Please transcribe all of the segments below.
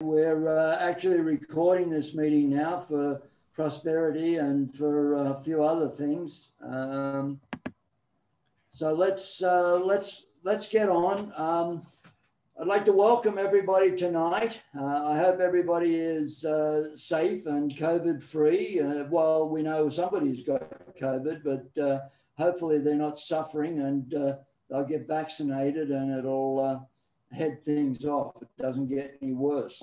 We're actually recording this meeting now for prosperity and for a few other things. So let's get on. I'd like to welcome everybody tonight. I hope everybody is safe and COVID-free. Well, we know somebody's got COVID, but hopefully they're not suffering and they'll get vaccinated and it'll head things off. It doesn't get any worse.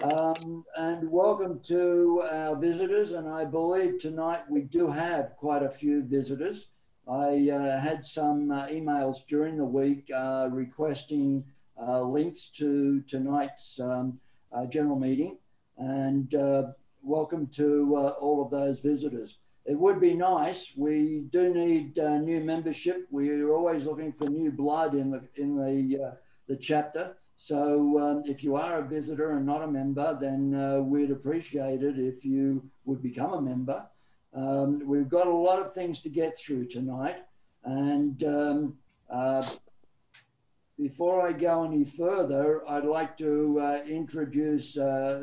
And welcome to our visitors. And I believe tonight we do have quite a few visitors. I had some emails during the week requesting links to tonight's general meeting, and welcome to all of those visitors. It would be nice. We do need new membership. We're always looking for new blood in the chapter. So if you are a visitor and not a member, then we'd appreciate it if you would become a member. We've got a lot of things to get through tonight, and before I go any further, I'd like to introduce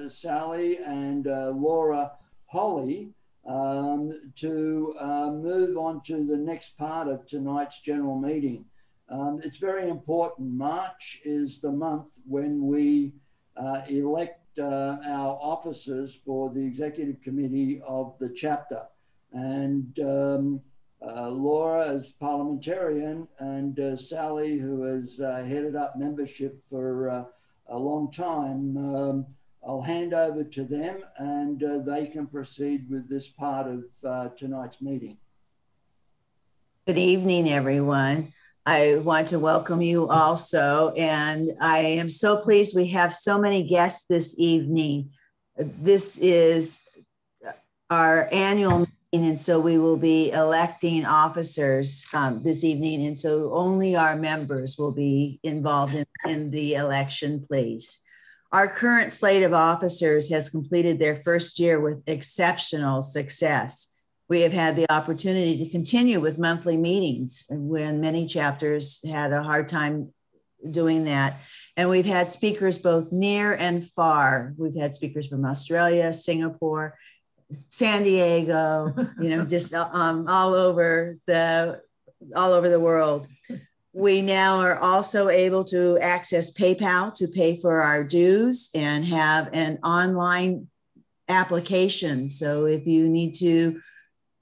Sally and Laura Holly to move on to the next part of tonight's general meeting. It's very important. March is the month when we elect our officers for the executive committee of the chapter. And Laura as parliamentarian and Sally, who has headed up membership for a long time, I'll hand over to them and they can proceed with this part of tonight's meeting. Good evening, everyone. I want to welcome you also, and I am so pleased we have so many guests this evening. This is our annual meeting, and so we will be electing officers this evening, and so only our members will be involved in the election, please. Our current slate of officers has completed their first year with exceptional success. We have had the opportunity to continue with monthly meetings when many chapters had a hard time doing that. And we've had speakers both near and far. We've had speakers from Australia, Singapore, San Diego, just all over the world. We now are also able to access PayPal to pay for our dues and have an online application. So if you need to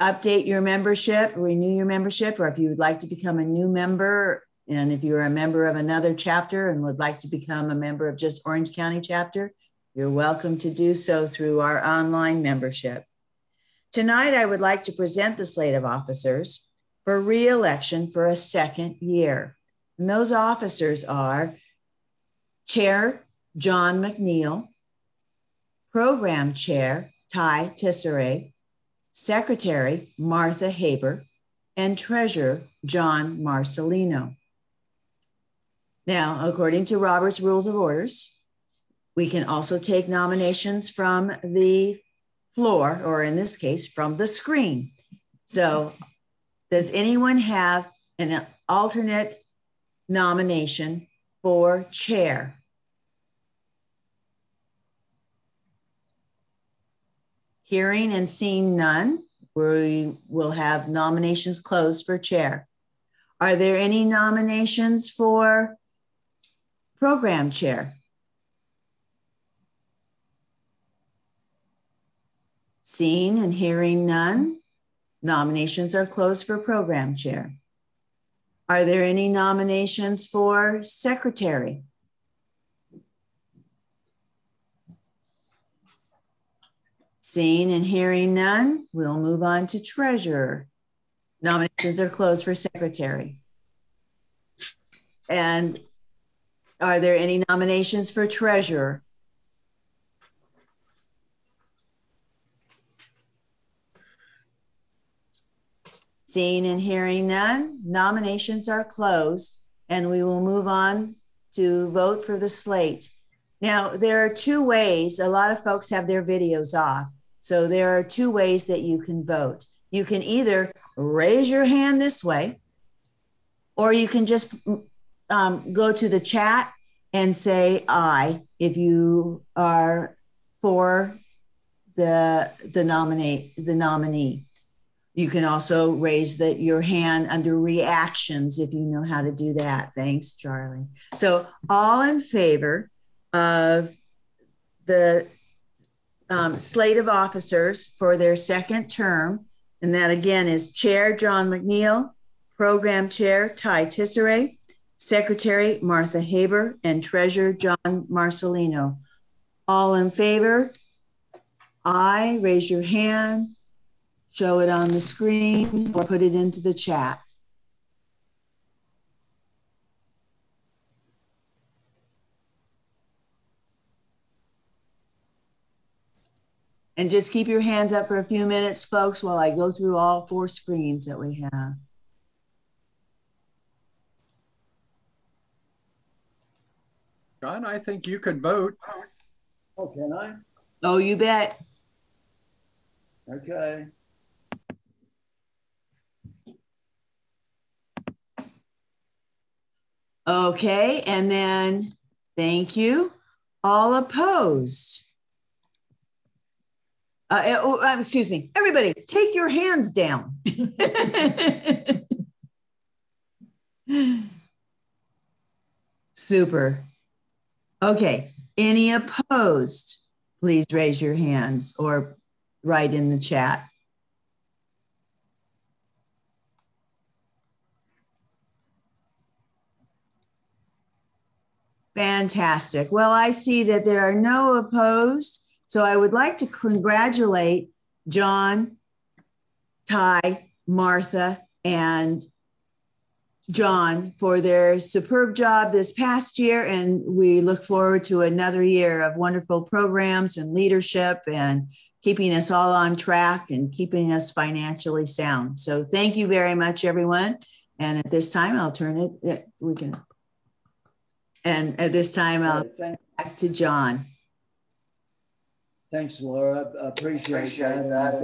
update your membership, renew your membership, or if you would like to become a new member, and if you're a member of another chapter and would like to become a member of just Orange County chapter, you're welcome to do so through our online membership. Tonight, I would like to present the slate of officers for re-election for a second year. And those officers are Chair John McNeil, Program Chair Ty Tessere, Secretary Martha Haber, and Treasurer John Marcelino. Now, according to Robert's Rules of Orders, we can also take nominations from the floor, or in this case, from the screen. So, does anyone have an alternate nomination for chair? Hearing and seeing none, we will have nominations closed for chair. Are there any nominations for program chair? Seeing and hearing none, nominations are closed for program chair. Are there any nominations for secretary? Seeing and hearing none, we'll move on to treasurer. Nominations are closed for secretary. And are there any nominations for treasurer? Seeing and hearing none, nominations are closed, and we will move on to vote for the slate. Now, there are two ways. A lot of folks have their videos off. So there are two ways that you can vote. You can either raise your hand this way, or you can just go to the chat and say aye if you are for the nominee. You can also raise your hand under reactions if you know how to do that. Thanks, Charlie. So all in favor of the slate of officers for their second term, and that again is Chair John McNeil, Program Chair Ty Tissere, Secretary Martha Haber, and Treasurer John Marcelino. All in favor? Aye, raise your hand, show it on the screen, or put it into the chat. And just keep your hands up for a few minutes, folks, while I go through all 4 screens that we have. John, I think you could vote. Oh, can I? Oh, you bet. Okay. Okay, and then thank you. All opposed? Excuse me, everybody, take your hands down. Super. Okay, any opposed? Please raise your hands or write in the chat. Fantastic. Well, I see that there are no opposed. So I would like to congratulate John, Ty, Martha, and John for their superb job this past year. And we look forward to another year of wonderful programs and leadership and keeping us all on track and keeping us financially sound. So thank you very much, everyone. And at this time, I'll turn it, and at this time, I'll back to John. Thanks, Laura. I appreciate that.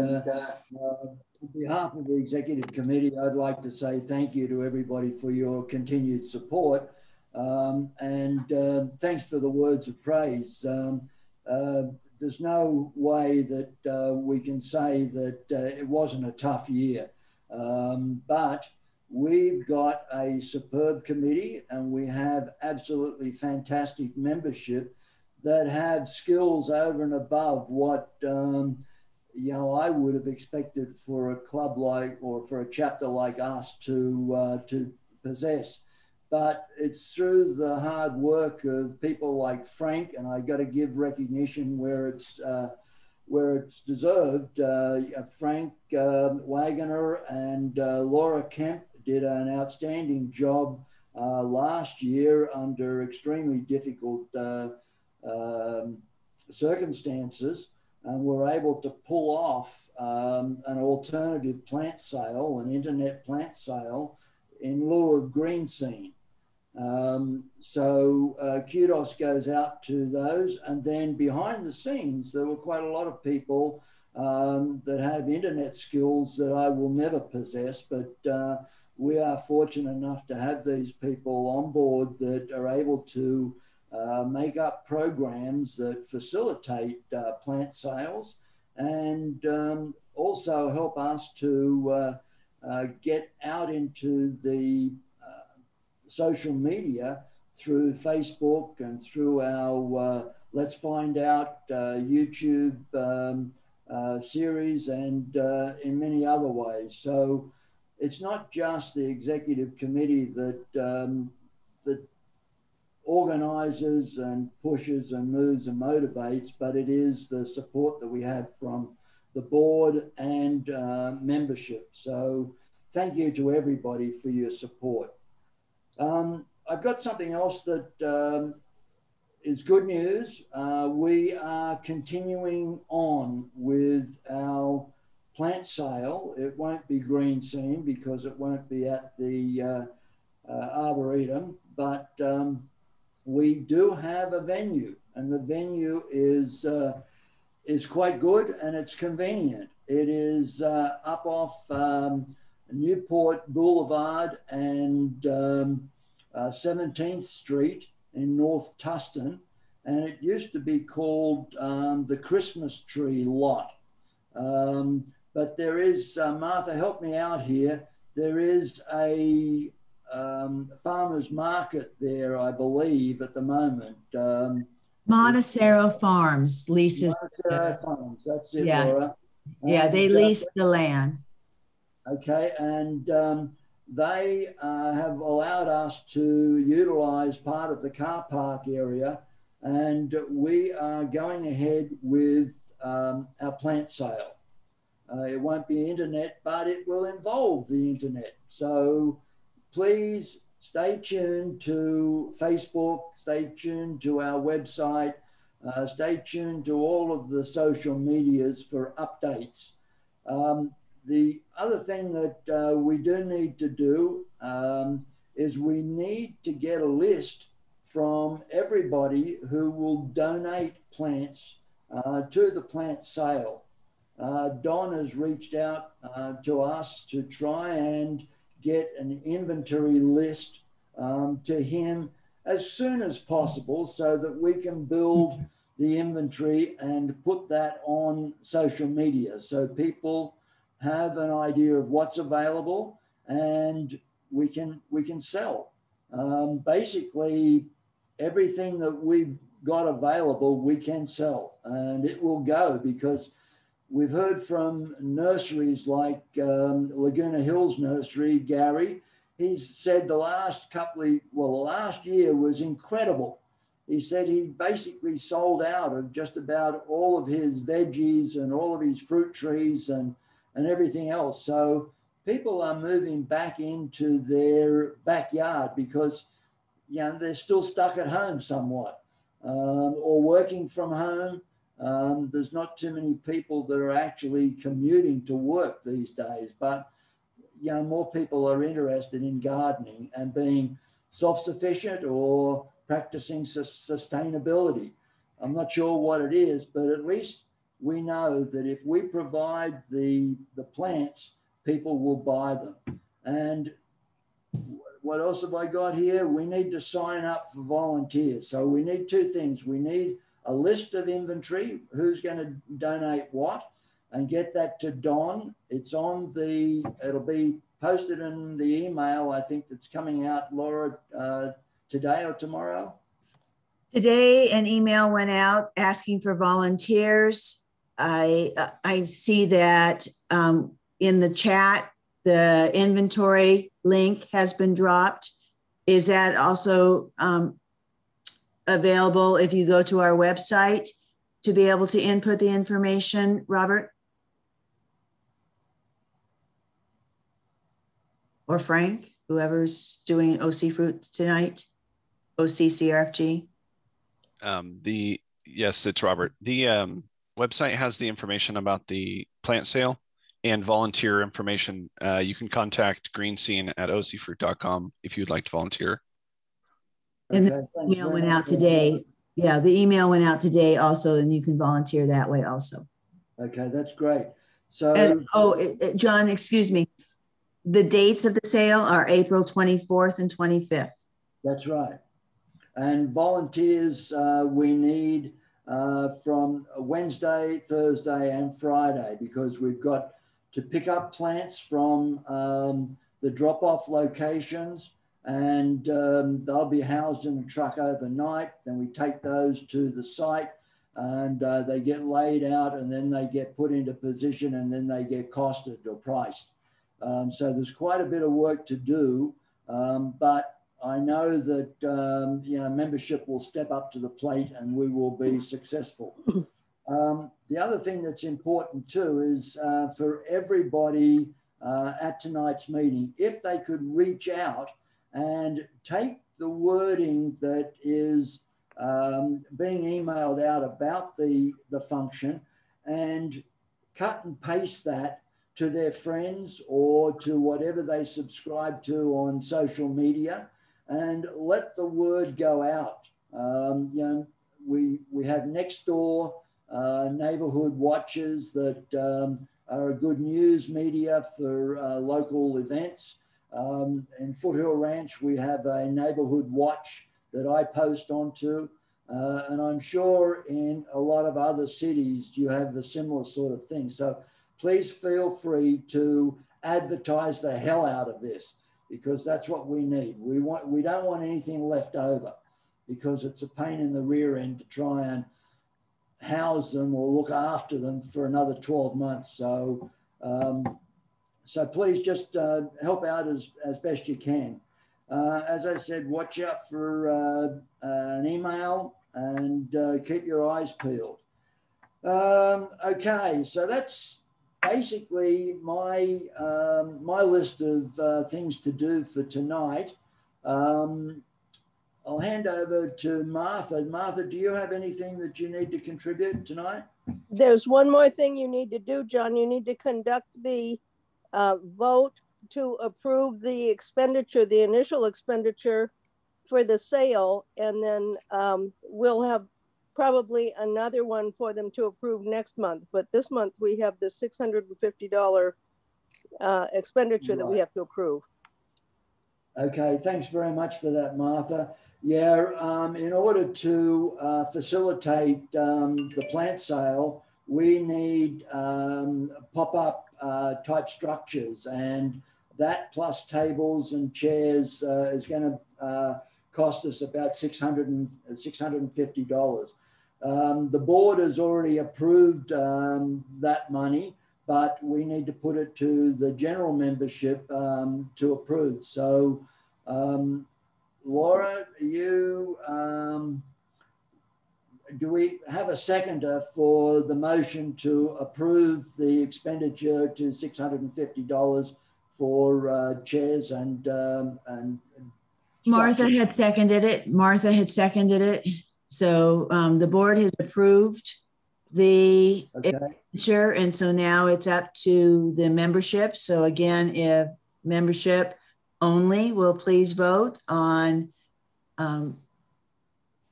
On behalf of the Executive Committee, I'd like to say thank you to everybody for your continued support. Thanks for the words of praise. There's no way that we can say that it wasn't a tough year, but we've got a superb committee and we have absolutely fantastic membership that have skills over and above what I would have expected for a club like, or for a chapter like us to possess. But it's through the hard work of people like Frink, and I got to give recognition where it's deserved. Frank Wagoner and Laura Kemp did an outstanding job last year under extremely difficult circumstances, and were able to pull off an alternative plant sale, an internet plant sale, in lieu of green scene. Kudos goes out to those. And then behind the scenes, there were quite a lot of people that have internet skills that I will never possess, but we are fortunate enough to have these people on board that are able to make up programs that facilitate plant sales, and also help us to get out into the social media through Facebook and through our Let's Find Out YouTube series, and in many other ways. So it's not just the executive committee that organizes and pushes and moves and motivates, but it is the support that we have from the board and membership. So thank you to everybody for your support. I've got something else that is good news. We are continuing on with our plant sale. It won't be green scene because it won't be at the Arboretum, but we do have a venue, and the venue is quite good and it's convenient. It is up off Newport Boulevard and 17th Street in North Tustin, and it used to be called the Christmas Tree Lot. But there is, Martha, help me out here. There is a farmer's market there, I believe, at the moment. Montecero Farms leases. Montecero Farms, that's it, Yeah. Laura. Yeah, they lease the land. Okay, and they have allowed us to utilize part of the car park area, and we are going ahead with our plant sale. It won't be internet, but it will involve the internet. So please stay tuned to Facebook, stay tuned to our website, stay tuned to all of the social medias for updates. The other thing that we do need to do is we need to get a list from everybody who will donate plants to the plant sale. Don has reached out to us to try and get an inventory list to him as soon as possible so that we can build the inventory and put that on social media so people have an idea of what's available and we can sell. Basically, everything that we've got available, we can sell, and it will go, because we've heard from nurseries like Laguna Hills Nursery, Gary. He's said the last year was incredible. He said he basically sold out of just about all of his veggies and all of his fruit trees and everything else. So people are moving back into their backyard because, you know, they're still stuck at home somewhat or working from home. There's not too many people that are actually commuting to work these days, but, you know, more people are interested in gardening and being self-sufficient or practicing sustainability. I'm not sure what it is, but at least we know that if we provide the plants, people will buy them. And what else have I got here? We need to sign up for volunteers. So we need two things. We need a list of inventory, who's going to donate what, and get that to Don. It'll be posted in the email, I think, that's coming out, Laura, today or tomorrow? Today, an email went out asking for volunteers. I see that in the chat, the inventory link has been dropped. Is that also available if you go to our website to be able to input the information, Robert? Or Frank, whoever's doing OC Fruit tonight, OC CRFG? Yes, it's Robert. The website has the information about the plant sale and volunteer information. You can contact Greenscene at ocfruit.com if you'd like to volunteer. And the email went out today. Yeah, the email went out today also, and you can volunteer that way also. Okay, that's great. So, and, John, excuse me. The dates of the sale are April 24th and 25th. That's right. And volunteers we need from Wednesday, Thursday, and Friday, because we've got to pick up plants from the drop-off locations, and they'll be housed in a truck overnight. Then we take those to the site, and they get laid out, and then they get put into position, and then they get costed or priced. So there's quite a bit of work to do, but I know that you know, membership will step up to the plate and we will be successful. The other thing that's important too is for everybody at tonight's meeting, if they could reach out and take the wording that is being emailed out about the function and cut and paste that to their friends or to whatever they subscribe to on social media, and let the word go out. You know, we have next door neighborhood watches that are a good news media for local events. In Foothill Ranch, we have a neighborhood watch that I post onto. And I'm sure in a lot of other cities, you have the similar sort of thing. So please feel free to advertise the hell out of this, because that's what we need. We don't want anything left over, because it's a pain in the rear end to try and house them or look after them for another 12 months. So, so please just help out as best you can. As I said, watch out for an email and keep your eyes peeled. Okay, so that's basically my my list of things to do for tonight. I'll hand over to Martha. Martha, do you have anything that you need to contribute tonight? There's one more thing you need to do, John. You need to conduct the vote to approve the expenditure, the initial expenditure for the sale, and then we'll have probably another one for them to approve next month. But this month we have the $650 expenditure that we have to approve. Okay, thanks very much for that, Martha. Yeah, in order to facilitate the plant sale, we need pop-up type structures, and that plus tables and chairs is going to cost us about $650. The board has already approved that money, but we need to put it to the general membership to approve. So, Laura, you, do we have a seconder for the motion to approve the expenditure to $650 for chairs and Martha had seconded it. Martha had seconded it. So the board has approved the expenditure, and so now it's up to the membership. So again, if membership only will please vote on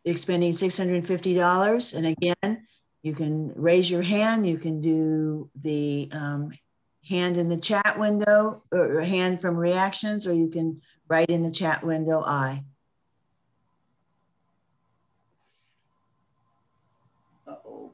expending $650. And again, you can raise your hand. You can do the hand in the chat window, or hand from reactions, or you can write in the chat window, aye. Uh-oh.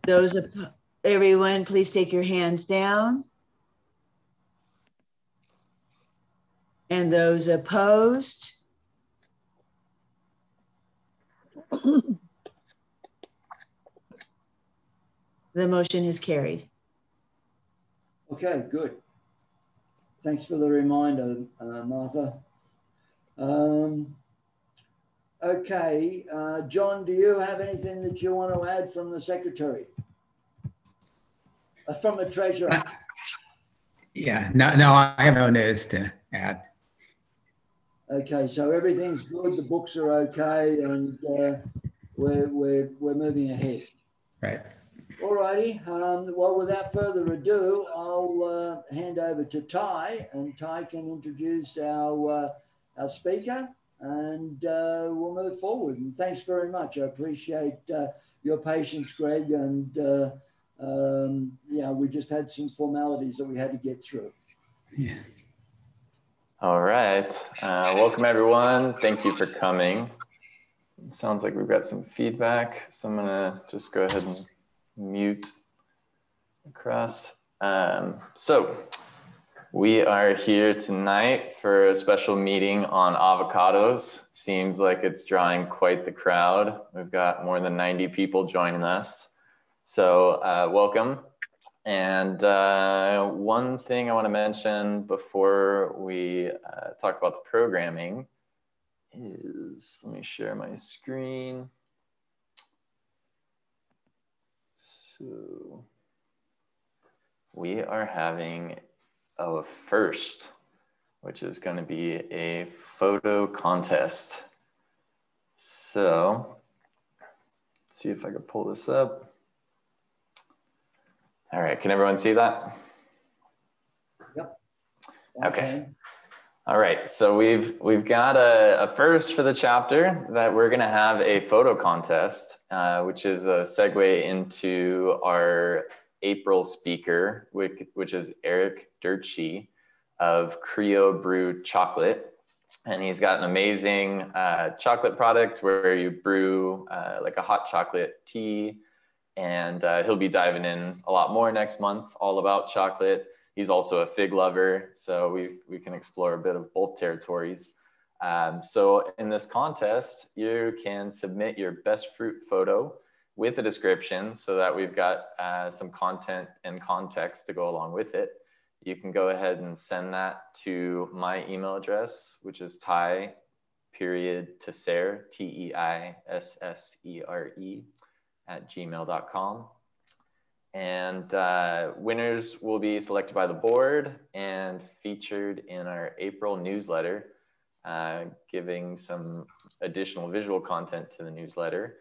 Those, everyone, please take your hands down. And those opposed? The motion is carried. Okay, good. Thanks for the reminder, Martha. Okay, John, do you have anything that you want to add from the secretary? From the treasurer? Yeah, no, I have no news to add. Okay, so everything's good. The books are okay, and we're moving ahead. Right. All righty. Well, without further ado, I'll hand over to Ty, and Ty can introduce our speaker, and we'll move forward. And thanks very much. I appreciate your patience, Greg, and yeah, we just had some formalities that we had to get through. Yeah. All right. Welcome, everyone. Thank you for coming. It sounds like we've got some feedback, so I'm going to just go ahead and mute across. So we are here tonight for a special meeting on avocados. Seems like it's drawing quite the crowd. We've got more than 90 people joining us. So welcome. And one thing I want to mention before we talk about the programming is, let me share my screen. So we are having a first, which is going to be a photo contest. So let's see if I can pull this up. All right, can everyone see that? Yep. Okay. All right, so we've got a first for the chapter, that we're going to have a photo contest, which is a segue into our April speaker, which is Eric Dirtschi of Creo Brew Chocolate. And he's got an amazing chocolate product where you brew like a hot chocolate tea, and he'll be diving in a lot more next month, all about chocolate. He's also a fig lover, so we can explore a bit of both territories. So in this contest, you can submit your best fruit photo with a description, so that we've got some content and context to go along with it. You can go ahead and send that to my email address, which is Tesser, TEISSERE @gmail.com. And winners will be selected by the board and featured in our April newsletter, giving some additional visual content to the newsletter.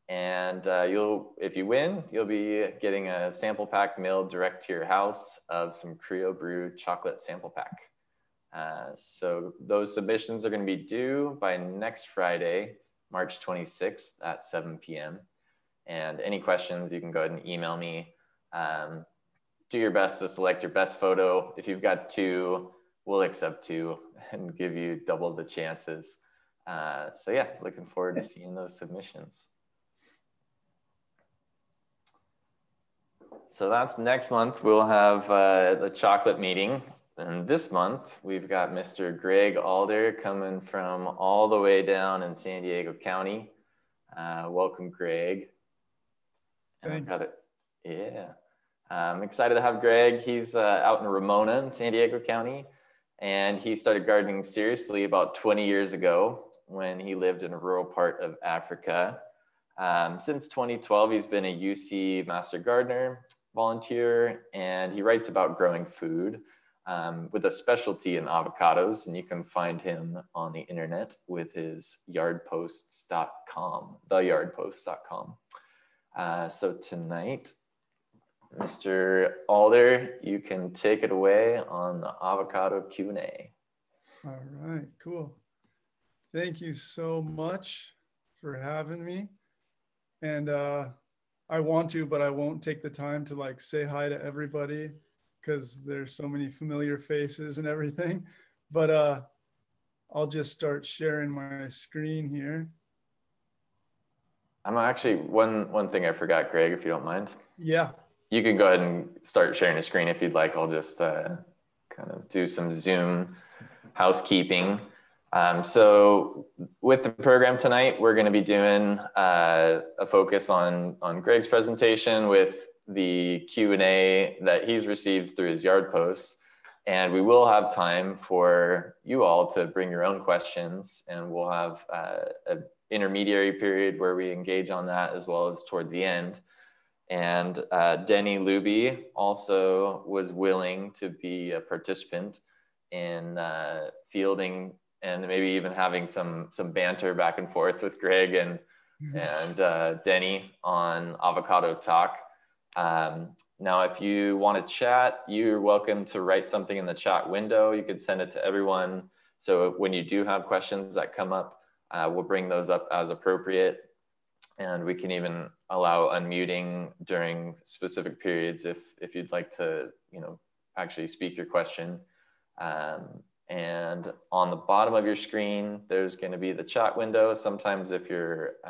And if you win, you'll be getting a sample pack mailed direct to your house of some Creo Brew chocolate sample pack. So those submissions are going to be due by next Friday, March 26th at 7 p.m. And any questions, you can go ahead and email me. Do your best to select your best photo. If you've got two, we'll accept two and give you double the chances. So yeah, looking forward to seeing those submissions. So that's next month. We'll have the chocolate meeting. And this month, we've got Mr. Greg Alder coming from all the way down in San Diego County. Welcome, Greg. Thanks. Yeah. I'm excited to have Greg. He's out in Ramona in San Diego County, and he started gardening seriously about 20 years ago when he lived in a rural part of Africa. Since 2012, he's been a UC Master Gardener volunteer, and he writes about growing food with a specialty in avocados, and you can find him on the internet with his yardposts.com, theyardposts.com. So tonight, Mr. Alder, you can take it away on the avocado Q&A. All right, cool. Thank you so much for having me. And I want to, but I won't take the time to like say hi to everybody because there's so many familiar faces and everything. But I'll just start sharing my screen here. I'm actually, one thing I forgot, Greg, if you don't mind. Yeah. You can go ahead and start sharing a screen if you'd like. I'll just kind of do some Zoom housekeeping. So with the program tonight, we're going to be doing a focus on Greg's presentation with the Q&A that he's received through his yard posts. And we will have time for you all to bring your own questions, and we'll have an intermediary period where we engage on that as well as towards the end. And Denny Luby also was willing to be a participant in fielding and maybe even having some banter back and forth with Greg and Denny on Avocado Talk. Now, if you want to chat, you're welcome to write something in the chat window. You could send it to everyone. So when you do have questions that come up, we'll bring those up as appropriate. And we can even allow unmuting during specific periods if you'd like to, actually speak your question. And on the bottom of your screen, there's going to be the chat window. Sometimes if your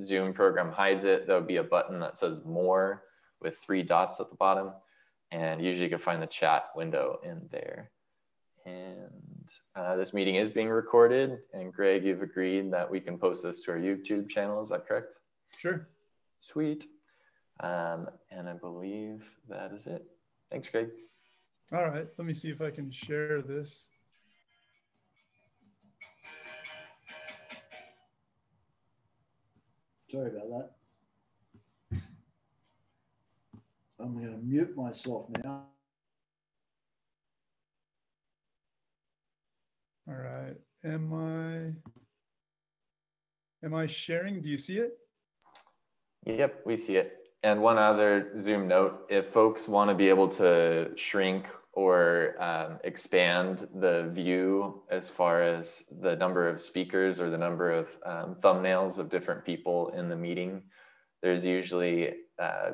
Zoom program hides it, there'll be a button that says more with 3 dots at the bottom. And usually you can find the chat window in there. And this meeting is being recorded. And Greg, you've agreed that we can post this to our YouTube channel. Is that correct? Sure. Sweet. And I believe that is it. Thanks, Greg. All right, let me see if I can share this. Sorry about that. I'm going to mute myself now. All right, am I sharing? Do you see it? Yep, we see it. And one other Zoom note, if folks want to be able to shrink or expand the view as far as the number of speakers or the number of thumbnails of different people in the meeting, there's usually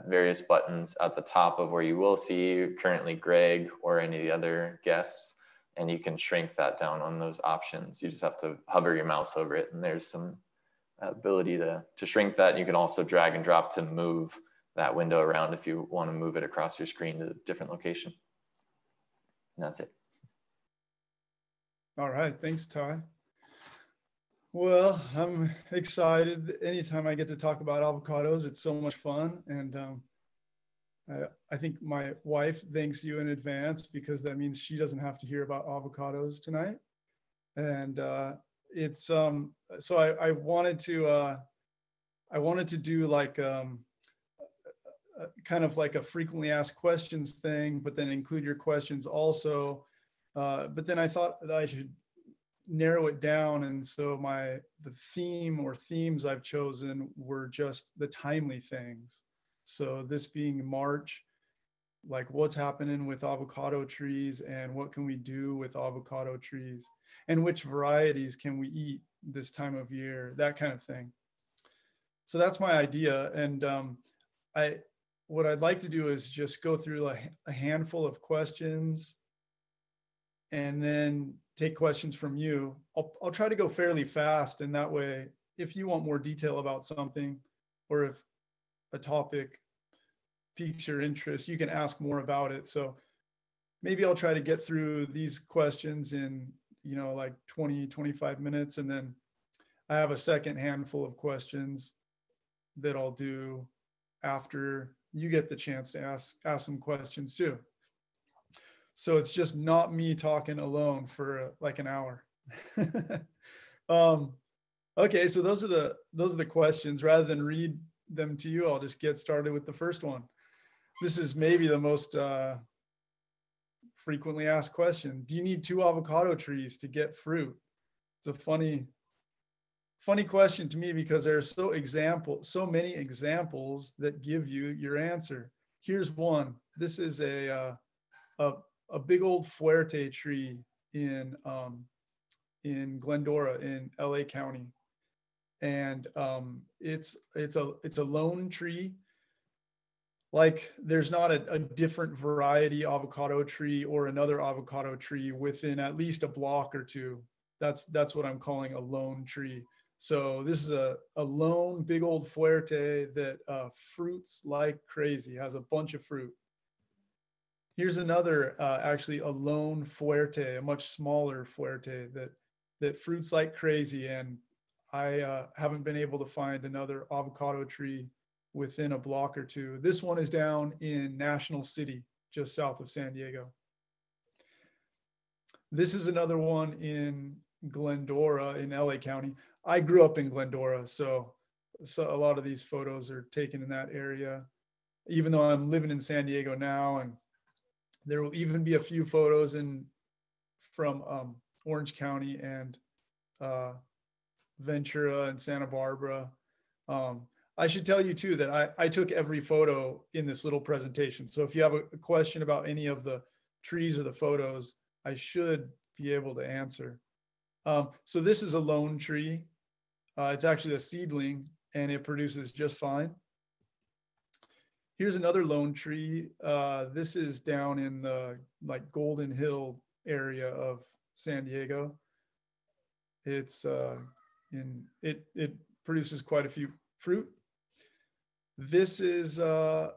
various buttons at the top of where you will see currently Greg or any of the other guests, and you can shrink that down on those options. You just have to hover your mouse over it, and there's some ability to shrink that. You can also drag and drop to move that window around if you want to move it across your screen to a different location. And that's it. All right, thanks, Ty. Well, I'm excited. Anytime I get to talk about avocados, it's so much fun. And I think my wife thanks you in advance, because that means she doesn't have to hear about avocados tonight. And it's so I wanted to do like kind of like a frequently asked questions thing, but then include your questions also. But then I thought that I should narrow it down, and so the theme or themes I've chosen were just the timely things. So this being March, like what's happening with avocado trees and what can we do with avocado trees, and which varieties can we eat this time of year, that kind of thing. So that's my idea. And what I'd like to do is just go through a handful of questions and then take questions from you. I'll try to go fairly fast, and that way, if you want more detail about something, or if a topic piques your interest, you can ask more about it. So maybe I'll try to get through these questions in, like 20, 25 minutes. And then I have a second handful of questions that I'll do after you get the chance to ask some questions too. So it's just not me talking alone for like an hour. Okay, so those are the questions. Rather than read them to you, I'll just get started with the first one. This is maybe the most frequently asked question. Do you need 2 avocado trees to get fruit? It's a funny question to me, because there are so many examples that give you your answer. Here's one. This is a big old fuerte tree in Glendora in LA County, and it's a lone tree. Like there's not a different variety avocado tree or another avocado tree within at least a block or two. That's what I'm calling a lone tree. So this is a lone big old fuerte that fruits like crazy, has a bunch of fruit. Here's another, actually a lone fuerte, a much smaller fuerte that fruits like crazy. And I haven't been able to find another avocado tree within a block or two. This one is down in National City, just south of San Diego. This is another one in Glendora in LA County. I grew up in Glendora, so a lot of these photos are taken in that area, even though I'm living in San Diego now. And there will even be a few photos from Orange County and Ventura and Santa Barbara. I should tell you too that I took every photo in this little presentation. So if you have a question about any of the trees or the photos, I should be able to answer. So this is a lone tree. It's actually a seedling, and it produces just fine. Here's another lone tree. This is down in the Golden Hill area of San Diego. It's it produces quite a few fruit. This is a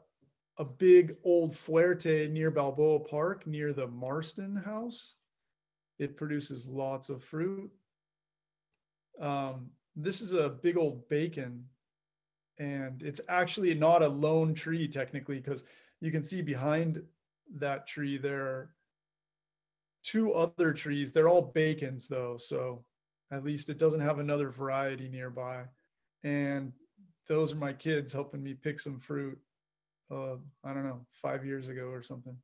big old fuerte near Balboa Park, near the Marston House. It produces lots of fruit. This is a big old bacon, and it's actually not a lone tree technically, because you can see behind that tree there are 2 other trees. They're all bacons though, so at least it doesn't have another variety nearby. And those are my kids helping me pick some fruit, I don't know, 5 years ago or something.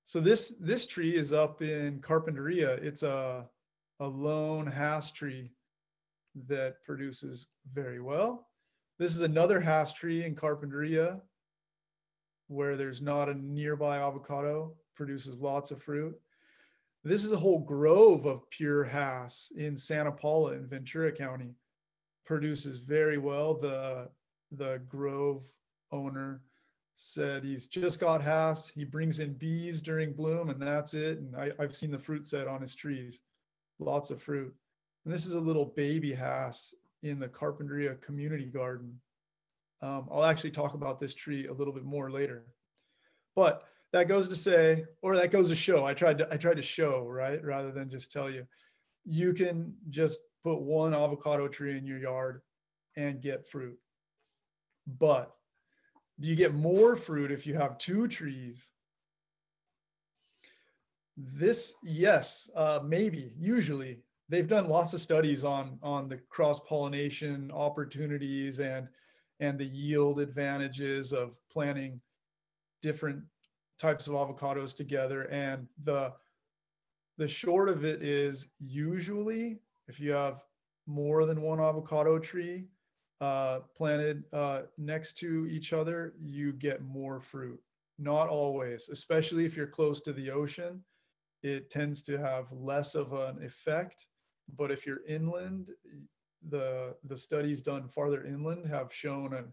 So this tree is up in Carpinteria. It's a lone Hass tree that produces very well. This is another Hass tree in Carpinteria where there's not a nearby avocado, produces lots of fruit. This is a whole grove of pure Hass in Santa Paula in Ventura County. Produces very well. The grove owner said he's just got Hass. He brings in bees during bloom and that's it. And I've seen the fruit set on his trees. Lots of fruit. And this is a little baby Hass in the Carpinteria Community Garden. I'll actually talk about this tree a little bit more later. But that goes to say, or that goes to show, I tried to show, right? Rather than just tell you, you can just put one avocado tree in your yard and get fruit. But do you get more fruit if you have two trees? This, yes, maybe, usually. They've done lots of studies on the cross-pollination opportunities and the yield advantages of planting different types of avocados together. And the short of it is, usually if you have more than one avocado tree planted next to each other, you get more fruit. Not always, especially if you're close to the ocean, it tends to have less of an effect. But if you're inland, the studies done farther inland have shown an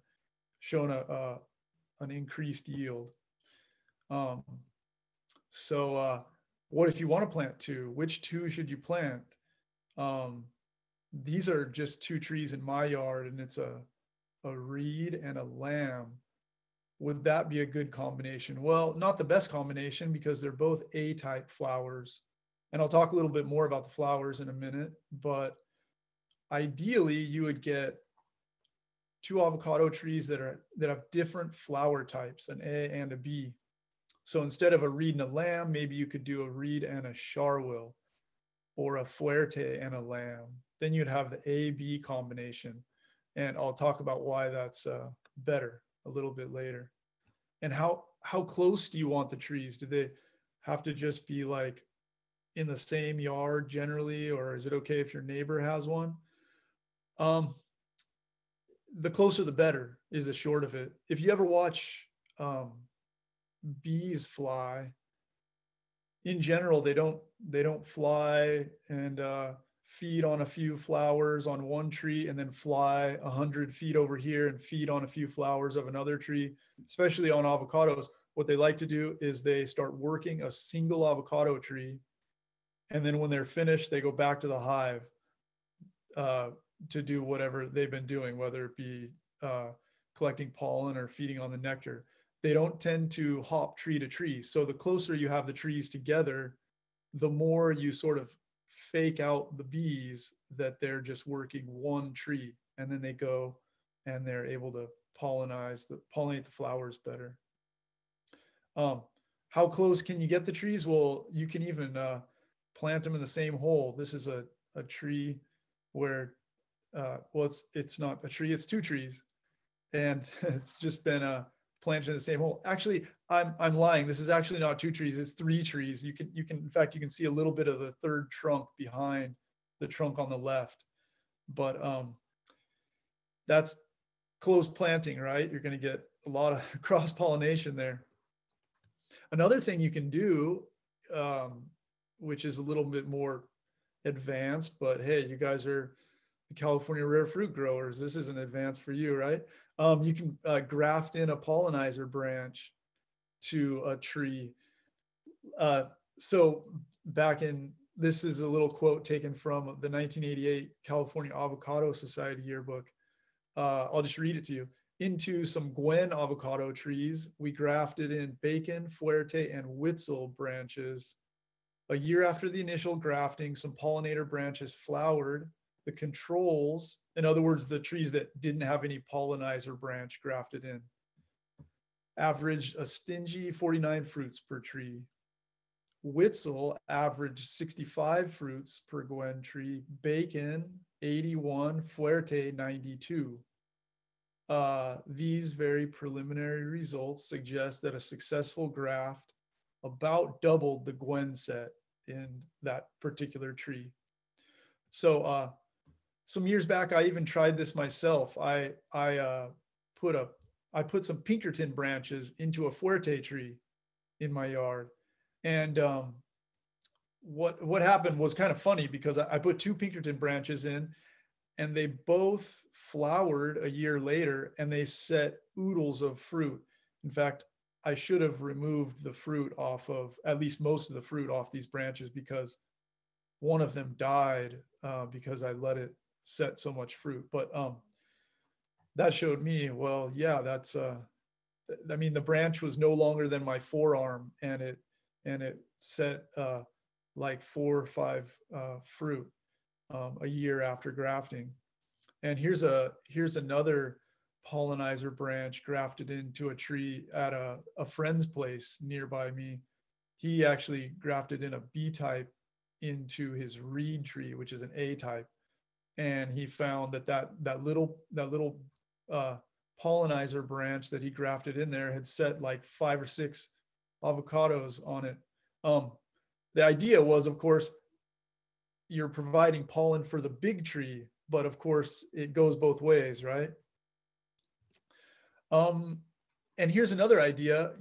increased yield. So what if you want to plant two? Which two should you plant? These are just two trees in my yard, and it's a reed and a lamb. Would that be a good combination? Well, not the best combination because they're both A-type flowers. And I'll talk a little bit more about the flowers in a minute, but ideally you would get two avocado trees that have different flower types, an A and a B. So instead of a reed and a lamb, maybe you could do a reed and a charwill, or a fuerte and a lamb. Then you'd have the A-B combination. And I'll talk about why that's better a little bit later. And how close do you want the trees? Do they have to just be like in the same yard generally, or is it okay if your neighbor has one? The closer the better is the short of it. If you ever watch bees fly, in general, they don't fly and feed on a few flowers on one tree and then fly 100 feet over here and feed on a few flowers of another tree. Especially on avocados, what they like to do is they start working a single avocado tree, and then when they're finished, they go back to the hive to do whatever they've been doing, whether it be collecting pollen or feeding on the nectar. They don't tend to hop tree to tree. So the closer you have the trees together, the more you sort of fake out the bees that they're just working one tree, and then they go and they're able to pollinate the flowers better. How close can you get the trees? Well, you can even plant them in the same hole. This is a tree where, well, it's not a tree, it's two trees, and it's just been planted in the same hole. Actually, I'm lying. This is actually not two trees, it's three trees. You can, in fact, you can see a little bit of the third trunk behind the trunk on the left. But that's close planting, right? You're going to get a lot of cross-pollination there. Another thing you can do, which is a little bit more advanced, but hey, you guys are the California rare fruit growers. This is an advance for you, right? You can graft in a pollinizer branch to a tree. So this is a little quote taken from the 1988 California Avocado Society yearbook. I'll just read it to you. Into some Gwen avocado trees, we grafted in bacon, fuerte, and Witzel branches. A year after the initial grafting, some pollinator branches flowered. The controls, in other words, the trees that didn't have any pollinizer branch grafted in, averaged a stingy 49 fruits per tree. Witzel averaged 65 fruits per Gwen tree, bacon 81, fuerte 92. These very preliminary results suggest that a successful graft about doubled the Gwen set in that particular tree. So some years back, I even tried this myself. I put a I put some Pinkerton branches into a Fuerte tree in my yard. And what happened was kind of funny, because I put 2 Pinkerton branches in, and they both flowered a year later, and they set oodles of fruit. In fact, I should have removed the fruit off of, at least most of the fruit off these branches, because one of them died because I let it set so much fruit. But that showed me, well, yeah, that's, I mean, the branch was no longer than my forearm, and it set like 4 or 5 fruit a year after grafting. And here's another pollinizer branch grafted into a tree at a friend's place nearby me. He actually grafted in a B type into his reed tree, which is an A type. And he found that little pollinizer branch that he grafted in there had set like 5 or 6 avocados on it. The idea was, of course, you're providing pollen for the big tree, but of course it goes both ways, right? And here's another idea.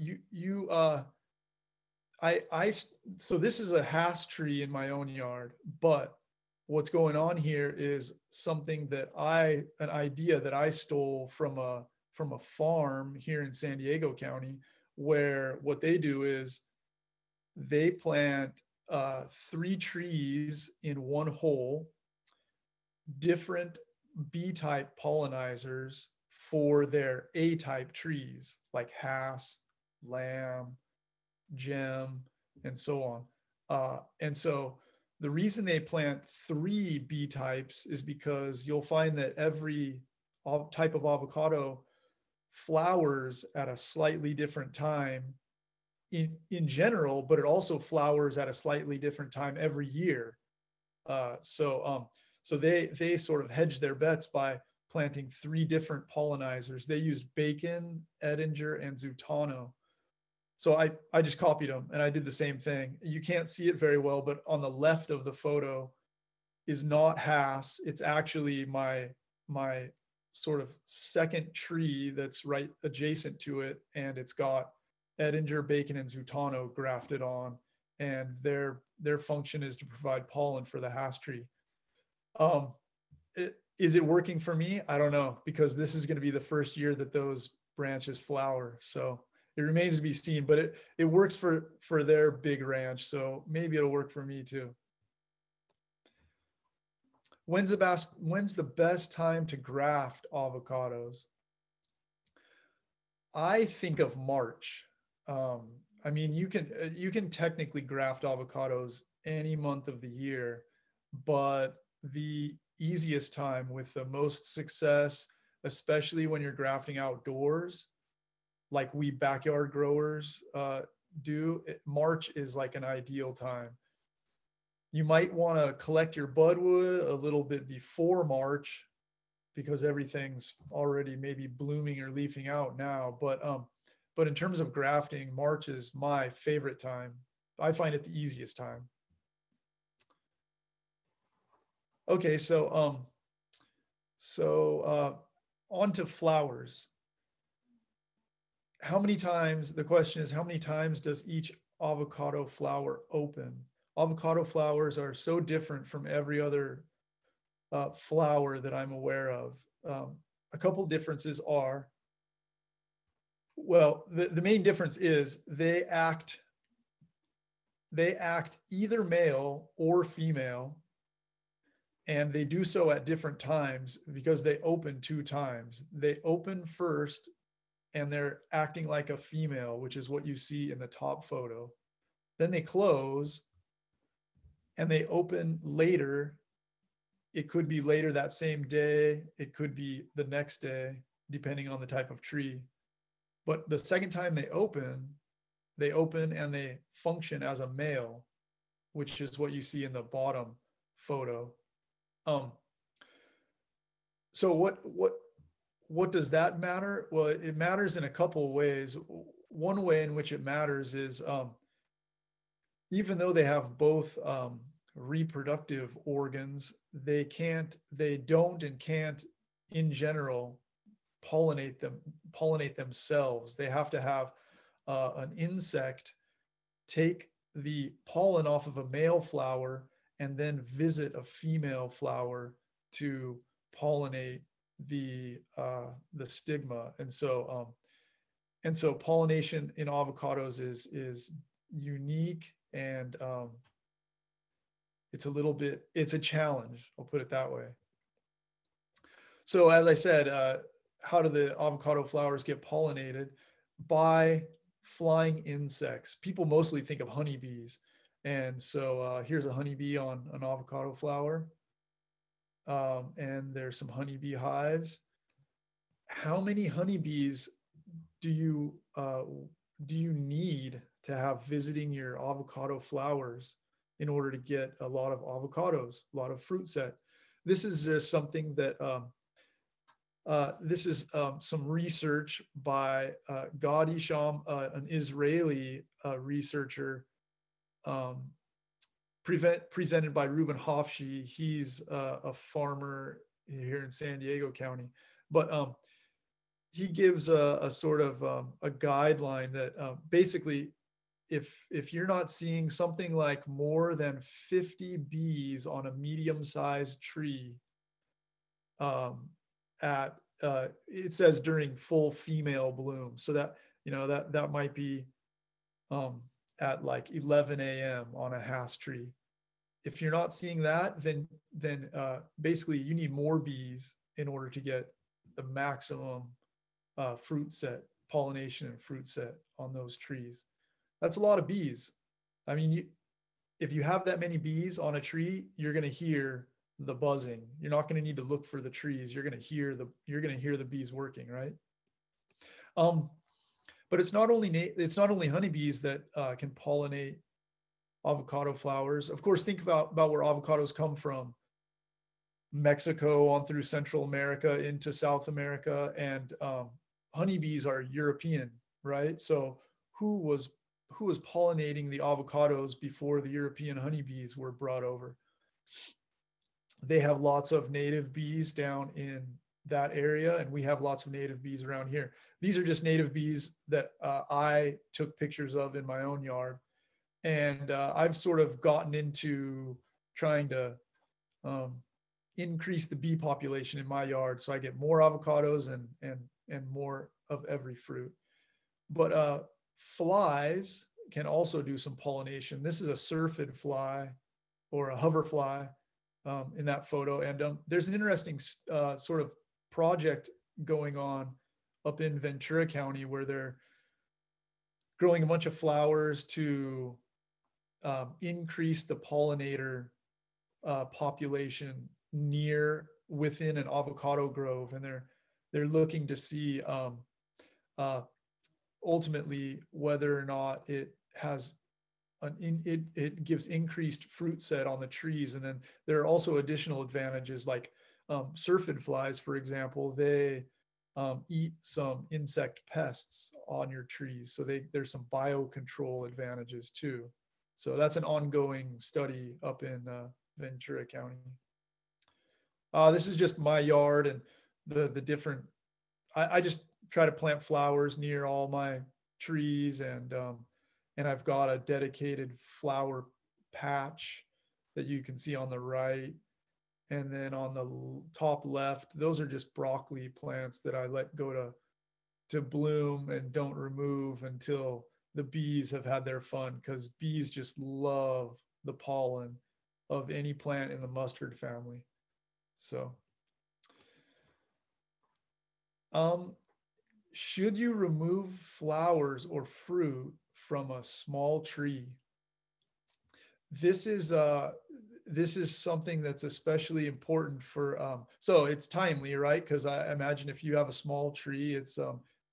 So this is a Hass tree in my own yard, but what's going on here is something an idea that I stole from a farm here in San Diego County, where what they do is they plant 3 trees in one hole, different B-type pollinizers for their A-type trees, like Hass, Lamb, Gem, and so on. And so the reason they plant 3 B types is because you'll find that every type of avocado flowers at a slightly different time in general, but it also flowers at a slightly different time every year. So they sort of hedge their bets by planting 3 different pollinizers. They used Bacon, Edinger, and Zutano. So I just copied them, and I did the same thing. You can't see it very well, but on the left of the photo is not Hass. It's actually my sort of second tree that's right adjacent to it, and it's got Edinger, Bacon, and Zutano grafted on, and their function is to provide pollen for the Hass tree. Is it working for me? I don't know, because this is going to be the first year that those branches flower. So it remains to be seen, but it works for their big ranch. So maybe it'll work for me too. When's the best time to graft avocados? I think of March. I mean, you can technically graft avocados any month of the year, but the easiest time with the most success, especially when you're grafting outdoors, like we backyard growers do, March is like an ideal time. You might want to collect your budwood a little bit before March, because everything's already maybe blooming or leafing out now. But in terms of grafting, March is my favorite time. I find it the easiest time. Okay, so on to flowers. How many times, the question is, how many times does each avocado flower open? Avocado flowers are so different from every other flower that I'm aware of. A couple differences are, well, the main difference is they act either male or female, and they do so at different times because they open 2 times. They open first, and they're acting like a female, which is what you see in the top photo. Then they close, and they open later. It could be later that same day. It could be the next day, depending on the type of tree. But the second time they open and they function as a male, which is what you see in the bottom photo. So what does that matter? Well, it matters in a couple of ways. One way in which it matters is even though they have both reproductive organs, they don't and can't in general pollinate themselves. They have to have an insect take the pollen off of a male flower and then visit a female flower to pollinate the stigma. And so pollination in avocados is unique, and it's a challenge. I'll put it that way. So as I said, how do the avocado flowers get pollinated? By flying insects. People mostly think of honeybees. And so here's a honeybee on an avocado flower. And there's some honeybee hives. How many honeybees do you need to have visiting your avocado flowers in order to get a lot of avocados, a lot of fruit set? This is just something that this is some research by Gadi Sham, an Israeli researcher, presented by Reuben Hofschi. He's a farmer here in San Diego County, but he gives a sort of a guideline that basically, if you're not seeing something like more than 50 bees on a medium-sized tree, it says during full female bloom, so that that might be at like 11 a.m. on a Hass tree. If you're not seeing that, then basically you need more bees in order to get the maximum fruit set, pollination and fruit set on those trees. That's a lot of bees. I mean, if you have that many bees on a tree, you're going to hear the buzzing. You're not going to need to look for the trees. You're going to hear the bees working, right? But it's not only honeybees that can pollinate avocado flowers. Of course, think about where avocados come from. Mexico on through Central America into South America, and honeybees are European, right? So who was pollinating the avocados before the European honeybees were brought over? They have lots of native bees down in that area, and we have lots of native bees around here. These are just native bees that I took pictures of in my own yard, and I've sort of gotten into trying to increase the bee population in my yard so I get more avocados and more of every fruit. But flies can also do some pollination. This is a syrphid fly or a hoverfly in that photo. And there's an interesting sort of project going on up in Ventura County where they're growing a bunch of flowers to increase the pollinator population within an avocado grove. And they're looking to see ultimately whether or not it has it gives increased fruit set on the trees. And then there are also additional advantages, like syrphid flies, for example. They eat some insect pests on your trees, so there's some biocontrol advantages too. So that's an ongoing study up in Ventura County. This is just my yard and the different. I just try to plant flowers near all my trees, and I've got a dedicated flower patch that you can see on the right. And then on the top left, those are just broccoli plants that I let go to bloom and don't remove until the bees have had their fun, because bees just love the pollen of any plant in the mustard family. So, should you remove flowers or fruit from a small tree? This is something that's especially important for, so it's timely, right? Because I imagine if you have a small tree, it's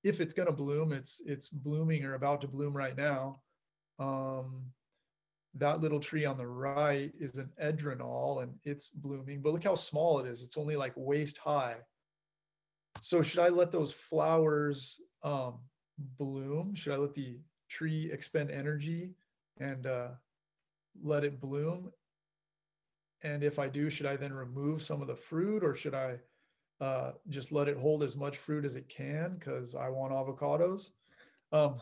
if it's going to bloom, it's blooming or about to bloom right now. That little tree on the right is an edronal, and it's blooming, but look how small it is. It's only like waist high. So should I let those flowers bloom? Should I let the tree expend energy and let it bloom? And if I do, should I then remove some of the fruit, or should I just let it hold as much fruit as it can because I want avocados. Um,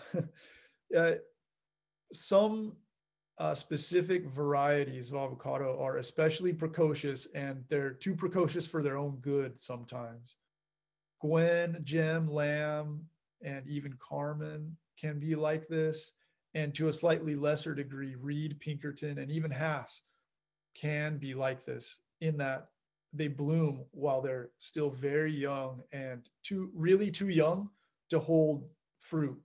some specific varieties of avocado are especially precocious, and they're too precocious for their own good sometimes. Gwen, Gem, Lamb, and even Carmen can be like this. And to a slightly lesser degree, Reed, Pinkerton, and even Hass can be like this in that they bloom while they're still very young and really too young to hold fruit,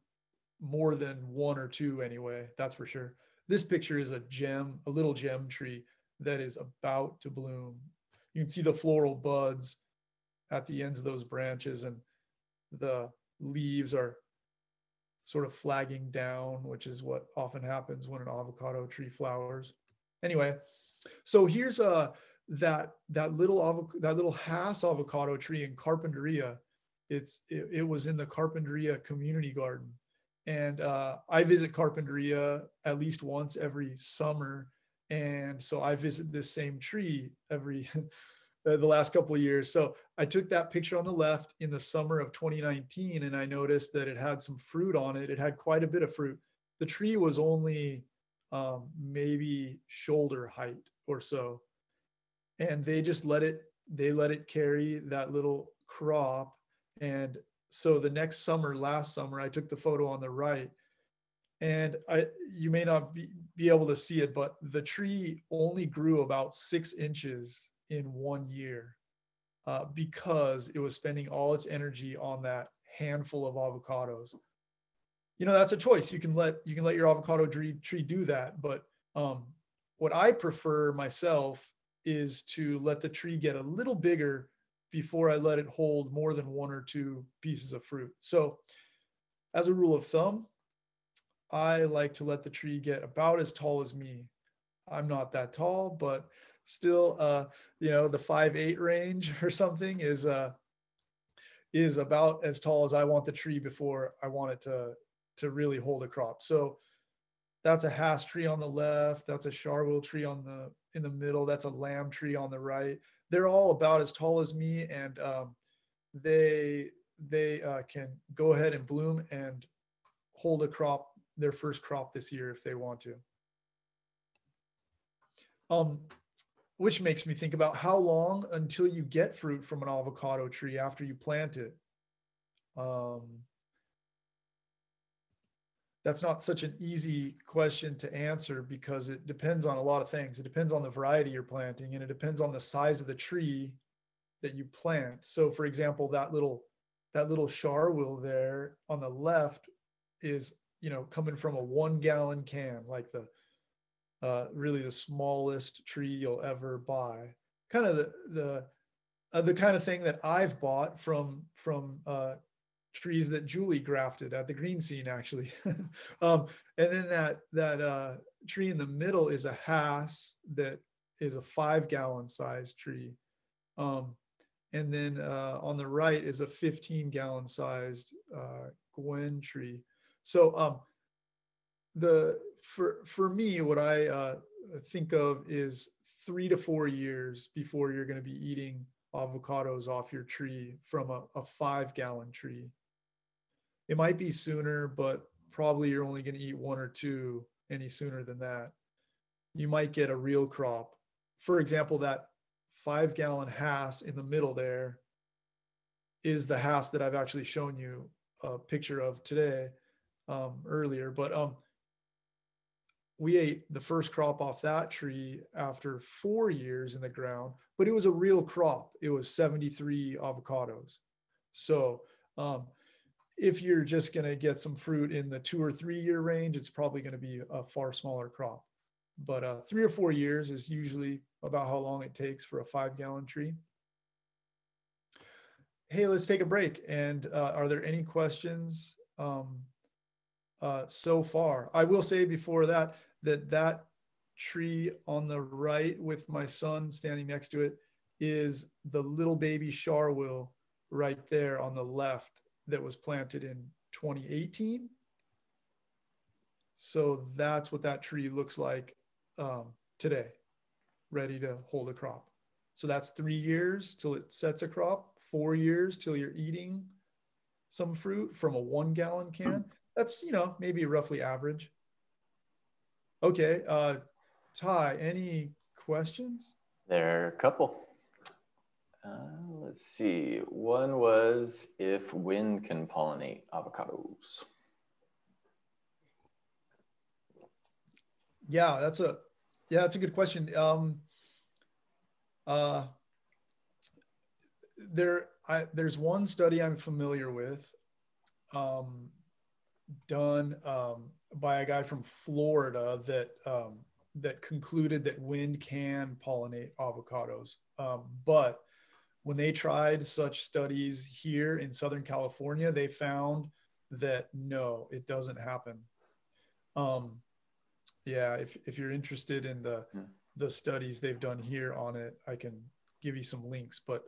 more than one or two anyway, that's for sure. This picture is a little gem tree that is about to bloom. You can see the floral buds at the ends of those branches, and the leaves are sort of flagging down, which is what often happens when an avocado tree flowers. Anyway, so here's that little Hass avocado tree in Carpinteria. It was in the Carpinteria community garden, and I visit Carpinteria at least once every summer, and so I visit this same tree every the last couple of years. So I took that picture on the left in the summer of 2019, and I noticed that it had some fruit on it. It had quite a bit of fruit. The tree was only maybe shoulder height or so, and they just let it carry that little crop. And so the next summer, last summer, I took the photo on the right, and you may not be able to see it, but the tree only grew about 6 inches in 1 year because it was spending all its energy on that handful of avocados. You know, that's a choice. You can let your avocado tree do that, but what I prefer myself is to let the tree get a little bigger before I let it hold more than 1 or 2 pieces of fruit. So as a rule of thumb, I like to let the tree get about as tall as me. I'm not that tall, but still, the 5'8" range or something is about as tall as I want the tree before I want it to really hold a crop. So that's a Hass tree on the left. That's a Charwil tree in the middle. That's a Lamb tree on the right. They're all about as tall as me, and they can go ahead and bloom and hold a crop, their first crop this year if they want to. Which makes me think about how long until you get fruit from an avocado tree after you plant it. That's not such an easy question to answer because it depends on a lot of things. It depends on the variety you're planting, and it depends on the size of the tree that you plant. So for example, that little Charwil there on the left is, coming from a 1 gallon can, like really the smallest tree you'll ever buy. Kind of the kind of thing that I've bought from trees that Julie grafted at the green scene, actually. And then that tree in the middle is a Hass that is a 5 gallon size tree. And then on the right is a 15 gallon sized Gwen tree. So for me, what I think of is 3 to 4 years before you're going to be eating avocados off your tree from a 5 gallon tree. It might be sooner, but probably you're only going to eat 1 or 2 any sooner than that. You might get a real crop. For example, that 5 gallon Hass in the middle there is the Hass that I've actually shown you a picture of today earlier. But we ate the first crop off that tree after 4 years in the ground, but it was a real crop. It was 73 avocados. So if you're just going to get some fruit in the 2 or 3 year range, it's probably going to be a far smaller crop. But 3 or 4 years is usually about how long it takes for a 5 gallon tree. Hey, let's take a break. And are there any questions so far? I will say before that tree on the right with my son standing next to it is the little baby Charwil right there on the left that was planted in 2018. So that's what that tree looks like today, ready to hold a crop. So that's 3 years till it sets a crop, 4 years till you're eating some fruit from a 1 gallon can. That's, maybe roughly average. Okay. Ty, any questions? There are a couple. Let's see. One was if wind can pollinate avocados. Yeah, that's a good question. There's one study I'm familiar with, done by a guy from Florida that concluded that wind can pollinate avocados. But when they tried such studies here in Southern California, they found that no, it doesn't happen. Yeah, if you're interested in the studies they've done here on it, I can give you some links. But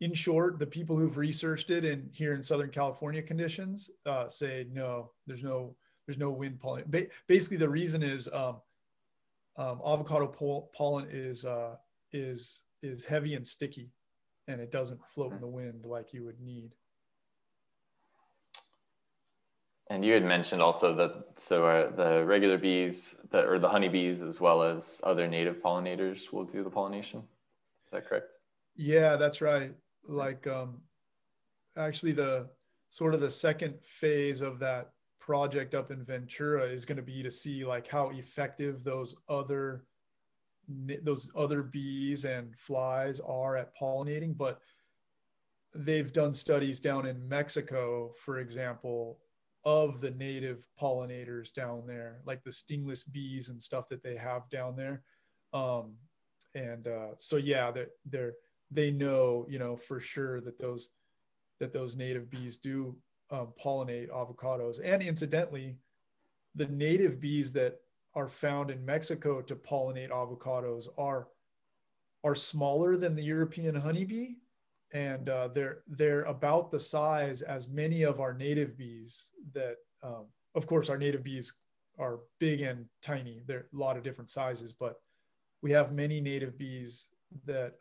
in short, the people who've researched it here in Southern California conditions say no, there's no wind pollen. Basically, the reason is avocado pollen is heavy and sticky, and it doesn't float in the wind like you would need. And you had mentioned also that the regular bees or the honeybees, as well as other native pollinators, will do the pollination. Is that correct? Yeah, that's right. Like actually the second phase of that project up in Ventura is going to be to see like how effective those other bees and flies are at pollinating. But they've done studies down in Mexico, for example, of the native pollinators down there, like the stingless bees and stuff that they have down there. So yeah, they know, for sure that those native bees do pollinate avocados. And incidentally, the native bees that are found in Mexico to pollinate avocados are smaller than the European honeybee, and they're about the size as many of our native bees. That of course our native bees are big and tiny. They're a lot of different sizes, but we have many native bees that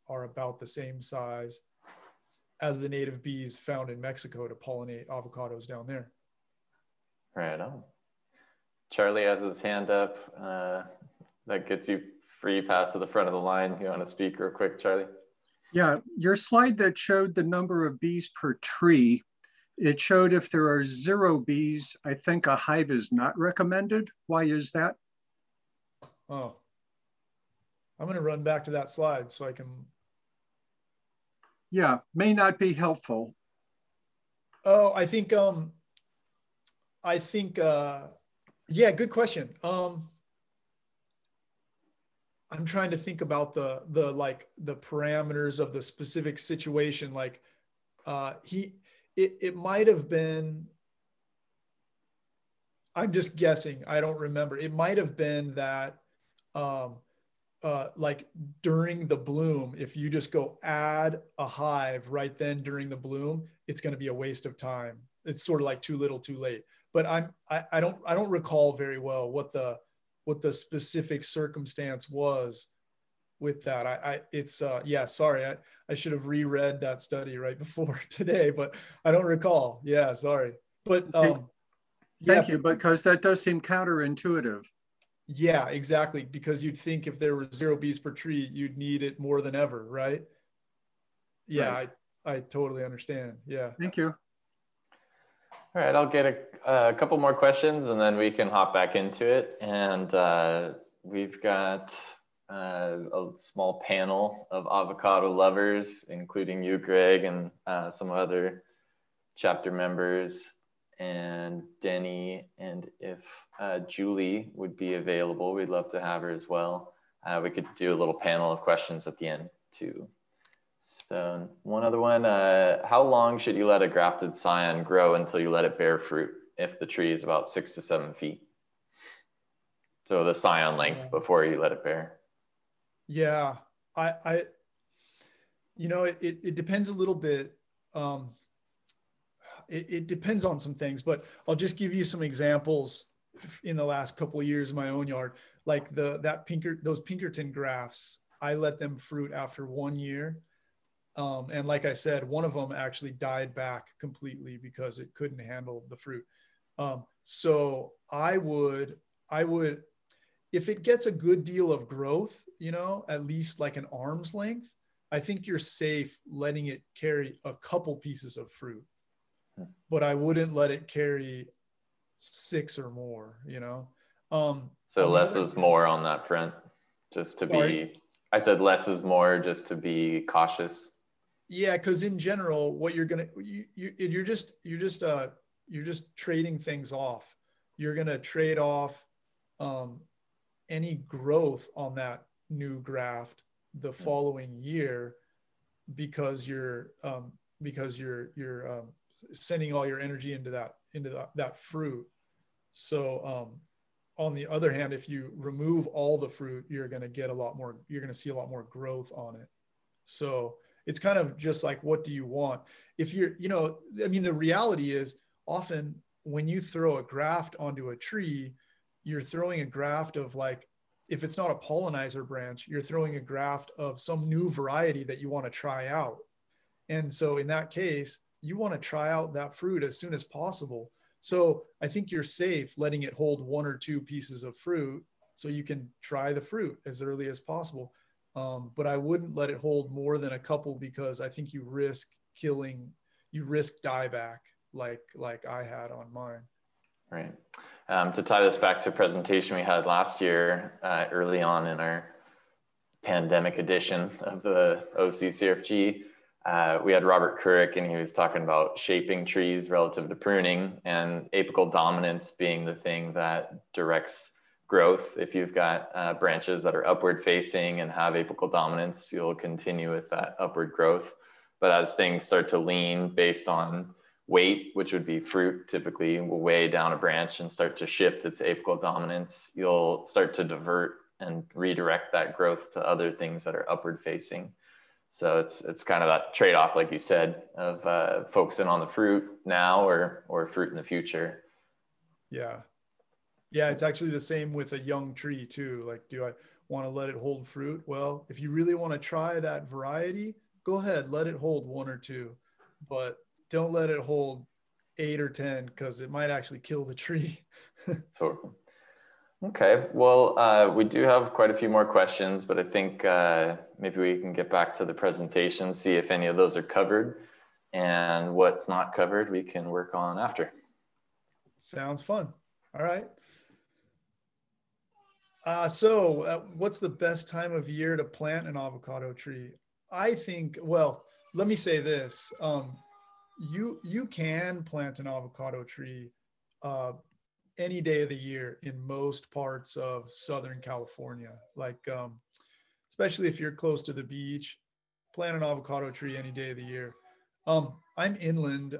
are about the same size as the native bees found in Mexico to pollinate avocados down there. Right on. Charlie has his hand up. That gets you free pass to the front of the line. You want to speak real quick, Charlie? Yeah, your slide that showed the number of bees per tree, it showed if there are 0 bees, I think a hive is not recommended. Why is that? Oh, I'm going to run back to that slide so I can. Yeah, may not be helpful. Oh, I think, yeah, good question. I'm trying to think about the parameters of the specific situation. Like it might have been, I'm just guessing, I don't remember. It might have been that like during the bloom, if you just go add a hive right then during the bloom, it's going to be a waste of time. It's sort of like too little, too late. But I don't recall very well what the specific circumstance was with that. Yeah, sorry. I should have reread that study right before today, but I don't recall. Yeah, sorry. But thank you, because that does seem counterintuitive. Yeah, exactly. Because you'd think if there were 0 bees per tree, you'd need it more than ever, right? Yeah, right. I totally understand. Yeah. Thank you. All right, I'll get a couple more questions and then we can hop back into it. And we've got a small panel of avocado lovers, including you, Greg, and some other chapter members, and Denny. And if Julie would be available, we'd love to have her as well. We could do a little panel of questions at the end too. So one other one, how long should you let a grafted scion grow until you let it bear fruit if the tree is about 6 to 7 feet? So the scion length before you let it bear. Yeah, it depends a little bit. It depends on some things, but I'll just give you some examples in the last couple of years in my own yard. Like those Pinkerton grafts, I let them fruit after 1 year. And like I said, one of them actually died back completely because it couldn't handle the fruit. So I would, if it gets a good deal of growth, you know, at least like an arm's length, I think you're safe letting it carry a couple pieces of fruit, but I wouldn't let it carry 6 or more, you know? So less is more on that front, just to be, I said less is more just to be cautious. Yeah, because in general, what you're gonna, you're just trading things off. You're gonna trade off any growth on that new graft the following year because you're sending all your energy into that fruit. So on the other hand, if you remove all the fruit, you're going to get a lot more, you're going to see a lot more growth on it. So it's kind of just like, what do you want? If you're, you know, I mean, the reality is often when you throw a graft onto a tree, you're throwing a graft of, like, if it's not a pollinizer branch, you're throwing a graft of some new variety that you want to try out. And so in that case, you want to try out that fruit as soon as possible. So I think you're safe letting it hold 1 or 2 pieces of fruit so you can try the fruit as early as possible. But I wouldn't let it hold more than a couple, because I think you risk dieback like I had on mine. Right. To tie this back to a presentation we had last year, early on in our pandemic edition of the OC CRFG, we had Robert Couric, and he was talking about shaping trees relative to pruning, and apical dominance being the thing that directs growth. If you've got branches that are upward facing and have apical dominance, you'll continue with that upward growth. But as things start to lean based on weight, which would be fruit, typically will weigh down a branch and start to shift its apical dominance, you'll start to divert and redirect that growth to other things that are upward facing. So it's kind of that trade-off, like you said, of focusing on the fruit now or fruit in the future. Yeah. Yeah, it's actually the same with a young tree too. Like, do I want to let it hold fruit? Well, if you really want to try that variety, go ahead, let it hold 1 or 2, but don't let it hold 8 or 10, because it might actually kill the tree. Totally. Okay, well, we do have quite a few more questions, but I think maybe we can get back to the presentation, see if any of those are covered, and what's not covered we can work on after. Sounds fun. All right. So what's the best time of year to plant an avocado tree? I think, well, let me say this. You can plant an avocado tree any day of the year in most parts of Southern California. Like, especially if you're close to the beach, plant an avocado tree any day of the year. I'm inland.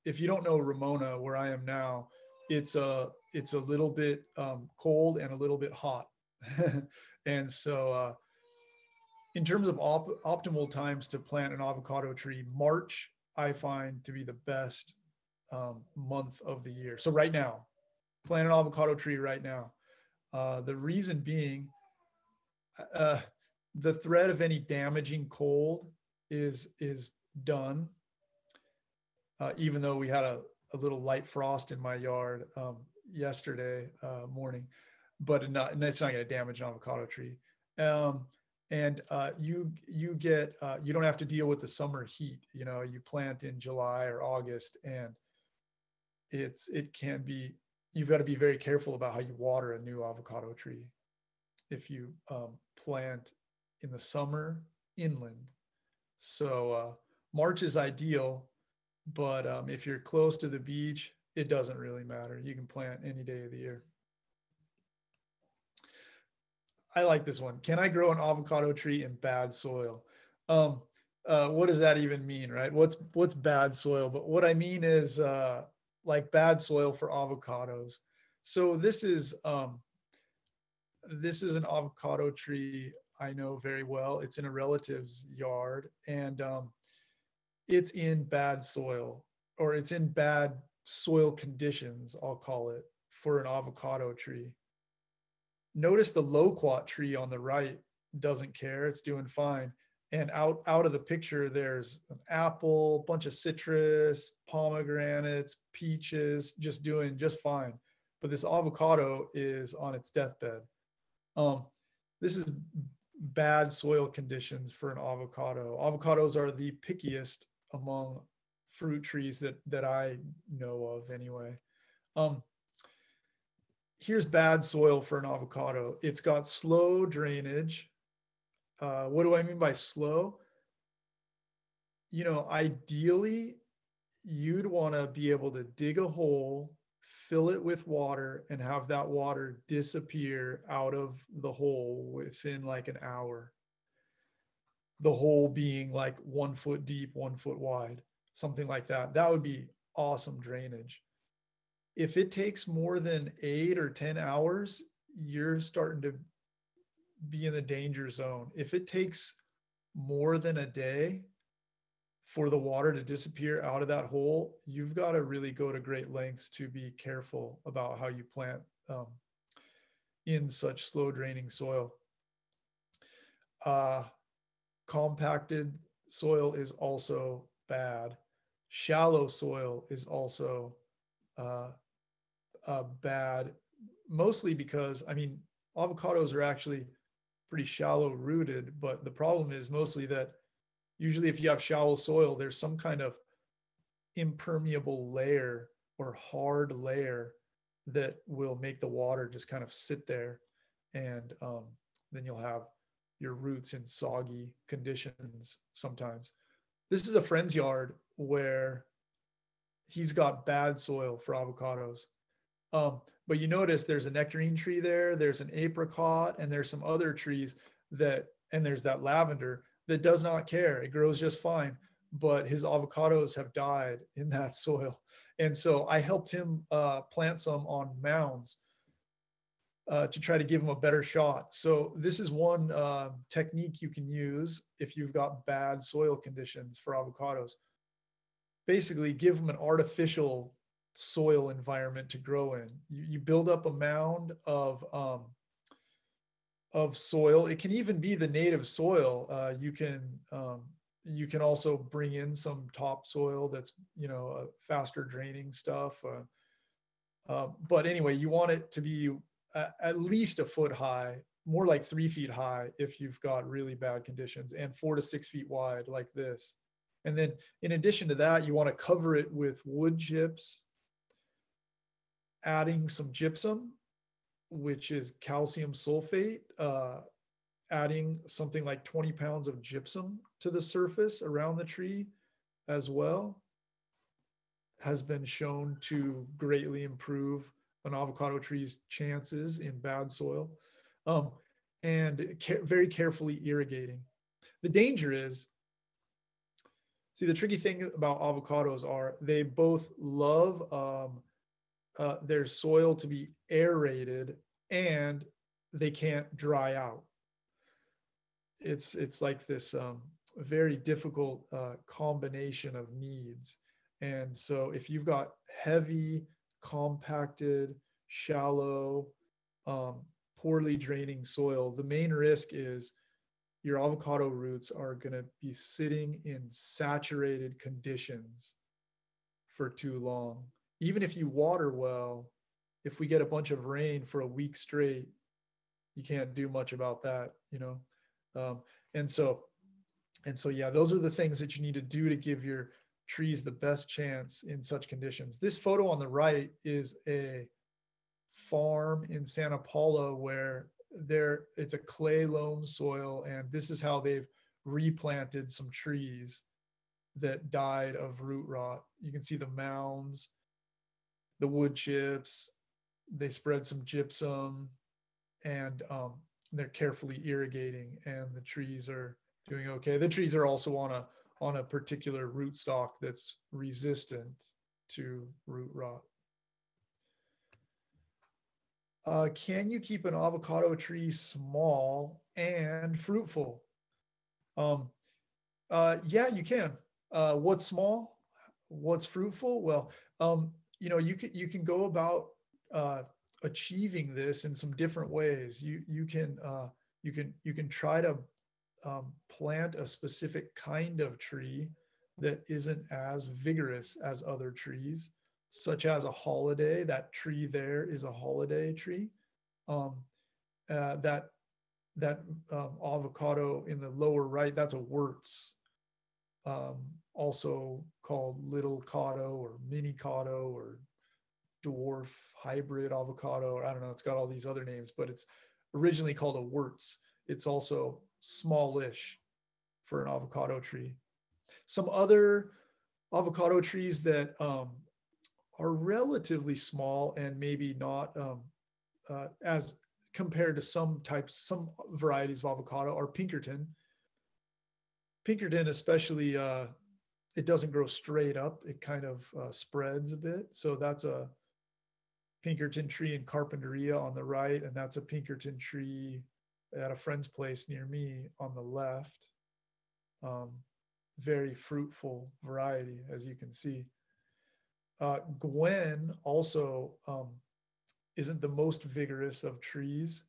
If you don't know Ramona, where I am now, it's a little bit cold and a little bit hot. And so in terms of optimal times to plant an avocado tree, March I find to be the best month of the year. So right now, plant an avocado tree right now. The reason being, the threat of any damaging cold is done. Even though we had a little light frost in my yard yesterday morning, but it's not going to damage an avocado tree. And you don't have to deal with the summer heat. You know, you plant in July or August, and it can be, you've got to be very careful about how you water a new avocado tree if you plant in the summer inland. So March is ideal, but if you're close to the beach, it doesn't really matter. You can plant any day of the year. I like this one. Can I grow an avocado tree in bad soil? What does that even mean, right? What's bad soil? But what I mean is like bad soil for avocados. So this is an avocado tree I know very well. It's in a relative's yard, and it's in bad soil, or it's in bad soil conditions, I'll call it, for an avocado tree. Notice the loquat tree on the right doesn't care. It's doing fine. And out of the picture, there's an apple, bunch of citrus, pomegranates, peaches, just doing just fine. But this avocado is on its deathbed. This is bad soil conditions for an avocado. Avocados are the pickiest among fruit trees that I know of anyway. Here's bad soil for an avocado. It's got slow drainage. What do I mean by slow? You know, ideally, you'd want to be able to dig a hole, fill it with water, and have that water disappear out of the hole within like an hour. The hole being like 1 foot deep, 1 foot wide, something like that. That would be awesome drainage. If it takes more than 8 or 10 hours, you're starting to be in the danger zone. If it takes more than a day for the water to disappear out of that hole, you've got to really go to great lengths to be careful about how you plant in such slow draining soil. Compacted soil is also bad. Shallow soil is also bad, mostly because, I mean, avocados are actually pretty shallow rooted, but the problem is mostly that usually if you have shallow soil, there's some kind of impermeable layer or hard layer that will make the water just kind of sit there, and then you'll have your roots in soggy conditions sometimes. This is a friend's yard where he's got bad soil for avocados. But you notice there's a nectarine tree there, there's an apricot, and there's some other trees and there's that lavender that does not care. It grows just fine, but his avocados have died in that soil. And so I helped him plant some on mounds to try to give him a better shot. So this is one technique you can use if you've got bad soil conditions for avocados. Basically, give them an artificial soil environment to grow in. You build up a mound of soil. It can even be the native soil. You can also bring in some topsoil that's, you know, faster draining stuff. But anyway, you want it to be at least a foot high, more like 3 feet high if you've got really bad conditions, and 4 to 6 feet wide like this. And then in addition to that, you want to cover it with wood chips, adding some gypsum, which is calcium sulfate, adding something like 20 pounds of gypsum to the surface around the tree as well, has been shown to greatly improve an avocado tree's chances in bad soil, and very carefully irrigating. The danger is, see, the tricky thing about avocados are they both love their soil to be aerated, and they can't dry out. It's like this very difficult combination of needs. And so if you've got heavy, compacted, shallow, poorly draining soil, the main risk is your avocado roots are going to be sitting in saturated conditions for too long. Even if you water well, if we get a bunch of rain for a week straight, you can't do much about that, you know? And so, yeah, those are the things that you need to do to give your trees the best chance in such conditions. This photo on the right is a farm in Santa Paula where it's a clay loam soil, and this is how they've replanted some trees that died of root rot. You can see the mounds, the wood chips, they spread some gypsum, and they're carefully irrigating, and the trees are doing okay. The trees are also on a particular rootstock that's resistant to root rot. Can you keep an avocado tree small and fruitful? Yeah, you can. What's small? What's fruitful? Well, you know, you can go about achieving this in some different ways. You can try to plant a specific kind of tree that isn't as vigorous as other trees, such as a holiday. That tree there is a holiday tree. That avocado in the lower right, that's a Wurtz, also called little cado or mini cado or dwarf hybrid avocado, or I don't know, it's got all these other names, but it's originally called a Wurtz. It's also smallish for an avocado tree. Some other avocado trees that are relatively small and maybe not as compared to some varieties of avocado are Pinkerton. Pinkerton especially, it doesn't grow straight up. It kind of spreads a bit. So that's a Pinkerton tree in Carpinteria on the right, and that's a Pinkerton tree at a friend's place near me on the left. Very fruitful variety, as you can see. Gwen also isn't the most vigorous of trees,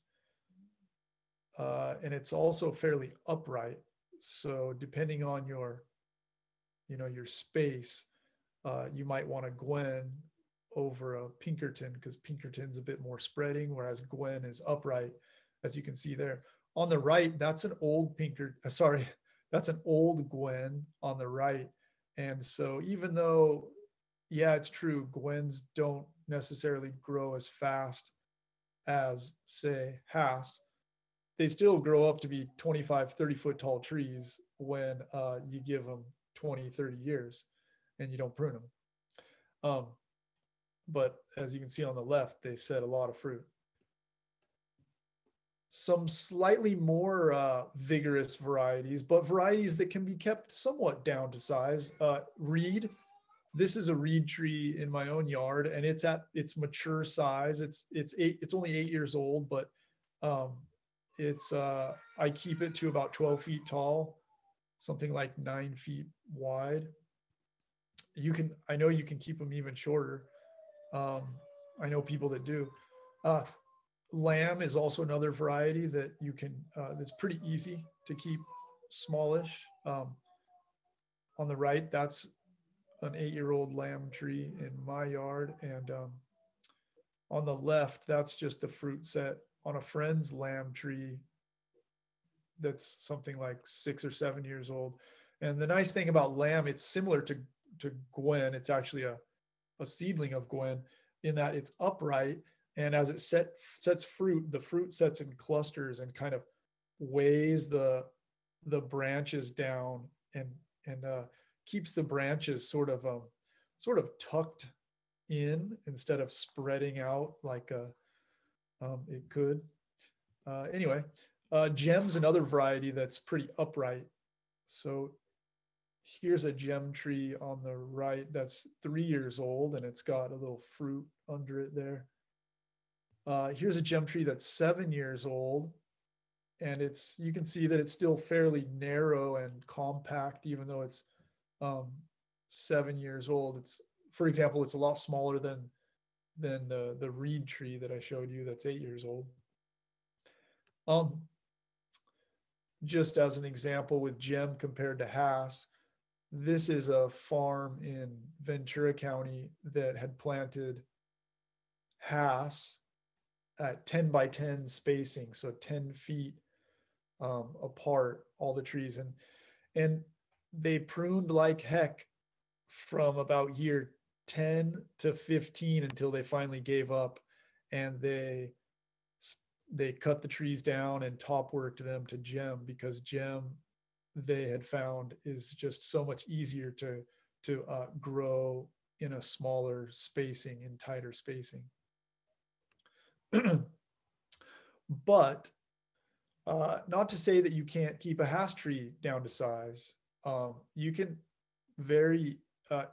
and it's also fairly upright. So depending on your space, you might want a Gwen over a Pinkerton, because Pinkerton's a bit more spreading, whereas Gwen is upright, as you can see there. On the right, that's an old that's an old Gwen on the right. And so even though, yeah, it's true, Gwens don't necessarily grow as fast as, say, Hass, they still grow up to be 25, 30 foot tall trees when you give them 20, 30 years and you don't prune them. But as you can see on the left, they set a lot of fruit. Some slightly more vigorous varieties, but varieties that can be kept somewhat down to size. Reed. This is a reed tree in my own yard, and it's at its mature size. It's only 8 years old, but I keep it to about 12 feet tall, something like 9 feet wide. I know you can keep them even shorter. I know people that do. Lamb is also another variety that you can, that's pretty easy to keep smallish. On the right, that's an 8-year-old lamb tree in my yard. And on the left, that's just the fruit set on a friend's lamb tree that's something like 6 or 7 years old. And the nice thing about lamb, it's similar to Gwen. It's actually a seedling of Gwen in that it's upright. And as it sets fruit, the fruit sets in clusters and kind of weighs the branches down and keeps the branches sort of tucked in instead of spreading out like it could. Anyway, gem's another variety that's pretty upright. So here's a gem tree on the right that's 3 years old, and it's got a little fruit under it there. Here's a gem tree that's 7 years old, and you can see that it's still fairly narrow and compact, even though it's 7 years old. For example, it's a lot smaller than the reed tree that I showed you that's 8 years old. Just as an example with gem compared to Hass, this is a farm in Ventura County that had planted Hass at 10 by 10 spacing, so 10 feet apart, all the trees. And they pruned like heck from about year 10 to 15 until they finally gave up, and they cut the trees down and top worked them to gem, because gem, they had found, is just so much easier to grow in a smaller spacing, in tighter spacing. But not to say that you can't keep a Hass tree down to size. You can very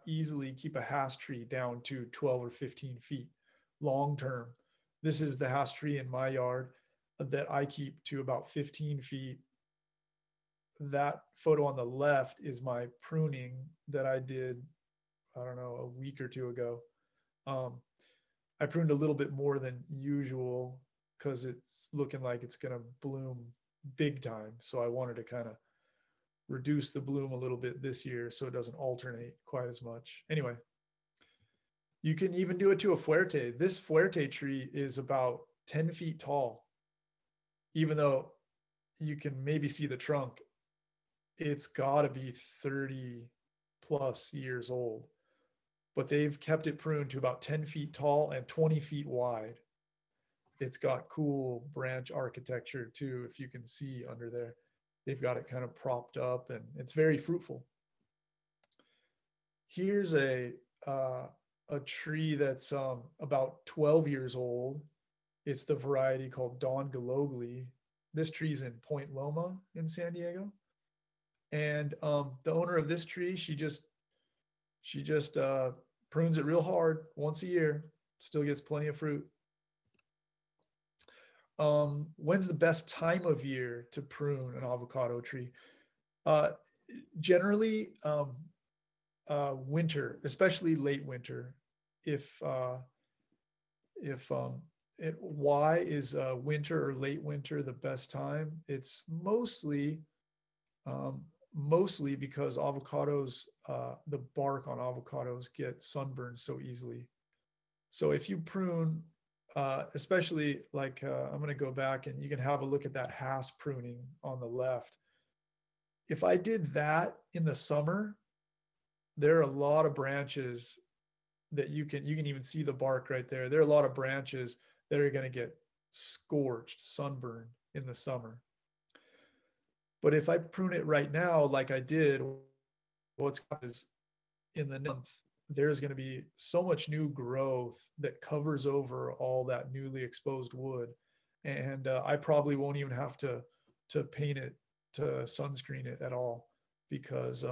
easily keep a Hass tree down to 12 or 15 feet long term. This is the Hass tree in my yard that I keep to about 15 feet. That photo on the left is my pruning that I did, I don't know, a week or two ago. I pruned a little bit more than usual because it's looking like it's going to bloom big time. So I wanted to kind of reduce the bloom a little bit this year so it doesn't alternate quite as much. Anyway, you can even do it to a fuerte. This fuerte tree is about 10 feet tall. Even though you can maybe see the trunk, it's got to be 30 plus years old. But they've kept it pruned to about 10 feet tall and 20 feet wide. It's got cool branch architecture too, if you can see under there. They've got it kind of propped up, and it's very fruitful. Here's a tree that's about 12 years old. It's the variety called Don Galogli. This tree's in Point Loma in San Diego. And the owner of this tree, she just prunes it real hard once a year, still gets plenty of fruit. When's the best time of year to prune an avocado tree? Generally, winter, especially late winter. Why is winter or late winter the best time? It's mostly because avocados, the bark on avocados get sunburned so easily. So if you prune, especially like, I'm going to go back and you can have a look at that Hass pruning on the left. If I did that in the summer, there are a lot of branches that you can even see the bark right there. There are a lot of branches that are going to get scorched, sunburned in the summer. But if I prune it right now, like I did, what's is in the month, there's going to be so much new growth that covers over all that newly exposed wood. And I probably won't even have to paint it, to sunscreen it at all, because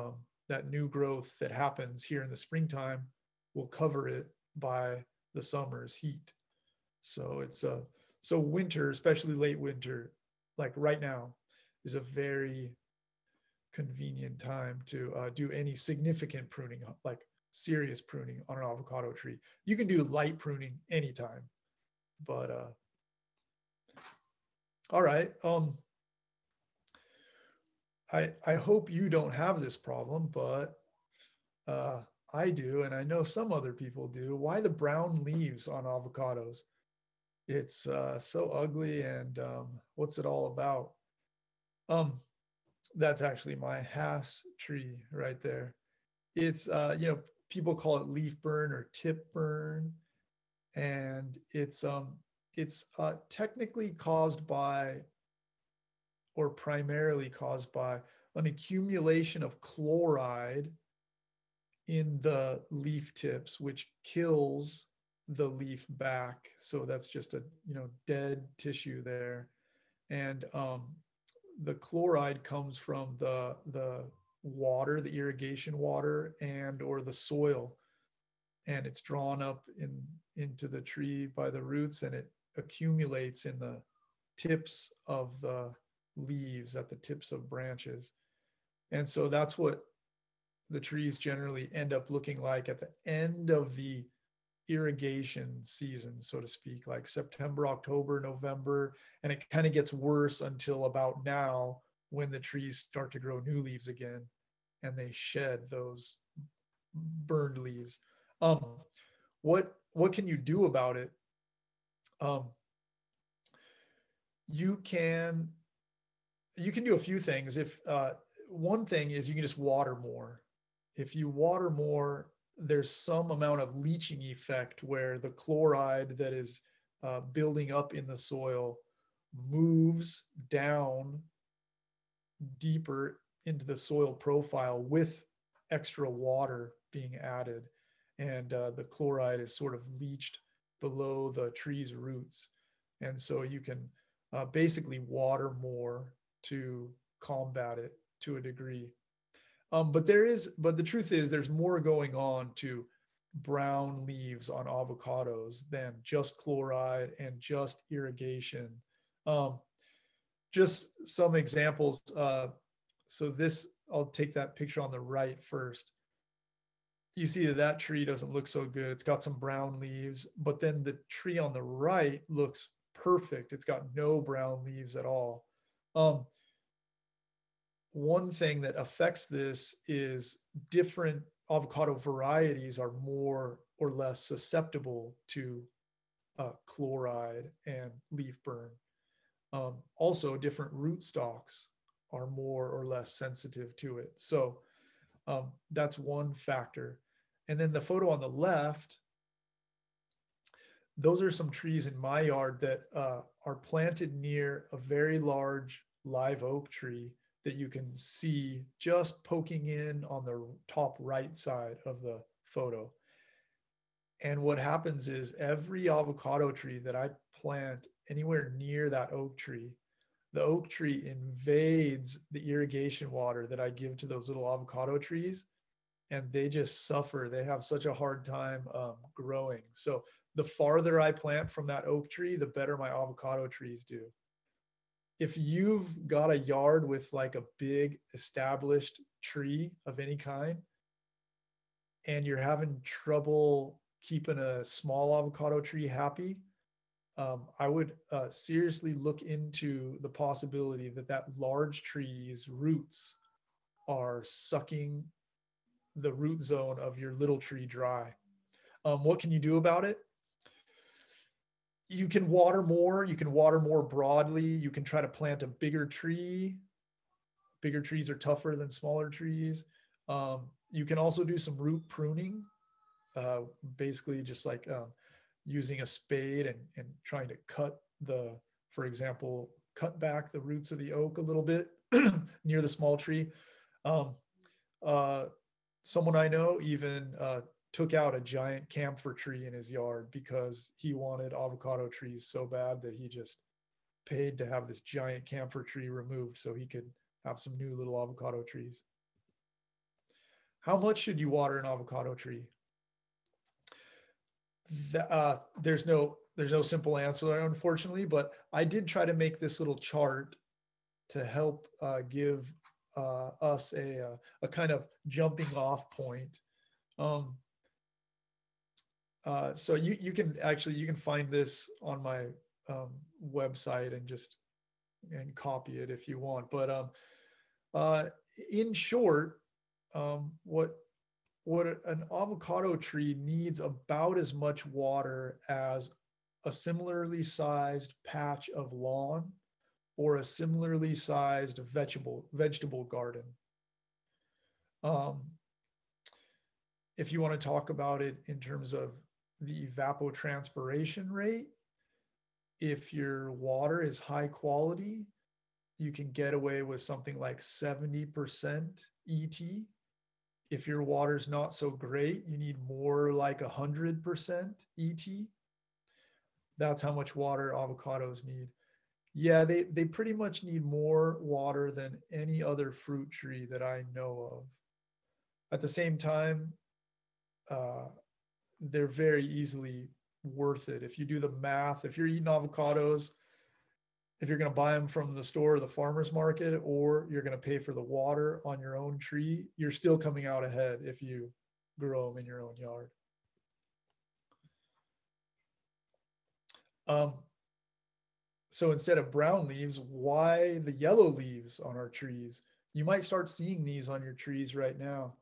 that new growth that happens here in the springtime will cover it by the summer's heat. So it's so winter, especially late winter, like right now, is a very convenient time to do any significant pruning, like serious pruning on an avocado tree. You can do light pruning anytime, but all right. I hope you don't have this problem, but I do, and I know some other people do. Why the brown leaves on avocados? It's so ugly, and what's it all about? That's actually my Hass tree right there. It's people call it leaf burn or tip burn, and it's technically caused by, or primarily caused by, an accumulation of chloride in the leaf tips, which kills the leaf back. So that's just a dead tissue there. And the chloride comes from the water, the irrigation water, and or the soil, and it's drawn up into the tree by the roots, and it accumulates in the tips of the leaves, at the tips of branches. And so that's what the trees generally end up looking like at the end of the irrigation season, so to speak, like September, October, November, and it kind of gets worse until about now, when the trees start to grow new leaves again and they shed those burned leaves. What can you do about it? You can do a few things. If one thing is, you can just water more. If you water more, there's some amount of leaching effect where the chloride that is building up in the soil moves down deeper into the soil profile with extra water being added, and the chloride is sort of leached below the tree's roots. And so you can basically water more to combat it to a degree. But the truth is, there's more going on to brown leaves on avocados than just chloride and just irrigation. Just some examples. So this, I'll take that picture on the right first. You see that tree doesn't look so good. It's got some brown leaves, but then the tree on the right looks perfect. It's got no brown leaves at all. One thing that affects this is different avocado varieties are more or less susceptible to chloride and leaf burn. Also, different rootstocks are more or less sensitive to it. So that's one factor. And then the photo on the left, those are some trees in my yard that are planted near a very large live oak tree that you can see just poking in on the top right side of the photo. And what happens is every avocado tree that I plant anywhere near that oak tree, the oak tree invades the irrigation water that I give to those little avocado trees, and they just suffer. They have such a hard time growing. So the farther I plant from that oak tree, the better my avocado trees do. If you've got a yard with like a big established tree of any kind, and you're having trouble keeping a small avocado tree happy, I would seriously look into the possibility that that large tree's roots are sucking the root zone of your little tree dry. What can you do about it? You can water more. You can water more broadly. You can try to plant a bigger tree. Bigger trees are tougher than smaller trees. You can also do some root pruning, basically just like using a spade and trying to cut for example, cut back the roots of the oak a little bit near the small tree. Someone I know even took out a giant camphor tree in his yard because he wanted avocado trees so bad that he just paid to have this giant camphor tree removed so he could have some new little avocado trees. How much should you water an avocado tree? There's no simple answer, unfortunately, but I did try to make this little chart to help give us a kind of jumping off point. So you can find this on my website and copy it if you want. But in short, what an avocado tree needs about as much water as a similarly sized patch of lawn or a similarly sized vegetable garden. If you want to talk about it in terms of the evapotranspiration rate, if your water is high quality, you can get away with something like 70% ET. If your water's not so great, you need more like 100% ET. That's how much water avocados need. Yeah, they pretty much need more water than any other fruit tree that I know of. At the same time, they're very easily worth it. If you do the math, if you're eating avocados, if you're going to buy them from the store or the farmer's market, or you're going to pay for the water on your own tree, you're still coming out ahead if you grow them in your own yard. So instead of brown leaves, why the yellow leaves on our trees? You might start seeing these on your trees right now.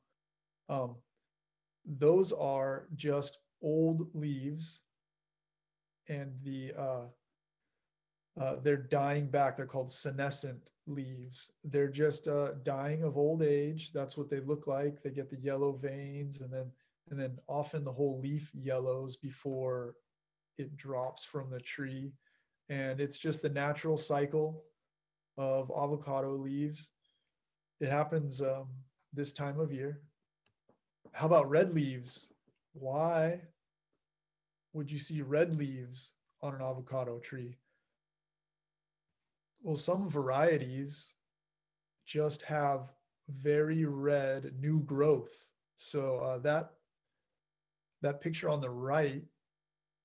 Those are just old leaves, and they're dying back. They're called senescent leaves. They're just dying of old age. That's what they look like. They get the yellow veins, and then often the whole leaf yellows before it drops from the tree. And it's just the natural cycle of avocado leaves. It happens this time of year. How about red leaves? Why would you see red leaves on an avocado tree? Well, some varieties just have very red new growth. So that picture on the right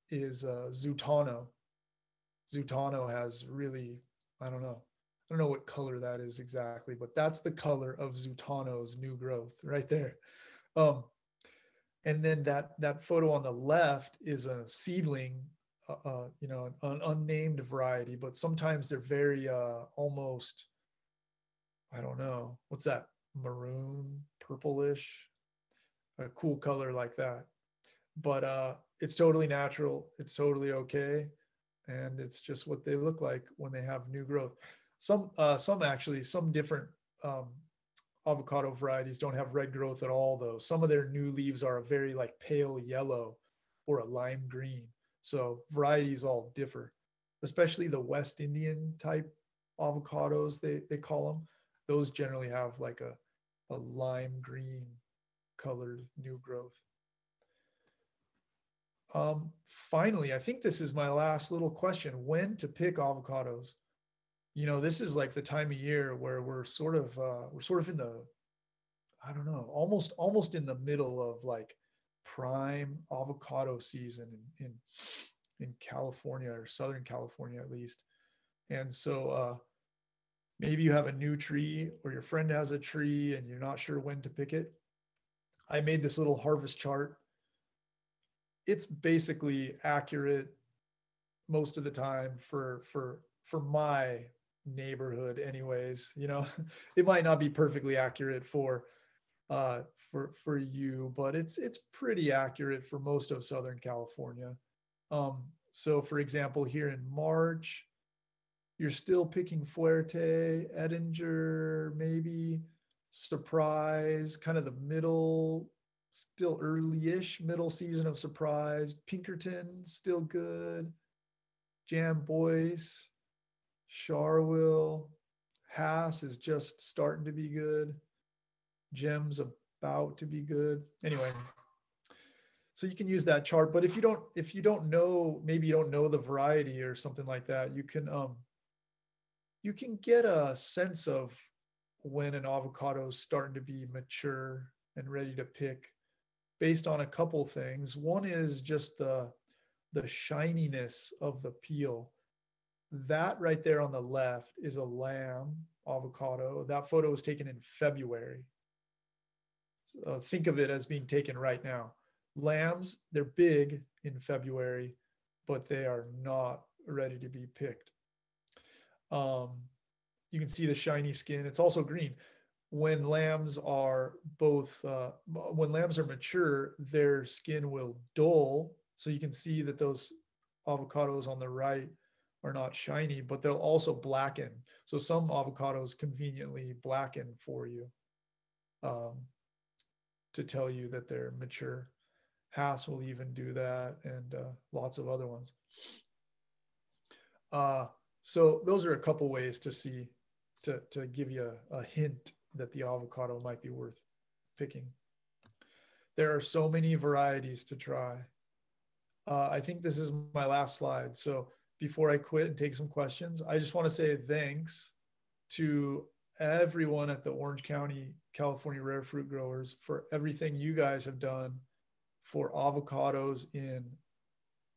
is Zutano. Zutano has really, I don't know what color that is exactly, but that's the color of Zutano's new growth right there. And then that photo on the left is a seedling you know, an unnamed variety, but sometimes they're very almost, I don't know, what's that, maroon, purplish, a cool color like that. But it's totally natural. It's totally okay. And it's just what they look like when they have new growth. Some different avocado varieties don't have red growth at all, though. Some of their new leaves are a very like pale yellow or a lime green. So varieties all differ, especially the West Indian type avocados, they call them. Those generally have like a lime green colored new growth. Finally, I think this is my last little question: when to pick avocados? You know, this is like the time of year where we're sort of in the, I don't know, almost in the middle of like prime avocado season in California, or Southern California at least. And so maybe you have a new tree, or your friend has a tree and you're not sure when to pick it. I made this little harvest chart. It's basically accurate most of the time for my neighborhood anyways. You know, it might not be perfectly accurate for you, but it's pretty accurate for most of Southern California. So for example, here in March, you're still picking Fuerte, Edinger, maybe Surprise, kind of the middle, still early-ish middle season of Surprise. Pinkerton, still good. Jamboyce, Charwill, Hass is just starting to be good. Gem's about to be good. Anyway, so you can use that chart. But if you don't know, maybe you don't know the variety or something like that, you can get a sense of when an avocado is starting to be mature and ready to pick based on a couple things. One is just the shininess of the peel. That right there on the left is a lamb avocado. That photo was taken in February. Think of it as being taken right now. Lambs, they're big in February, but they are not ready to be picked. You can see the shiny skin. It's also green. When lambs are mature, their skin will dull. So you can see that those avocados on the right are not shiny, but they'll also blacken. So some avocados conveniently blacken for you to tell you that they're mature. Hass will even do that, and lots of other ones. So those are a couple ways to see, to give you a hint that the avocado might be worth picking. There are so many varieties to try. I think this is my last slide. So before I quit and take some questions, I just want to say thanks to everyone at the Orange County, California Rare Fruit Growers for everything you guys have done for avocados in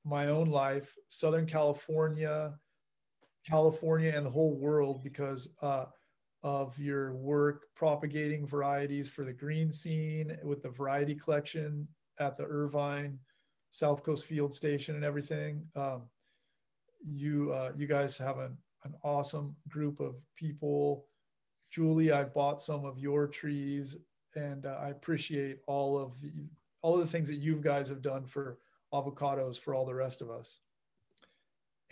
my own life, Southern California, and the whole world, because of your work propagating varieties for the green scene with the variety collection at the Irvine South Coast Field Station and everything. You guys have an awesome group of people. Julie, I bought some of your trees, and I appreciate all of the things that you guys have done for avocados for all the rest of us.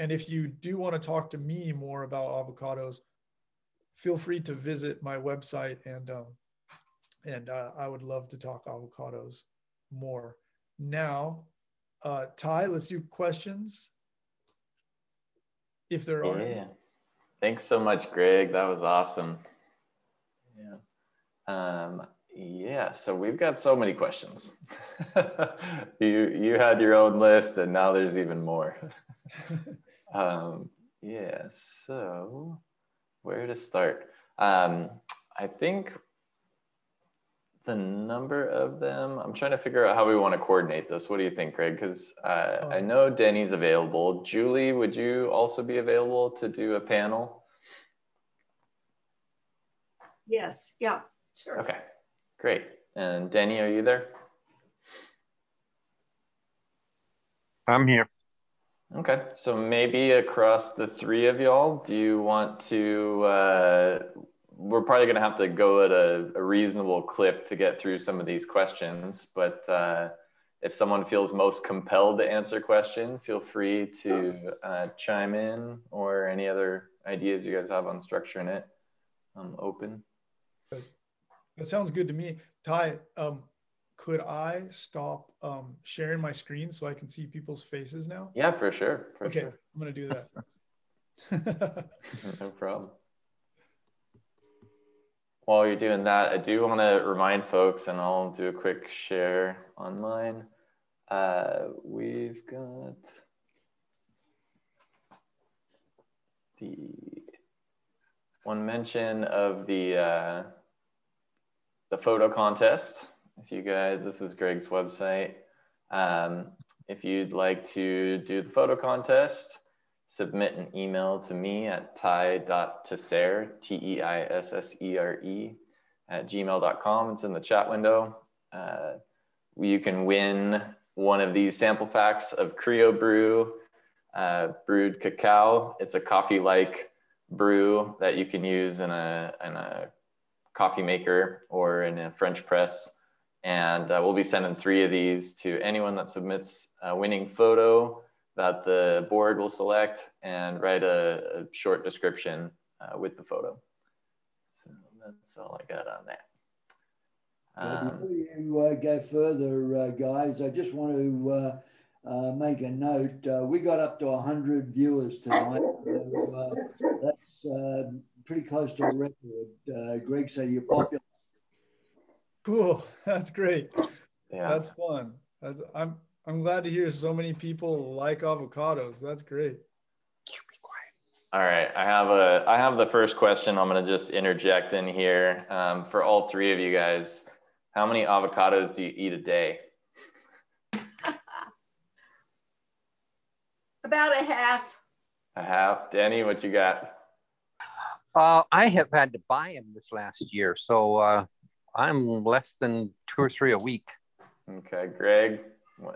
And if you do want to talk to me more about avocados, feel free to visit my website, and I would love to talk avocados more. Now, Ty, let's do questions, if there are. Yeah. Thanks so much, Greg. That was awesome. Yeah. Yeah, so we've got so many questions. You had your own list, and now there's even more. Yeah, so where to start? I think the number of them, I'm trying to figure out how we want to coordinate this. What do you think, Greg? Because I know Denny's available. Julie, would you also be available to do a panel? Yes, yeah, sure. Okay, great. And Denny, are you there? I'm here. Okay, so maybe across the three of y'all, do you want to, we're probably gonna have to go at a reasonable clip to get through some of these questions, but if someone feels most compelled to answer a question, feel free to chime in, or any other ideas you guys have on structuring it. I'm open. That sounds good to me. Ty, could I stop sharing my screen so I can see people's faces now? Yeah, for sure. Okay, I'm gonna do that. No problem. While you're doing that, I do want to remind folks, and I'll do a quick share on mine. We've got the one mention of the photo contest. If you guys, this is Greg's website. If you'd like to do the photo contest, submit an email to me at ty.tessere, T-E-I-S-S-E-R-E, @gmail.com. It's in the chat window. You can win one of these sample packs of Creo Brew brewed cacao. It's a coffee-like brew that you can use in a coffee maker or in a French press. And we'll be sending 3 of these to anyone that submits a winning photo that the board will select, and write a short description with the photo. So that's all I got on that. Before you go further, guys, I just want to make a note. We got up to 100 viewers tonight. So, that's pretty close to a record. Greg, so you're popular. Cool, that's great. Yeah, that's fun. I'm glad to hear so many people like avocados. That's great. All right, I have the first question. I'm gonna just interject in here for all 3 of you guys. How many avocados do you eat a day? About a half. A half. Denny, what you got? I have had to buy them this last year, so I'm less than 2 or 3 a week. Okay, Greg,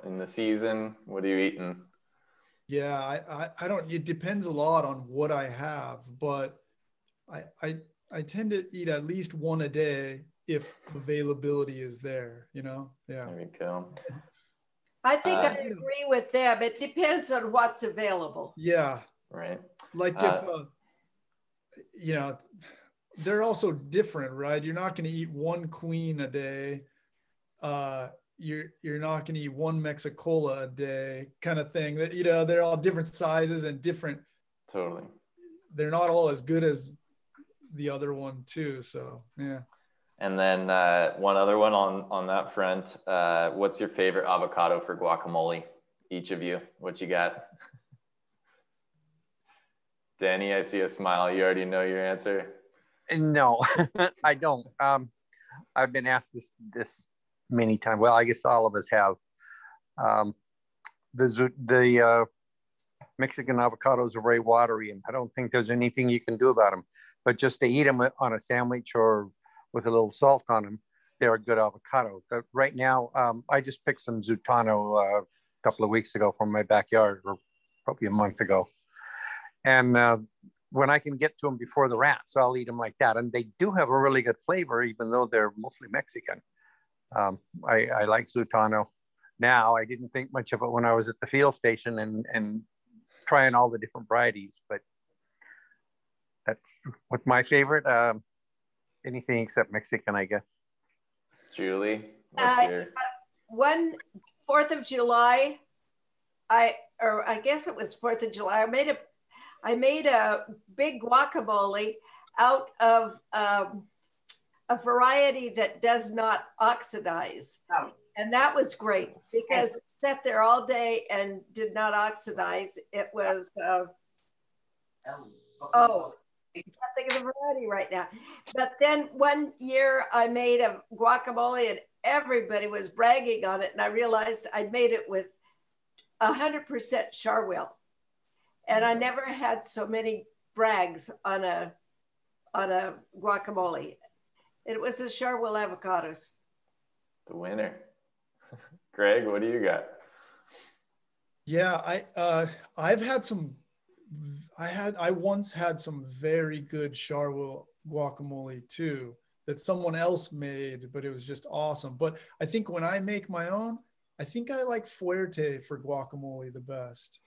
in the season, what are you eating? Yeah, I don't, it depends a lot on what I have, but I tend to eat at least 1 a day if availability is there, you know? Yeah. There we go. I think I agree with them. It depends on what's available. Yeah. Right. Like if, you know, they're also different, right? You're not going to eat 1 queen a day. You're not going to eat 1 Mexicola a day, kind of thing. That, you know, they're all different sizes and different. Totally. They're not all as good as the other one too. So yeah. And then one other one on that front. What's your favorite avocado for guacamole? Each of you, what you got? Danny, I see a smile. You already know your answer. No, I don't. I've been asked this many times. Well, I guess all of us have. The Mexican avocados are very watery, and I don't think there's anything you can do about them. But just to eat them on a sandwich or with a little salt on them, they're a good avocado. But right now, I just picked some Zutano a couple of weeks ago from my backyard, or probably a month ago. And when I can get to them before the rats, I'll eat them like that. And they do have a really good flavor, even though they're mostly Mexican. I like Zutano. Now, I didn't think much of it when I was at the field station and trying all the different varieties, but that's what's my favorite. Anything except Mexican, I guess. Julie, what's your... One 4th of July, I guess it was 4th of July, I made a big guacamole out of a variety that does not oxidize. And that was great because it sat there all day and did not oxidize. It was, I can't think of the variety right now. But then one year I made a guacamole and everybody was bragging on it. And I realized I'd made it with 100% charwil. And I never had so many brags on a guacamole. It was the charwil avocados. The winner. Greg, what do you got? Yeah, I've had some. I once had some very good charwood guacamole too that someone else made, but it was just awesome. But I think when I make my own, I think I like Fuerte for guacamole the best.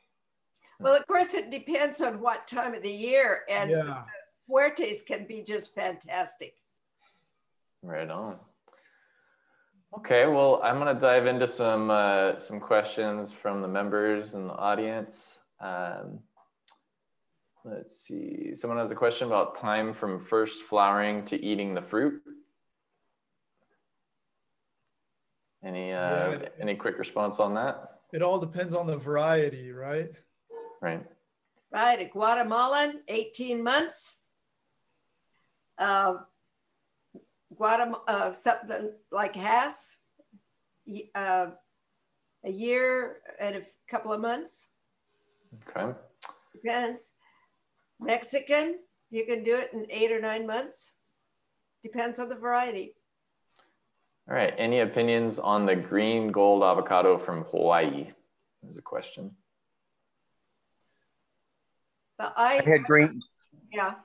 Well, of course, it depends on what time of the year, and Yeah. Fuertes can be just fantastic. Right on. Okay, well, I'm going to dive into some questions from the members and the audience. Let's see. Someone has a question about time from first flowering to eating the fruit. Any quick response on that? It all depends on the variety, right? Right. Right, a Guatemalan, 18 months. Something like Hass, a year and a couple of months. Okay. Depends. Mexican, you can do it in 8 or 9 months. Depends on the variety. All right. Any opinions on the green gold avocado from Hawaii? There's a question. But I had green. Yeah.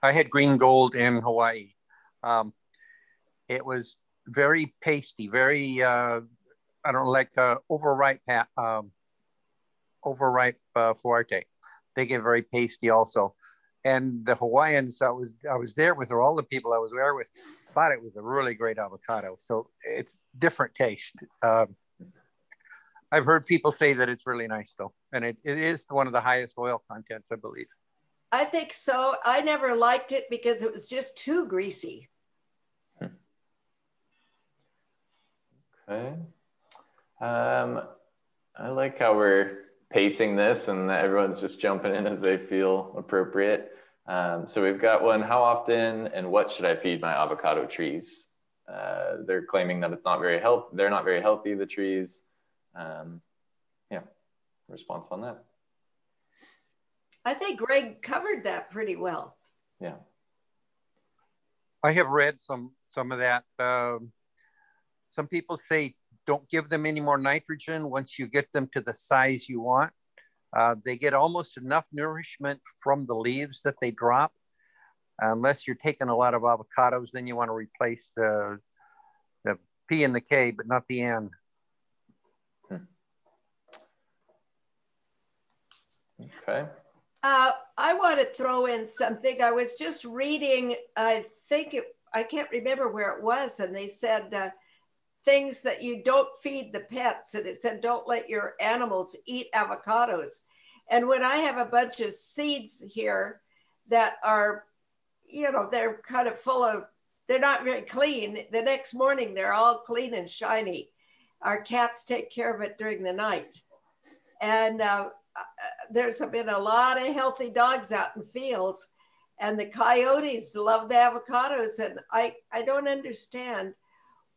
I had green gold in Hawaii. It was very pasty, very I don't like overripe Fuerte. They get very pasty also. And the Hawaiians, I was there with, or all the people I was there with, thought it was a really great avocado. So it's different taste. I've heard people say that it's really nice though. And it is one of the highest oil contents, I believe. I think so. I never liked it because it was just too greasy. Okay. I like how we're pacing this and that everyone's just jumping in as they feel appropriate. So we've got one, how often and what should I feed my avocado trees? They're claiming that it's not very they're not very healthy, the trees. Yeah, response on that. I think Greg covered that pretty well. Yeah. I have read some of that. Some people say don't give them any more nitrogen once you get them to the size you want. They get almost enough nourishment from the leaves that they drop. Unless you're taking a lot of avocados, then you want to replace the P and the K, but not the N. Okay. I want to throw in something. I was just reading, I can't remember where it was, and they said things that you don't feed the pets, and it said don't let your animals eat avocados. And when I have a bunch of seeds here that are, they're kind of full of, they're not very clean, the next morning they're all clean and shiny. Our cats take care of it during the night. And there's been a lot of healthy dogs out in fields, and the coyotes love the avocados. And I don't understand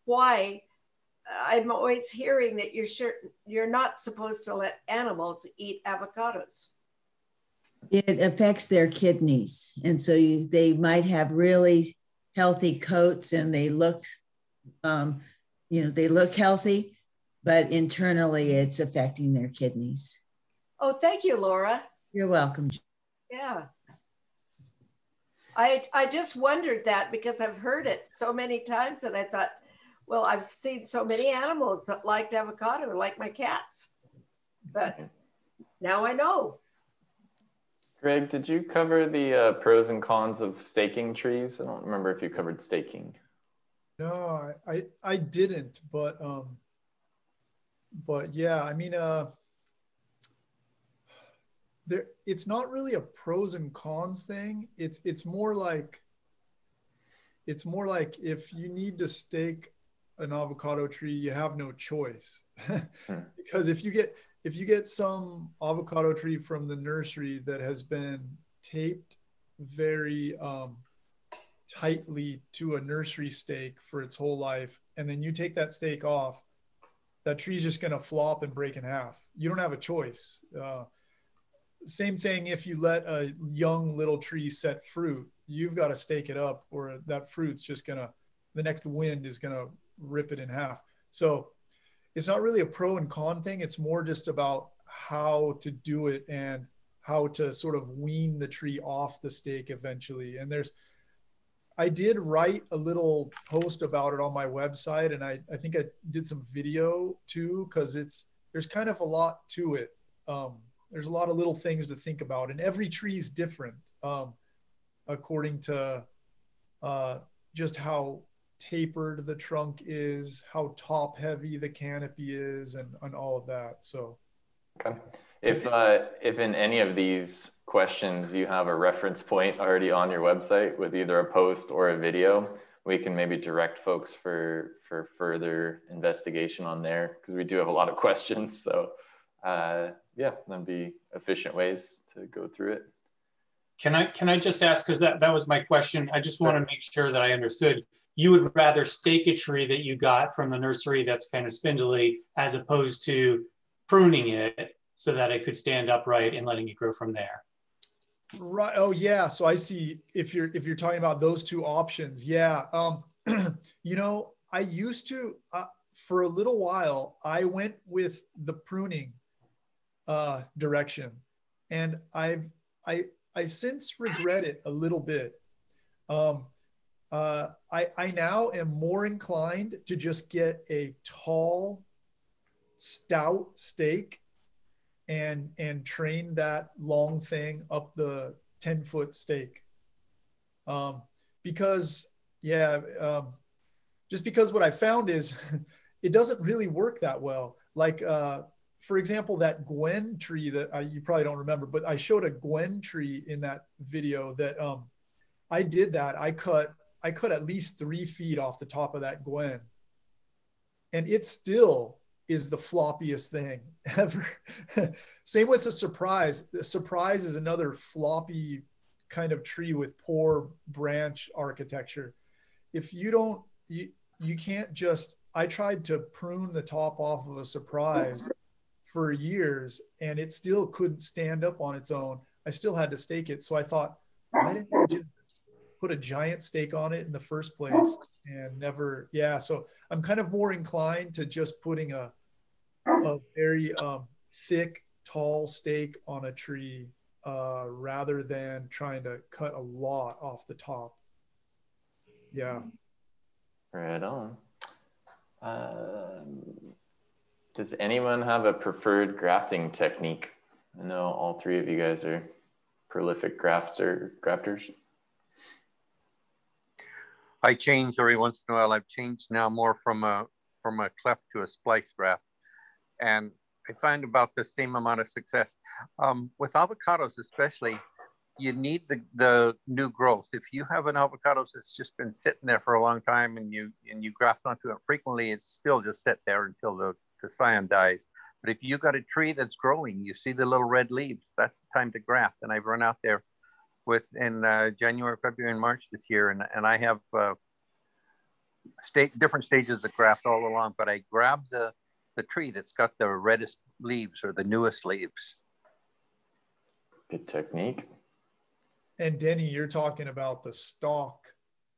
why. I'm always hearing that you're not supposed to let animals eat avocados. It affects their kidneys. And so they might have really healthy coats and they look, they look healthy, but internally it's affecting their kidneys. Oh, thank you, Laura. You're welcome. Yeah. I just wondered that because I've heard it so many times and I thought, well, I've seen so many animals that liked avocado, like my cats, but now I know. Greg, did you cover the pros and cons of staking trees? I don't remember if you covered staking. No, I didn't, but yeah, I mean, it's not really a pros and cons thing. It's more like if you need to stake an avocado tree, you have no choice. Because if you get some avocado tree from the nursery that has been taped very tightly to a nursery stake for its whole life, and then you take that stake off, that tree's just going to flop and break in half. You don't have a choice. Same thing if you let a young little tree set fruit, you've got to stake it up, or that fruit's just the next wind is going to rip it in half. So it's not really a pro and con thing. It's more just about how to do it and how to sort of wean the tree off the stake eventually. And I did write a little post about it on my website, and I think I did some video too, because there's kind of a lot to it. There's a lot of little things to think about, and every tree is different according to just how tapered the trunk is, how top heavy the canopy is, and all of that. So, okay. If in any of these questions you have a reference point already on your website with either a post or a video, we can maybe direct folks for further investigation on there, because we do have a lot of questions. So yeah, that'd be efficient ways to go through it. Can I just ask, because that was my question. I just want to make sure that I understood. You would rather stake a tree that you got from the nursery that's kind of spindly, as opposed to pruning it so that it could stand upright and letting it grow from there. Right. Oh yeah. So I see, if you're talking about those two options. Yeah. You know, I used to, for a little while, I went with the pruning direction, and I since regret it a little bit. I now am more inclined to just get a tall, stout stake and train that long thing up the 10-foot stake. Because, yeah, just because what I found is it doesn't really work that well. Like, for example, that Gwen tree that you probably don't remember, but I showed a Gwen tree in that video that I did that. I cut at least 3 feet off the top of that Gwen, and it still is the floppiest thing ever. Same with the Surprise. The Surprise is another floppy kind of tree with poor branch architecture. If you don't, you can't just, I tried to prune the top off of a Surprise for years, and it still couldn't stand up on its own. I still had to stake it. So I thought, why didn't I just put a giant stake on it in the first place? And never, yeah. So I'm kind of more inclined to just putting a very thick, tall stake on a tree rather than trying to cut a lot off the top. Yeah. Right on. Does anyone have a preferred grafting technique? I know all three of you guys are prolific grafters. I change every once in a while. I've changed now more from a cleft to a splice graft, and I find about the same amount of success. With avocados especially, you need the new growth. If you have an avocado that's just been sitting there for a long time and you graft onto it frequently, it's still just sit there until the scion dies. But if you got a tree that's growing, you see the little red leaves, that's the time to graft. And I've run out there in January, February, and March this year, and I have different stages of graft all along, but I grab the tree that's got the reddest leaves or the newest leaves. Good technique. And Denny, you're talking about the stalk,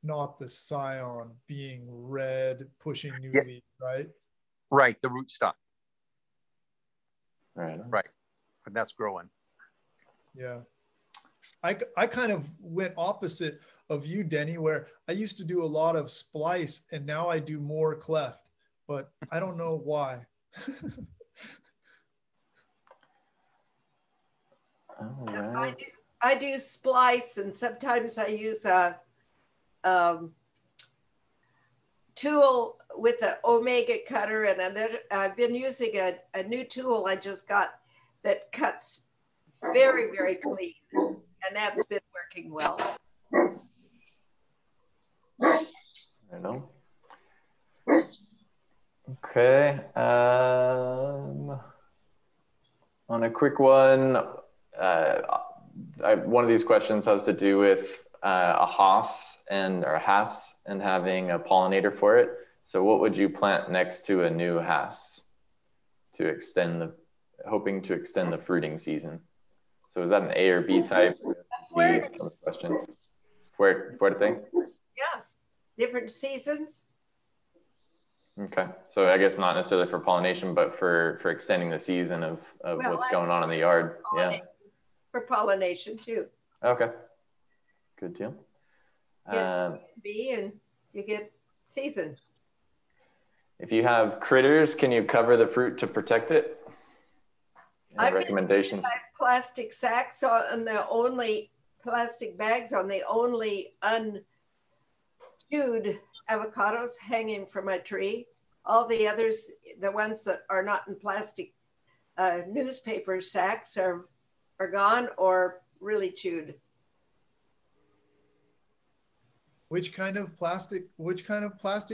not the scion being red, pushing new leaves, right? Right, the rootstock. Right. Right, but that's growing. Yeah. I kind of went opposite of you, Denny, where I used to do a lot of splice and now I do more cleft, but I don't know why. All right. I do splice, and sometimes I use a tool with an omega cutter, and I've been using a new tool I just got that cuts very, very clean, and that's been working well. I know. Okay. On a quick one, one of these questions has to do with a Haas and having a pollinator for it. So what would you plant next to a new Haas to hoping to extend the fruiting season? So is that an A or B type? Question. Fuerte? Yeah, different seasons. Okay, so I guess not necessarily for pollination, but for extending the season of what's going on in the yard. Yeah. For pollination too. Okay. Good deal. Bee and you get season. If you have critters, can you cover the fruit to protect it? Any recommendations? Plastic sacks on the only plastic bags on the only unchewed avocados hanging from my tree. All the others, the ones that are not in plastic newspaper sacks are gone or really chewed. Which kind of plastic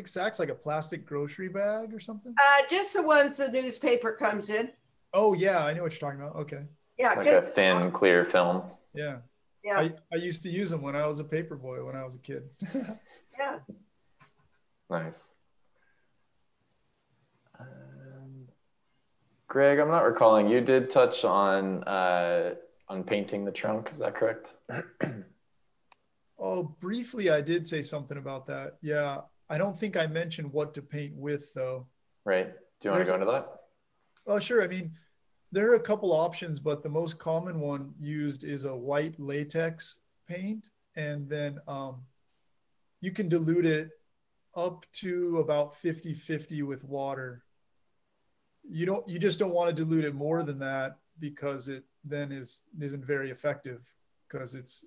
sacks? Like a plastic grocery bag or something? Just the ones the newspaper comes in. Oh yeah, I know what you're talking about. Okay. Yeah, like a thin, clear film. Yeah. Yeah. I used to use them when I was a paper boy when I was a kid. Yeah. Nice. Greg, I'm not recalling, you did touch on painting the trunk, is that correct? Oh, briefly, I did say something about that. Yeah, I don't think I mentioned what to paint with, though. Right. Do you want to go into that? Oh, sure. I mean, there are a couple options, but the most common one used is a white latex paint, and then you can dilute it up to about 50-50 with water. You just don't want to dilute it more than that because it then isn't very effective because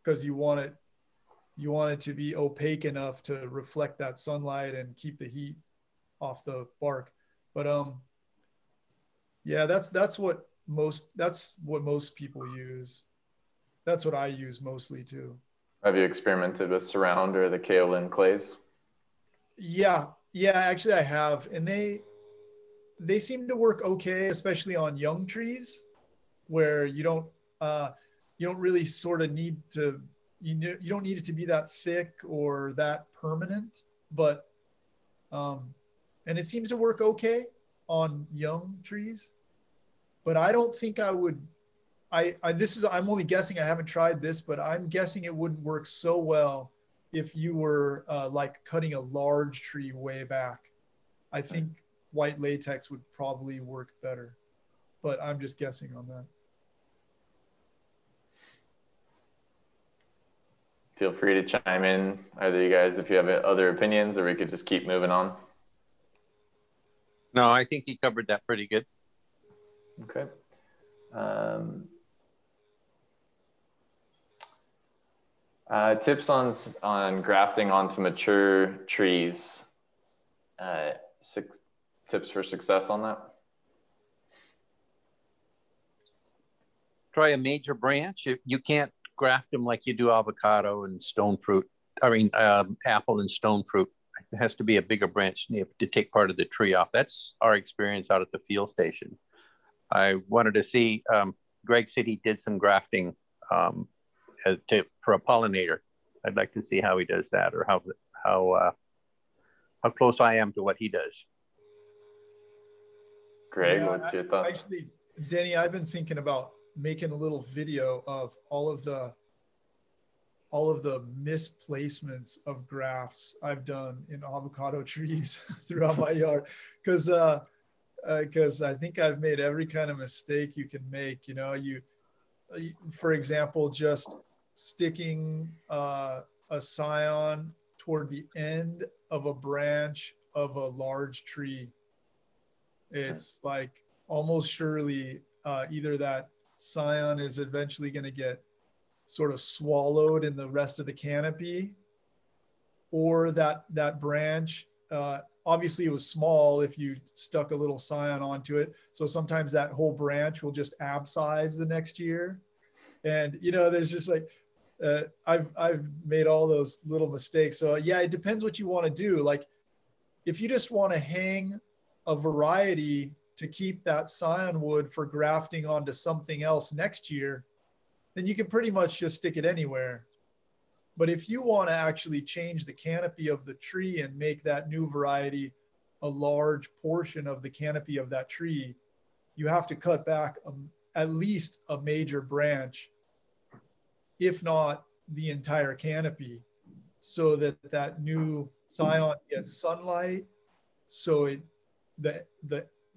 because you want it to be opaque enough to reflect that sunlight and keep the heat off the bark. But yeah, that's what most people use. That's what I use mostly too. Have you experimented with Surround or the kaolin clays? Yeah, actually I have, and they seem to work okay, especially on young trees where you don't really sort of need to, you don't need it to be that thick or that permanent, but and it seems to work okay on young trees, but I don't think I would, I'm only guessing, I haven't tried this, but I'm guessing it wouldn't work so well if you were like cutting a large tree way back. I think white latex would probably work better, but I'm just guessing on that. Feel free to chime in, either you guys, if you have other opinions, or we could just keep moving on. No, I think he covered that pretty good. Okay. Tips on grafting onto mature trees. Tips for success on that? Try a major branch. You can't graft them like you do avocado and stone fruit. I mean, apple and stone fruit. It has to be a bigger branch to take part of the tree off. That's our experience out at the field station. I wanted to see, Greg said he did some grafting for a pollinator. I'd like to see how he does that, or how close I am to what he does. Greg, what's your thoughts? Actually, Denny, I've been thinking about making a little video of all of the misplacements of grafts I've done in avocado trees throughout my yard, because I think I've made every kind of mistake you can make. You know, for example, just sticking a scion toward the end of a branch of a large tree. It's like almost surely either that scion is eventually going to get sort of swallowed in the rest of the canopy, or that branch, obviously it was small if you stuck a little scion onto it. So sometimes that whole branch will just abscise the next year. And, you know, there's just like, I've made all those little mistakes. So yeah, it depends what you want to do. Like if you just want to hang a variety to keep that scion wood for grafting onto something else next year, then you can pretty much just stick it anywhere. But if you want to actually change the canopy of the tree and make that new variety a large portion of the canopy of that tree, you have to cut back at least a major branch, if not the entire canopy, so that that new scion gets sunlight So the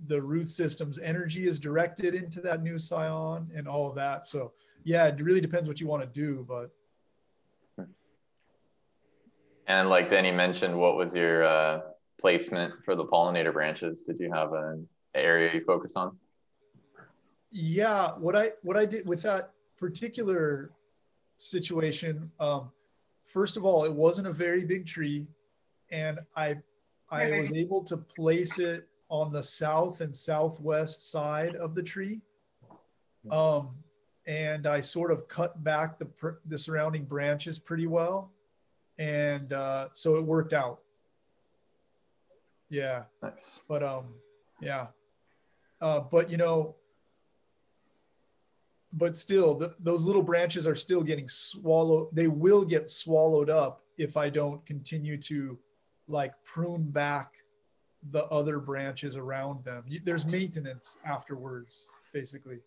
root system's energy is directed into that new scion and all of that. So yeah, it really depends what you want to do, but. And like Denny mentioned, what was your placement for the pollinator branches? Did you have an area you focused on? Yeah, what I did with that particular situation, first of all, it wasn't a very big tree, and I was able to place it on the south and southwest side of the tree, and I sort of cut back the surrounding branches pretty well, and so it worked out. Yeah. Nice. But yeah, but you know. But still, those little branches are still getting swallowed. They will get swallowed up if I don't continue to like prune back the other branches around them. There's maintenance afterwards, basically.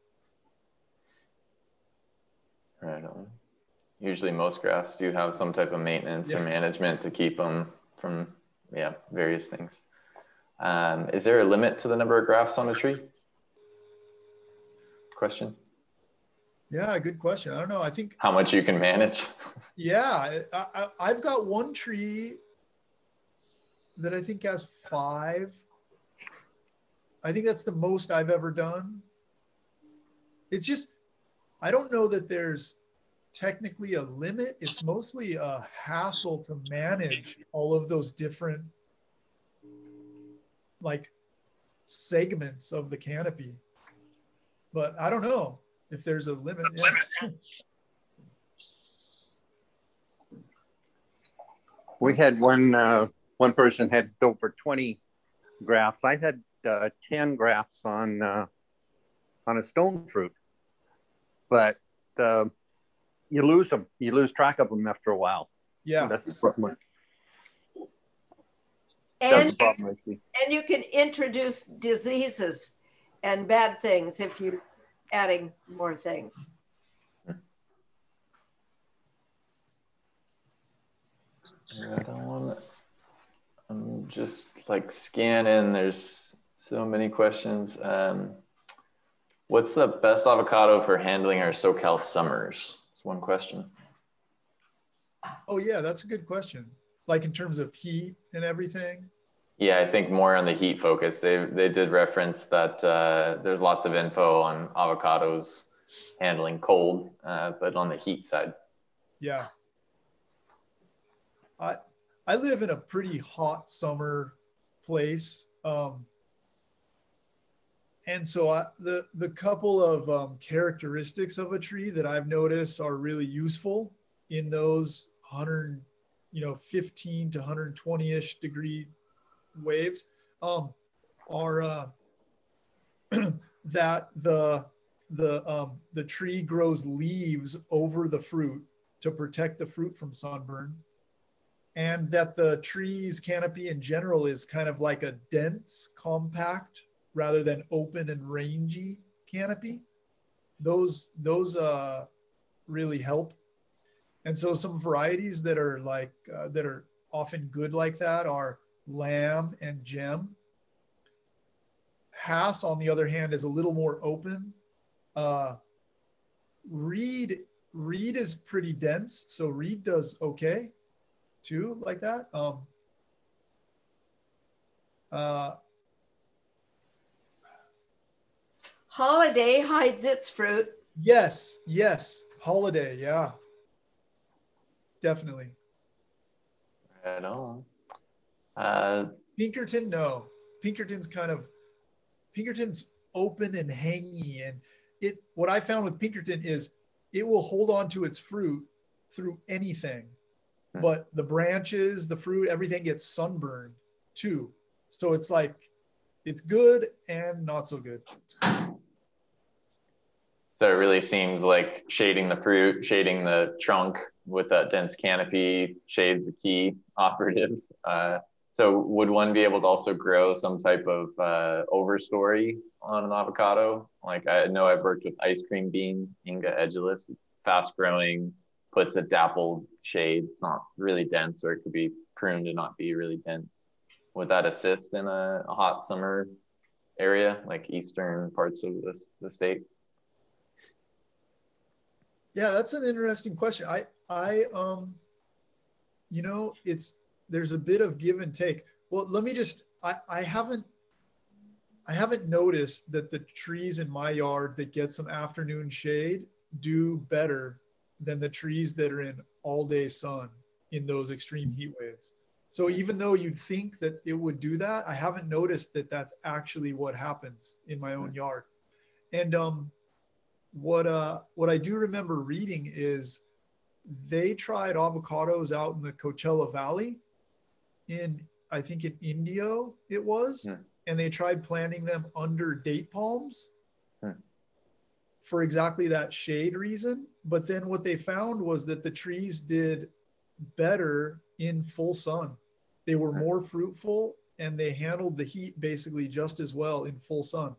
Right on. Usually most grafts do have some type of maintenance or management to keep them from, various things. Is there a limit to the number of grafts on a tree? Question. Yeah, good question. I don't know. I think how much you can manage. Yeah, I've got one tree that I think has 5. I think that's the most I've ever done. It's just, I don't know that there's technically a limit. It's mostly a hassle to manage all of those different like segments of the canopy. But I don't know if there's a limit. Yeah. We had one person had over 20 grafts. I had 10 grafts on a stone fruit, but you lose them. You lose track of them after a while. Yeah, that's the problem. And, the problem I see. And you can introduce diseases and bad things if you're adding more things. I'm just like scanning. There's so many questions. What's the best avocado for handling our SoCal summers? That's one question. Oh yeah, that's a good question. Like in terms of heat and everything. Yeah, I think more on the heat focus. They did reference that there's lots of info on avocados handling cold, but on the heat side. Yeah. I live in a pretty hot summer place. And so the couple of characteristics of a tree that I've noticed are really useful in those 15 to 120-ish degree waves are that the tree grows leaves over the fruit to protect the fruit from sunburn, and that the tree's canopy in general is kind of like a dense, compact, rather than open and rangy canopy. Those really help. And so some varieties that are like that are often good like that are Lamb and Gem. Hass, on the other hand, is a little more open. Reed is pretty dense, so Reed does okay too, like that. Holiday hides its fruit. Yes, Holiday, yeah, definitely. Right on. Pinkerton, no. Pinkerton's open and hangy, and what I found with Pinkerton is it will hold on to its fruit through anything, but the branches, the fruit, everything gets sunburned too. So it's like, it's good and not so good. So it really seems like shading the fruit, shading the trunk with that dense canopy shades the key operative. So would one be able to also grow some type of overstory on an avocado? Like I know I've worked with ice cream bean, Inga edulis, fast growing, puts a dappled shade. It's not really dense, or it could be pruned to not be really dense. would that assist in a hot summer area, like eastern parts of the state? Yeah, that's an interesting question. You know, there's a bit of give and take. Well, let me just, I haven't noticed that the trees in my yard that get some afternoon shade do better than the trees that are in all day sun in those extreme heat waves. So even though you'd think that it would do that, I haven't noticed that that's actually what happens in my own yard. And what I do remember reading is they tried avocados out in the Coachella Valley I think in Indio it was, and they tried planting them under date palms for exactly that shade reason. But then what they found was that the trees did better in full sun. They were more fruitful and they handled the heat basically just as well in full sun.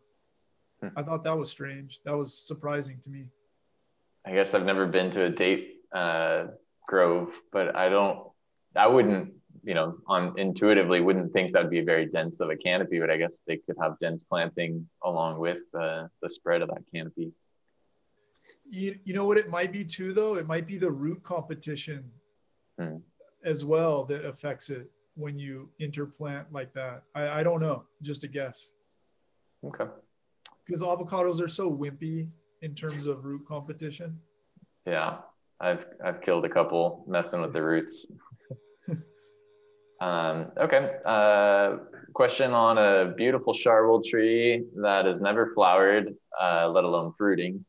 I thought that was strange. That was surprising to me. I guess I've never been to a date grove, but I wouldn't, you know, intuitively wouldn't think that'd be very dense of a canopy, but I guess they could have dense planting along with the spread of that canopy. You know what it might be too, though? It might be the root competition as well that affects it when you interplant like that. I don't know, just a guess. Okay. Because avocados are so wimpy in terms of root competition. Yeah, I've killed a couple messing with the roots. Okay. Question on a beautiful charwool tree that has never flowered, let alone fruiting.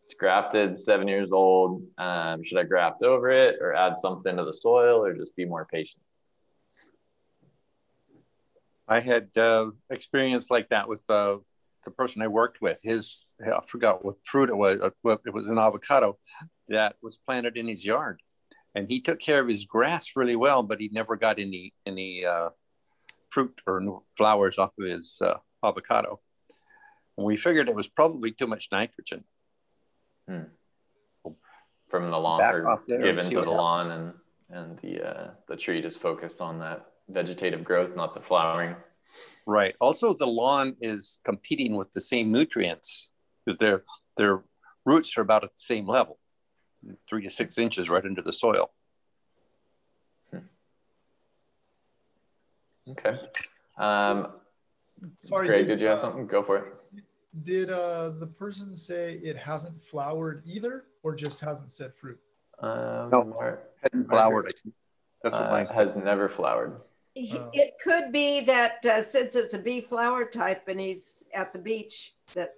It's grafted, 7 years old. Should I graft over it or add something to the soil or just be more patient? I had experience like that with the person I worked with. I forgot what fruit it was. It was an avocado that was planted in his yard. And he took care of his grass really well, but he never got any fruit or flowers off of his avocado. And we figured it was probably too much nitrogen. From the lawn, or given to the lawn, and the tree just focused on that vegetative growth, not the flowering. Right. Also, the lawn is competing with the same nutrients because their roots are about at the same level, 3 to 6 inches right into the soil. Okay. Sorry, Greg, did you have something? Go for it. Did the person say it hasn't flowered either, or just hasn't set fruit? No, hadn't flowered. That's what mine has never flowered. It could be that since it's a bee flower type and he's at the beach, that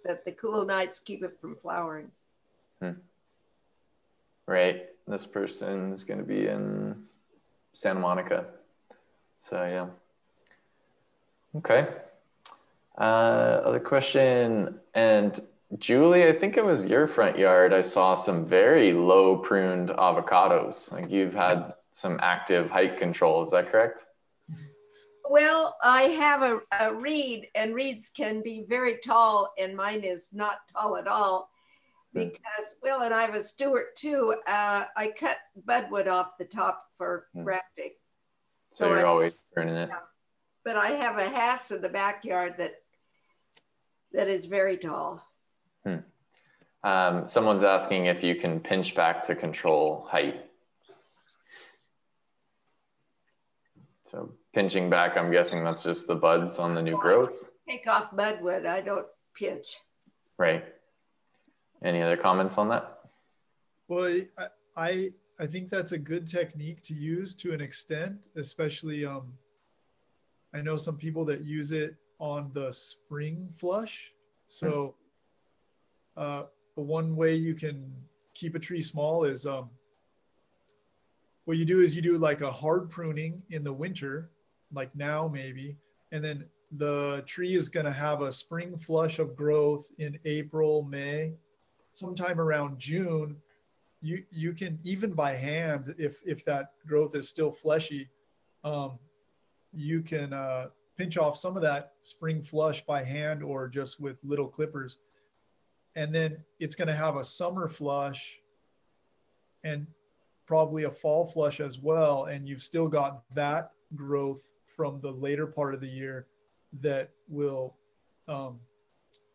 the cool nights keep it from flowering. Right. This person's going to be in Santa Monica. So, yeah. Okay. Other question. And Julie, I think it was your front yard. I saw some very low pruned avocados. Like you've had some active height control. Is that correct? Well, I have a reed, and reeds can be very tall, and mine is not tall at all. Because, well, and I have a Stewart too. I cut budwood off the top for grafting. So you're always pruning it. Yeah. But I have a Hass in the backyard that is very tall. Someone's asking if you can pinch back to control height. So pinching back, I'm guessing that's just the buds on the new growth. Take off budwood. I don't pinch. Right. Any other comments on that? Well, I think that's a good technique to use to an extent, especially I know some people that use it on the spring flush. So the one way you can keep a tree small is what you do is you do like a hard pruning in the winter, like now maybe, and then the tree is going to have a spring flush of growth in April, May. Sometime around June, you can, even by hand, if that growth is still fleshy, you can pinch off some of that spring flush by hand or just with little clippers. And then it's going to have a summer flush and probably a fall flush as well. And you've still got that growth from the later part of the year that will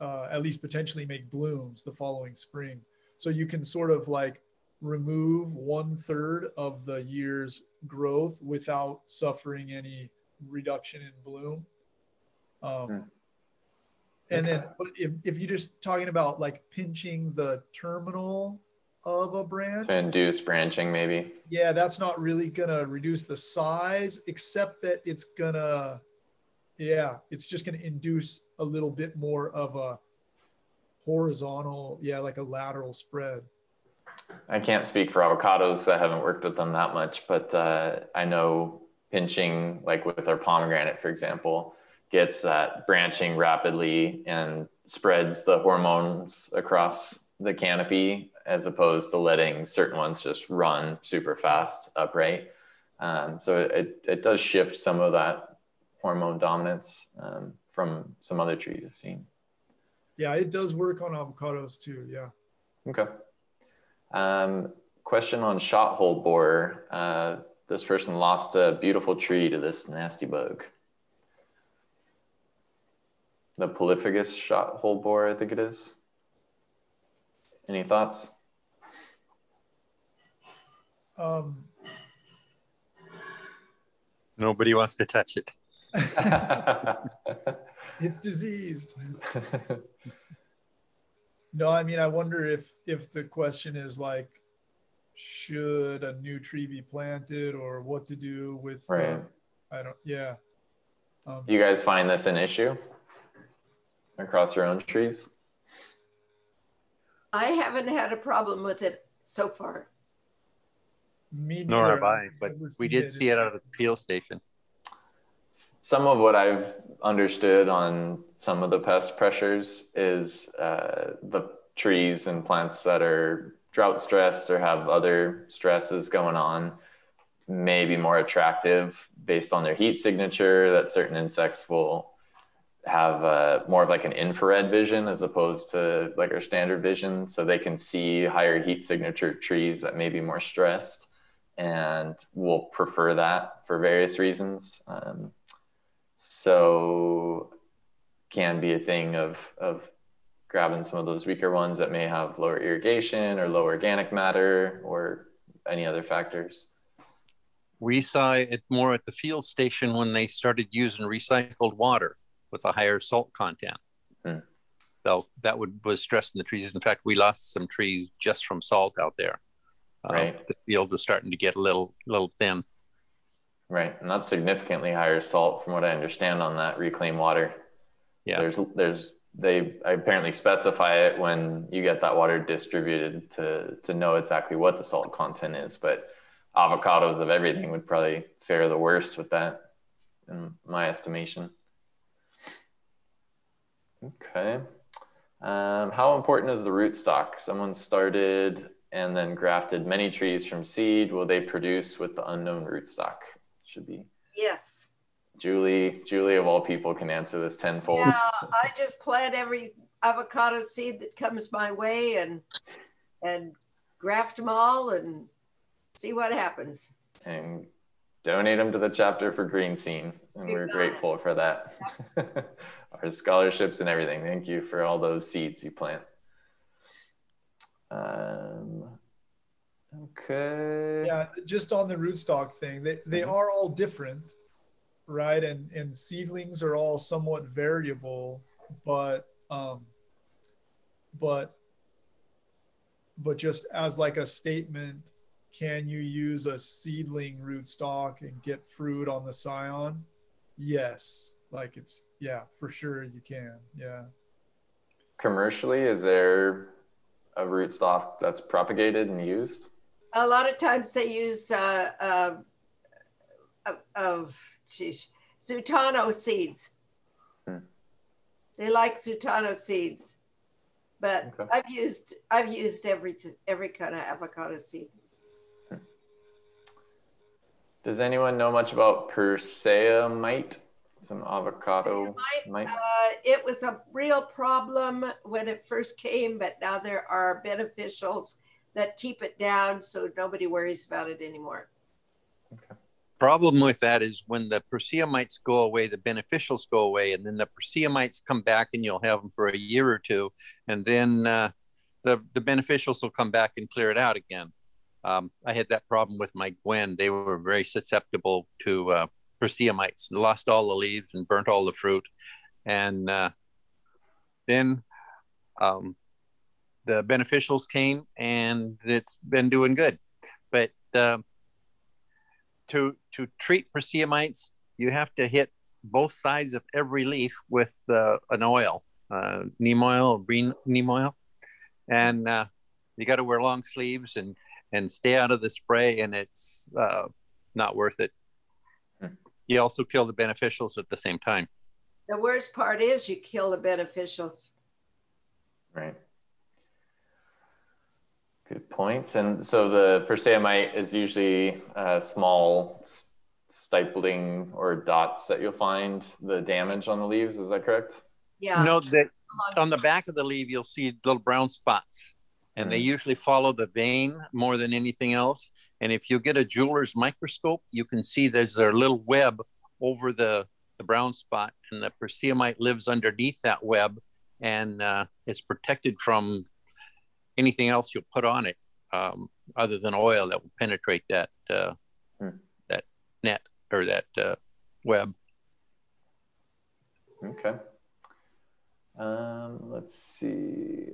at least potentially make blooms the following spring. So you can sort of like remove 1/3 of the year's growth without suffering any reduction in bloom. And then if you're just talking about like pinching the terminal of a branch to induce branching, maybe. Yeah, that's not really gonna reduce the size, except that it's gonna, it's just gonna induce a little bit more of a horizontal, like a lateral spread. I can't speak for avocados. I haven't worked with them that much, but I know pinching, like with our pomegranate, for example, gets that branching rapidly and spreads the hormones across the canopy, as opposed to letting certain ones just run super fast upright. So it does shift some of that hormone dominance from some other trees I've seen. Yeah, it does work on avocados too, yeah. Okay. Question on shot hole borer. This person lost a beautiful tree to this nasty bug. The polyphagous shot hole borer, I think it is. Any thoughts? Nobody wants to touch it. It's diseased. No, I mean, I wonder if the question is like, should a new tree be planted, or what to do with, right. Do you guys find this an issue across your own trees? I haven't had a problem with it so far. Me neither. Nor have I, but we did see it out at the field station. Some of what I've understood on some of the pest pressures is the trees and plants that are drought stressed or have other stresses going on may be more attractive based on their heat signature, that certain insects will have more of like an infrared vision as opposed to like our standard vision. So they can see higher heat signature trees that may be more stressed, and will prefer that for various reasons. So can be a thing of grabbing some of those weaker ones that may have lower irrigation or low organic matter or any other factors. We saw it more at the field station when they started using recycled water with a higher salt content. So that was stressing the trees. In fact, we lost some trees just from salt out there. Right. The field was starting to get a little thin. Right, and that's significantly higher salt from what I understand on that reclaimed water. Yeah. They apparently specify it when you get that water distributed to know exactly what the salt content is, but avocados of everything would probably fare the worst with that, in my estimation. Okay. How important is the rootstock? Someone started and then grafted many trees from seed. Will they produce with the unknown rootstock? Should be. Yes. Julie of all people can answer this tenfold. Yeah, I just plant every avocado seed that comes my way and graft them all and see what happens. And donate them to the chapter for Green Scene, and we're grateful for that. Our scholarships and everything. Thank you for all those seeds you plant. Okay. Yeah, just on the rootstock thing, they are all different, right? And seedlings are all somewhat variable, but just as like a statement, can you use a seedling rootstock and get fruit on the scion? Yes, like for sure you can. Yeah. Commercially, is there a rootstock that's propagated and used? A lot of times they use Zutano seeds. They like Zutano seeds, but okay. I've used every kind of avocado seed. Does anyone know much about Persea mite? Some avocado mite? It was a real problem when it first came, but now there are beneficials that keep it down, so nobody worries about it anymore. Okay. problem with that is when the persea mites go away, the beneficials go away, and then the persea mites come back and you'll have them for a year or two. And then the beneficials will come back and clear it out again. I had that problem with my Gwen. They were very susceptible to persea mites, lost all the leaves and burnt all the fruit. And then the beneficials came and it's been doing good. But to treat persea mites, you have to hit both sides of every leaf with an oil, neem oil or green neem oil. And you got to wear long sleeves and stay out of the spray, and it's not worth it. You also kill the beneficials at the same time. The worst part is you kill the beneficials. Right. Good points. And so the persea mite is usually small stippling or dots that you'll find the damage on the leaves. Is that correct? Yeah. No, that on the back of the leaf, you'll see little brown spots, and they usually follow the vein more than anything else. And if you get a jeweler's microscope, you can see there's a little web over the brown spot, and the persea mite lives underneath that web, and it's protected from anything else you'll put on it, other than oil that will penetrate that that net or that web. Okay. Let's see.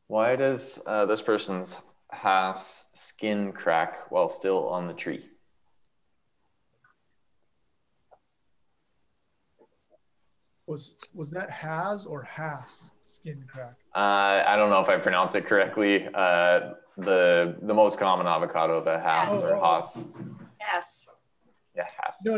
Why does this person's Hass skin crack while still on the tree? Was that has or has skin crack? I don't know if I pronounced it correctly. The most common avocado, the Hass or Haas. Yes. Yeah, Hass. No.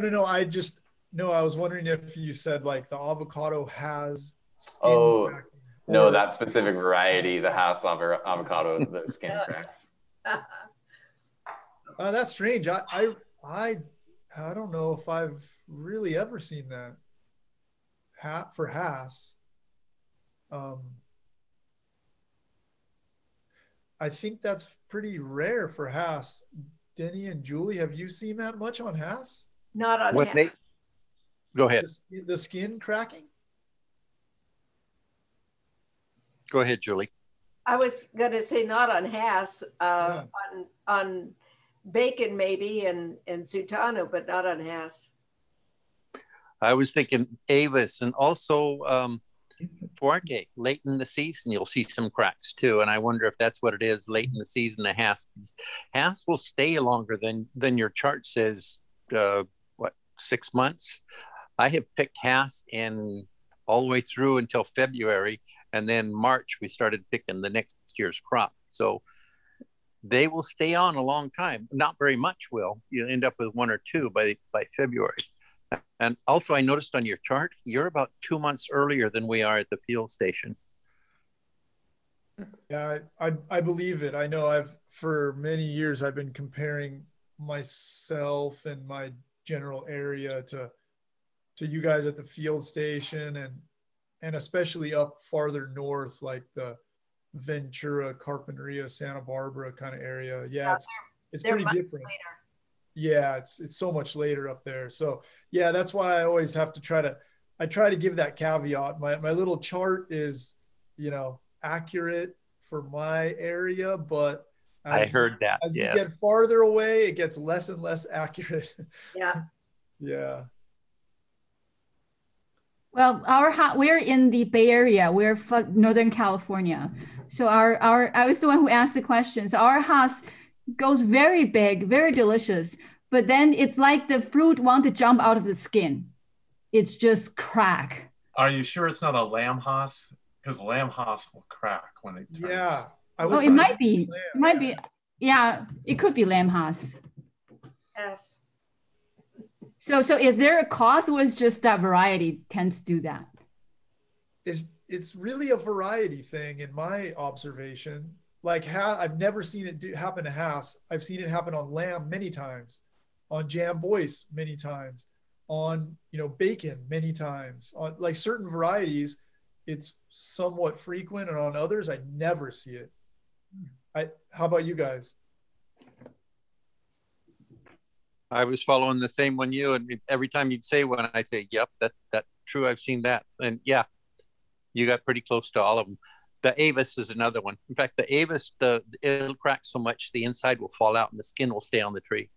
I was wondering if you said like the avocado has skin cracking. No, that specific variety, the Hass avocado, the skin cracks. That's strange. I don't know if I've really ever seen that. For Hass. I think that's pretty rare for Hass. Denny and Julie, have you seen that much on Hass? Not on Hass. Go ahead. The skin cracking? Go ahead, Julie. I was going to say not on Hass, on bacon maybe and Sultano, but not on Hass. I was thinking Avis and also Fuerte. Late in the season, you'll see some cracks too. And I wonder if that's what it is late in the season, the Hass. Hass will stay longer than your chart says, 6 months? I have picked Hass in all the way through until February. And then March, we started picking the next year's crop. So they will stay on a long time. Not very much will. You'll end up with 1 or 2 by February. And also, I noticed on your chart, you're about 2 months earlier than we are at the field station. Yeah, I believe it. I know for many years, I've been comparing myself and my general area to you guys at the field station and especially up farther north, like the Ventura, Carpinteria, Santa Barbara kind of area. Yeah, it's pretty different. Later. Yeah, it's so much later up there. So yeah, that's why I always have to try to give that caveat. My little chart is, accurate for my area, but I heard that. As you get farther away, it gets less and less accurate. Yeah. Yeah. Well, we're in the Bay Area. We're from Northern California. So I was the one who asked the question. So our Hass goes very big, very delicious, but then it's like the fruit want to jump out of the skin. It's just crack. Are you sure it's not a lamb Hass? Because lamb Hass will crack when it turns. Yeah. It might be. It might be. Yeah, it could be lamb Hass. Yes. So is there a cause, or is just that variety tends to do that? It's really a variety thing in my observation. Like I've never seen it happen to Hass. I've seen it happen on lamb many times, on Jambois many times, on bacon many times. On like certain varieties, it's somewhat frequent, and on others, I never see it. How about you guys? I was following the same one you, and every time you'd say one, I'd say, "Yep, that's true. I've seen that." And yeah, you got pretty close to all of them. The Avis is another one. In fact, the Avis, it'll crack so much the inside will fall out and the skin will stay on the tree.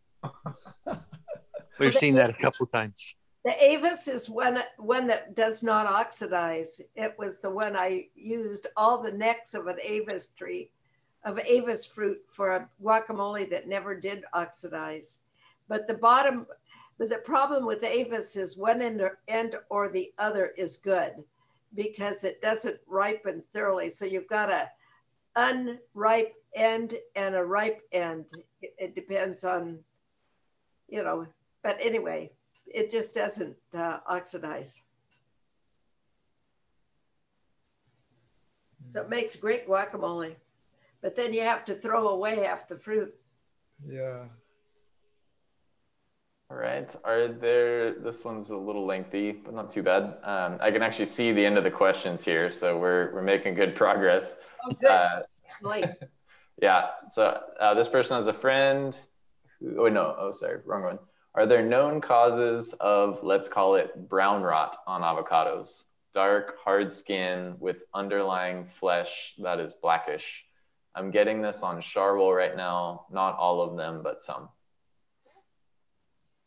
We've seen that a couple of times. The Avis is one that does not oxidize. It was the one I used all the necks of an Avis tree, of Avis fruit for a guacamole that never did oxidize. But the problem with Avis is one end or the other is good because it doesn't ripen thoroughly. So you've got a unripe end and a ripe end. It depends on, but anyway, it just doesn't oxidize. So it makes great guacamole, but then you have to throw away half the fruit. Yeah. All right. This one's a little lengthy, but not too bad. I can actually see the end of the questions here, so we're making good progress. Oh, good. Yeah. So this person has a friend sorry, wrong one. Are there known causes of, let's call it, brown rot on avocados? Dark, hard skin with underlying flesh that is blackish. I'm getting this on Charwool right now. Not all of them, but some.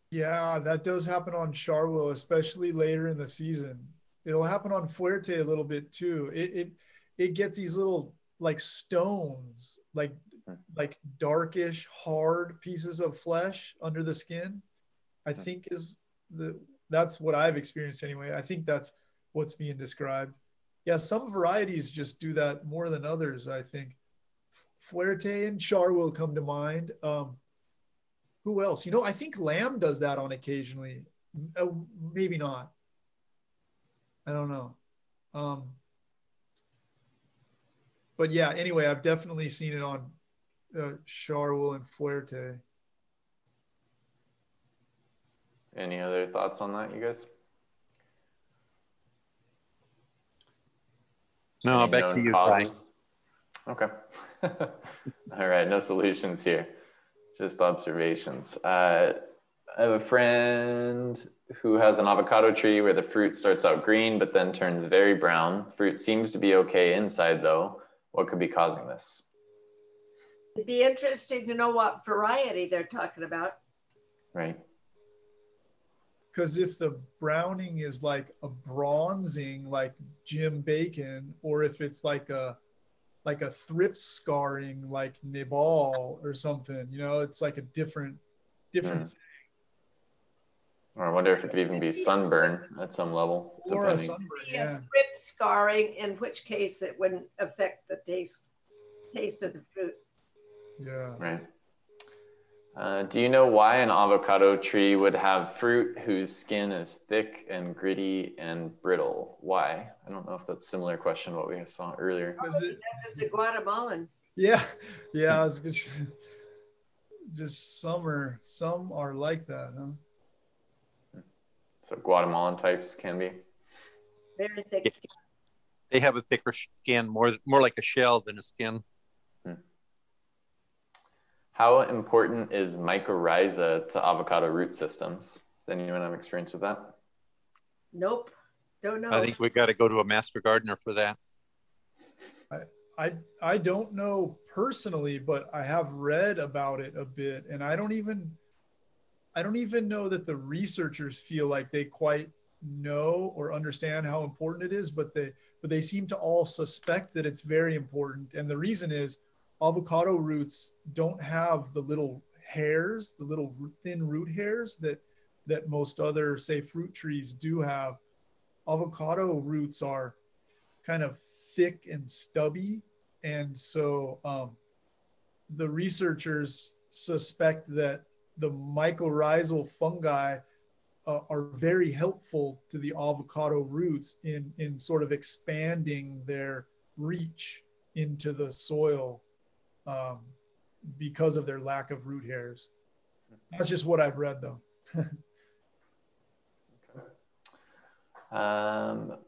Yeah, that does happen on Charwool, especially later in the season. It'll happen on Fuerte a little bit too. It gets these little like stones, like darkish, hard pieces of flesh under the skin. I think that's what I've experienced anyway. I think that's what's being described. Yeah, some varieties just do that more than others, I think. Fuerte and Charwool come to mind. Who else? I think lamb does that on occasionally. Maybe not. I don't know. But yeah, anyway, I've definitely seen it on Charwool and Fuerte. Any other thoughts on that, you guys? No, back to you, Ty. Okay. All right, no solutions here. Just observations. I have a friend who has an avocado tree where the fruit starts out green, but then turns very brown. Fruit seems to be okay inside though. What could be causing this? It'd be interesting to know what variety they're talking about. Right. Because if the browning is like a bronzing, like Jim Bacon, or if it's like a thrip scarring, like Nibal or something, it's like a different thing. Or I wonder if it could even be sunburn at some level. Or a sunburn, yeah. Thrip scarring, in which case it wouldn't affect the taste of the fruit. Yeah. Right. Do you know why an avocado tree would have fruit whose skin is thick and gritty and brittle? Why? I don't know if that's a similar question to what we saw earlier. Because it's a Guatemalan. Yeah. Yeah. It's just some are like that, huh? So Guatemalan types can be very thick skin. They have a thicker skin, more like a shell than a skin. How important is mycorrhiza to avocado root systems? Does anyone have experience with that? Nope, don't know. I think we got to go to a master gardener for that. I don't know personally, but I have read about it a bit, and I don't even know that the researchers feel like they quite know or understand how important it is, but they seem to all suspect that it's very important, and the reason is avocado roots don't have the little hairs, the little thin root hairs that most other, say, fruit trees do have. Avocado roots are kind of thick and stubby, and so the researchers suspect that the mycorrhizal fungi are very helpful to the avocado roots in sort of expanding their reach into the soil because of their lack of root hairs. That's just what I've read, though. Out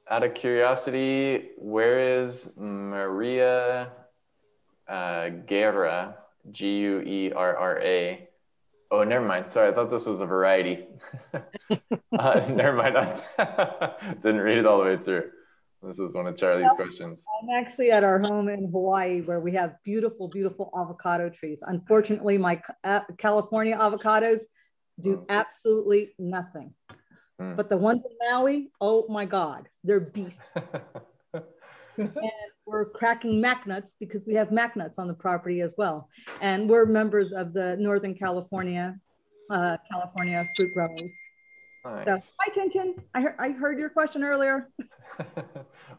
of curiosity, where is Maria Guerra Guerra. Oh, never mind. Sorry, I thought this was a variety. Never mind. I didn't read it all the way through. This is one of Charlie's questions. I'm actually at our home in Hawaii where we have beautiful, beautiful avocado trees. Unfortunately, my California avocados do absolutely nothing. But the ones in Maui, oh my God, they're beasts. And we're cracking mac nuts because we have mac nuts on the property as well. And we're members of the Northern California fruit growers. Nice. So, hi, Chin. I heard your question earlier.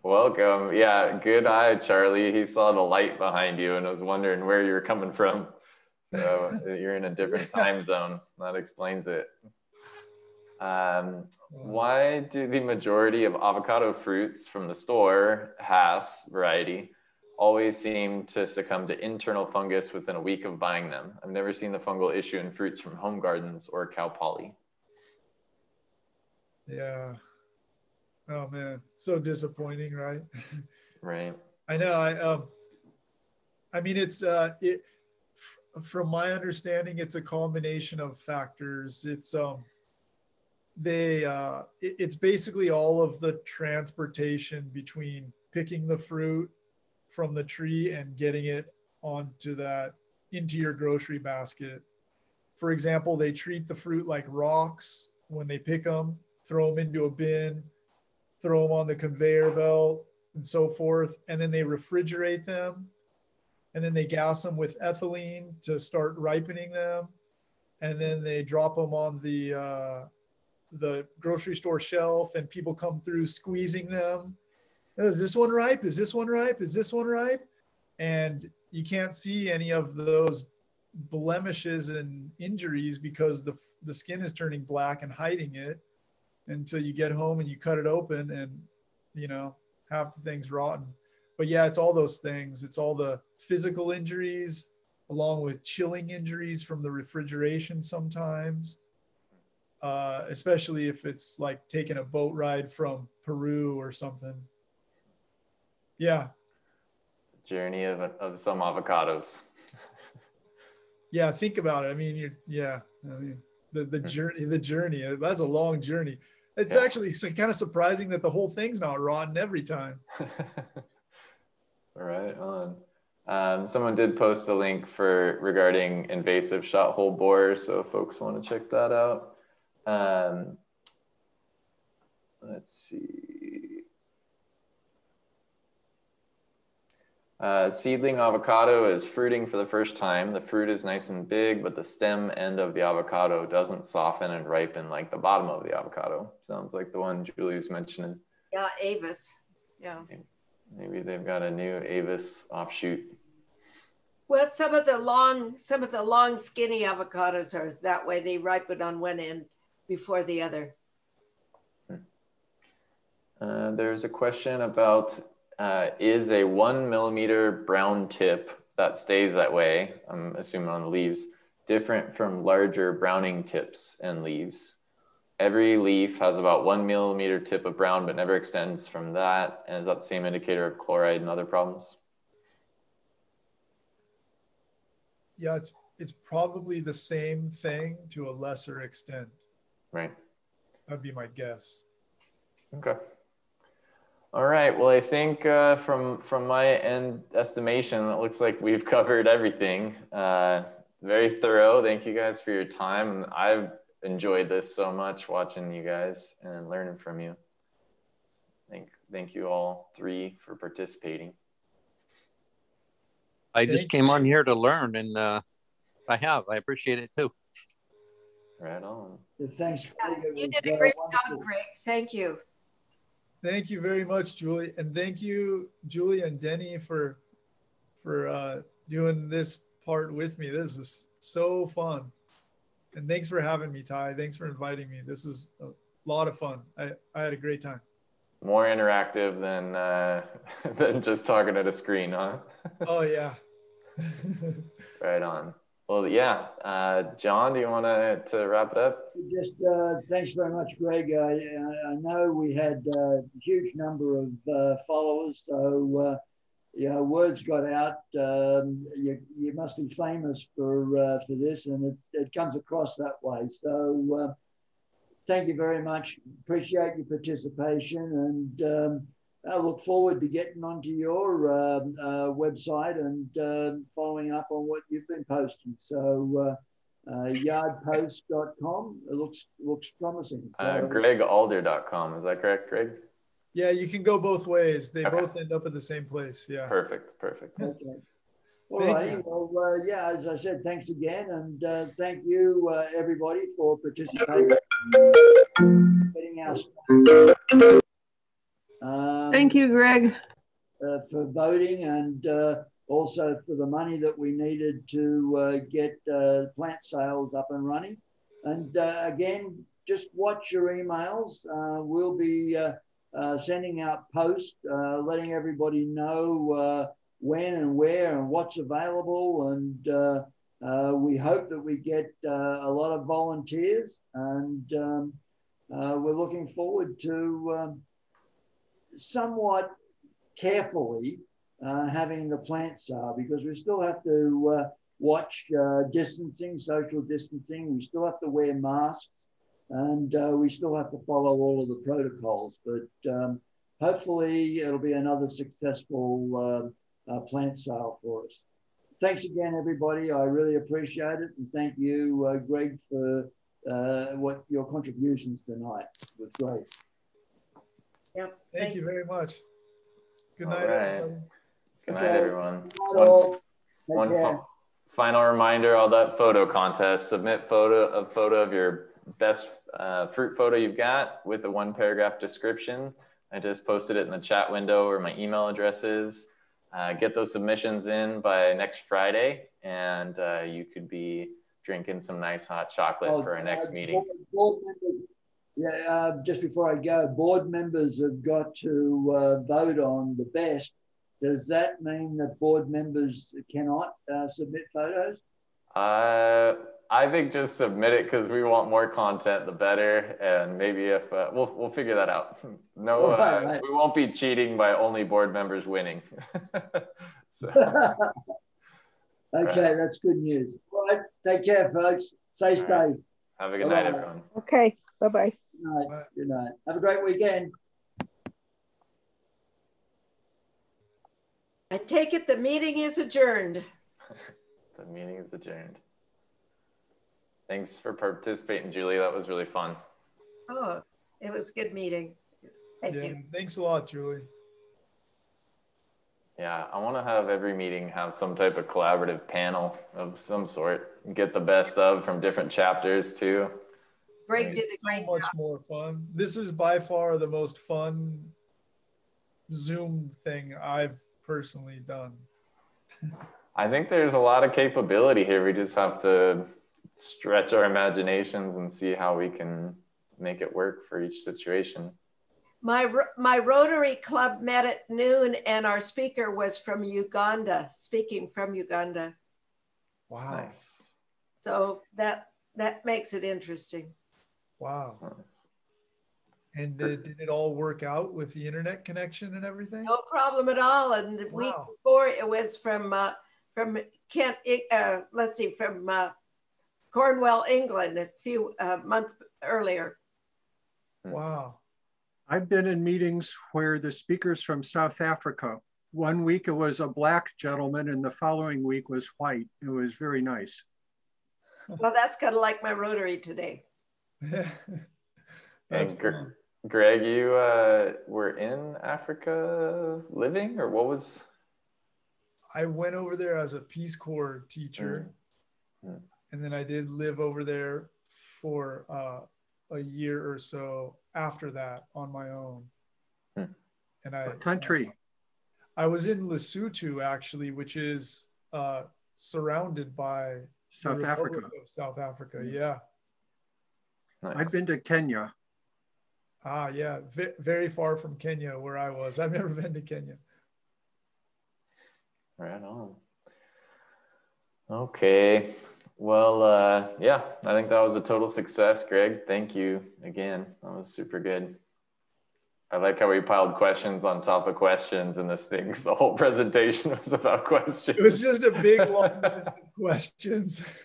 Welcome. Yeah, good eye, Charlie. He saw the light behind you and was wondering where you were coming from. So you're in a different time zone. That explains it. Why do the majority of avocado fruits from the store, Hass variety, always seem to succumb to internal fungus within a week of buying them? I've never seen the fungal issue in fruits from home gardens or Cal Poly. Yeah. Oh man, so disappointing, right? Right. I know. I mean, it's from my understanding, it's a combination of factors. It's basically all of the transportation between picking the fruit from the tree and getting it into your grocery basket. For example, they treat the fruit like rocks when they pick them, throw them into a bin, throw them on the conveyor belt and so forth. And then they refrigerate them. And then they gas them with ethylene to start ripening them. And then they drop them on the grocery store shelf and people come through squeezing them. Oh, is this one ripe? Is this one ripe? Is this one ripe? And you can't see any of those blemishes and injuries because the skin is turning black and hiding it until you get home and you cut it open and, half the thing's rotten. But yeah, it's all those things. It's all the physical injuries along with chilling injuries from the refrigeration sometimes. Especially if it's like taking a boat ride from Peru or something. Yeah. Journey of some avocados. Yeah, think about it. I mean, the journey, that's a long journey. It's actually kind of surprising that the whole thing's not rotten every time. Right on. Someone did post a link regarding invasive shot hole borers, so if folks want to check that out. Let's see. Seedling avocado is fruiting for the first time. The fruit is nice and big, but the stem end of the avocado doesn't soften and ripen like the bottom of the avocado. Sounds like the one Julie was mentioning. Yeah, Avis. Yeah. Maybe they've got a new Avis offshoot. Well, some of the long, skinny avocados are that way. They ripen on one end before the other. There's a question about is a 1 millimeter brown tip that stays that way, I'm assuming on the leaves, different from larger browning tips and leaves? Every leaf has about 1 millimeter tip of brown, but never extends from that. And is that the same indicator of chloride and other problems? Yeah, it's probably the same thing to a lesser extent. Right. That'd be my guess. Okay. All right. Well, I think from my end estimation, it looks like we've covered everything. Very thorough. Thank you guys for your time. I've enjoyed this so much, watching you guys and learning from you. Thank you all three for participating. I just came on here to learn, and I appreciate it too. Right on. Thanks, Greg. You did a great job, Greg. Thank you. Thank you very much, Julie. And thank you, Julie and Denny, for doing this part with me. This was so fun. And thanks for having me, Ty. Thanks for inviting me. This was a lot of fun. I had a great time. More interactive than just talking at a screen, huh? Oh, yeah. Right on. Well, yeah. John, do you want to wrap it up? Just thanks very much, Greg. I know we had a huge number of followers, so words got out. You must be famous for this, and it comes across that way. So thank you very much. Appreciate your participation, and I look forward to getting onto your website and following up on what you've been posting. So yardpost.com, it looks promising. So, GregAlder.com, is that correct, Greg? Yeah, you can go both ways. They both end up at the same place. Yeah. Perfect. Okay. All right. Well, yeah, as I said, thanks again. And thank you, everybody, for participating. Thank you, Greg. For voting, and also for the money that we needed to get plant sales up and running. And again, just watch your emails. We'll be sending out posts, letting everybody know when and where and what's available. And we hope that we get a lot of volunteers, and we're looking forward to somewhat carefully having the plant sale, because we still have to watch distancing, social distancing. We still have to wear masks, and we still have to follow all of the protocols. But hopefully it'll be another successful plant sale for us. Thanks again, everybody. I really appreciate it. And thank you, Greg, for what your contributions tonight. It was great. Yep. Thank you very much. Good night, All right. everybody. Good night, everyone. One final reminder on that photo contest. Submit a photo of your best fruit photo you've got with a 1-paragraph description. I just posted it in the chat window where my email address is. Get those submissions in by next Friday, and you could be drinking some nice hot chocolate for our next meeting. Board members, yeah, just before I go, board members have got to vote on the best. Does that mean that board members cannot submit photos? I think just submit it, because we want more content, the better. And maybe if we'll figure that out. No, right. We won't be cheating by only board members winning. Okay, right. That's good news. All right, take care, folks. Stay safe. Right. Have a good night, everyone. Okay, bye-bye. Good night. Good night. Have a great weekend. I take it the meeting is adjourned. The meeting is adjourned. Thanks for participating, Julie. That was really fun. Oh, it was a good meeting. Thank you. Thanks a lot, Julie. Yeah, I want to have every meeting have some type of collaborative panel of some sort. Get the best of from different chapters too. Greg did a great job. So much more fun. This is by far the most fun Zoom thing I've personally done. I think there's a lot of capability here. We just have to stretch our imaginations and see how we can make it work for each situation. My Rotary Club met at noon, and our speaker was from Uganda, speaking from Uganda. Wow. Nice. So that makes it interesting. Wow. And did it all work out with the internet connection and everything? No problem at all. And the week before, it was from Kent, from Cornwall, England, a few months earlier. Wow. I've been in meetings where the speaker's from South Africa. One week it was a black gentleman, and the following week was white. It was very nice. Well, that's kind of like my Rotary today. That's Greg, you were in Africa living, or what was? I went over there as a Peace Corps teacher, and then I did live over there for a year or so after that on my own. And what country? I was in Lesotho, actually, which is surrounded by South Africa. South Africa, yeah. Nice. I've been to Kenya. Ah, yeah, very far from Kenya, where I was. I've never been to Kenya. Right on. Okay. Well, yeah, I think that was a total success, Greg. Thank you again. That was super good. I like how we piled questions on top of questions, and the whole presentation was about questions. It was just a big long list of questions.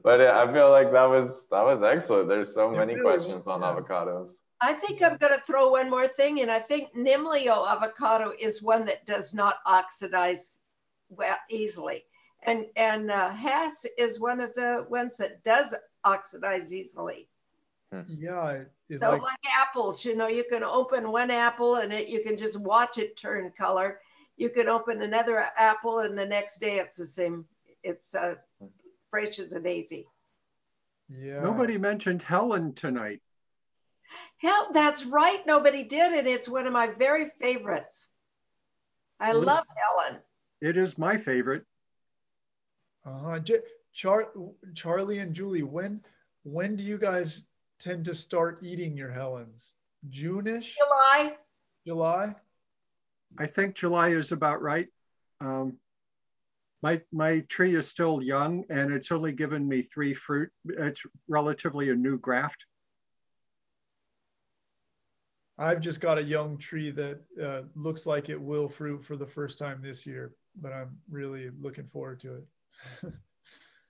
But I feel like that was excellent. There's so many really questions on avocados. I think I'm going to throw one more thing in. I think Nimlio avocado is one that does not oxidize well easily, and Hass is one of the ones that does oxidize easily. Yeah. So like apples, you know, you can open one apple and you can just watch it turn color. You can open another apple and the next day it's the same. It's fresh as a daisy. Yeah. Nobody mentioned Helen tonight. Hell, that's right. Nobody did it. It's one of my very favorites. I love Helen. It is my favorite. Charlie and Julie, when do you guys tend to start eating your Helens? June-ish? July? I think July is about right. My tree is still young and it's only given me 3 fruit. It's relatively a new graft. I've just got a young tree that looks like it will fruit for the first time this year, but I'm really looking forward to it.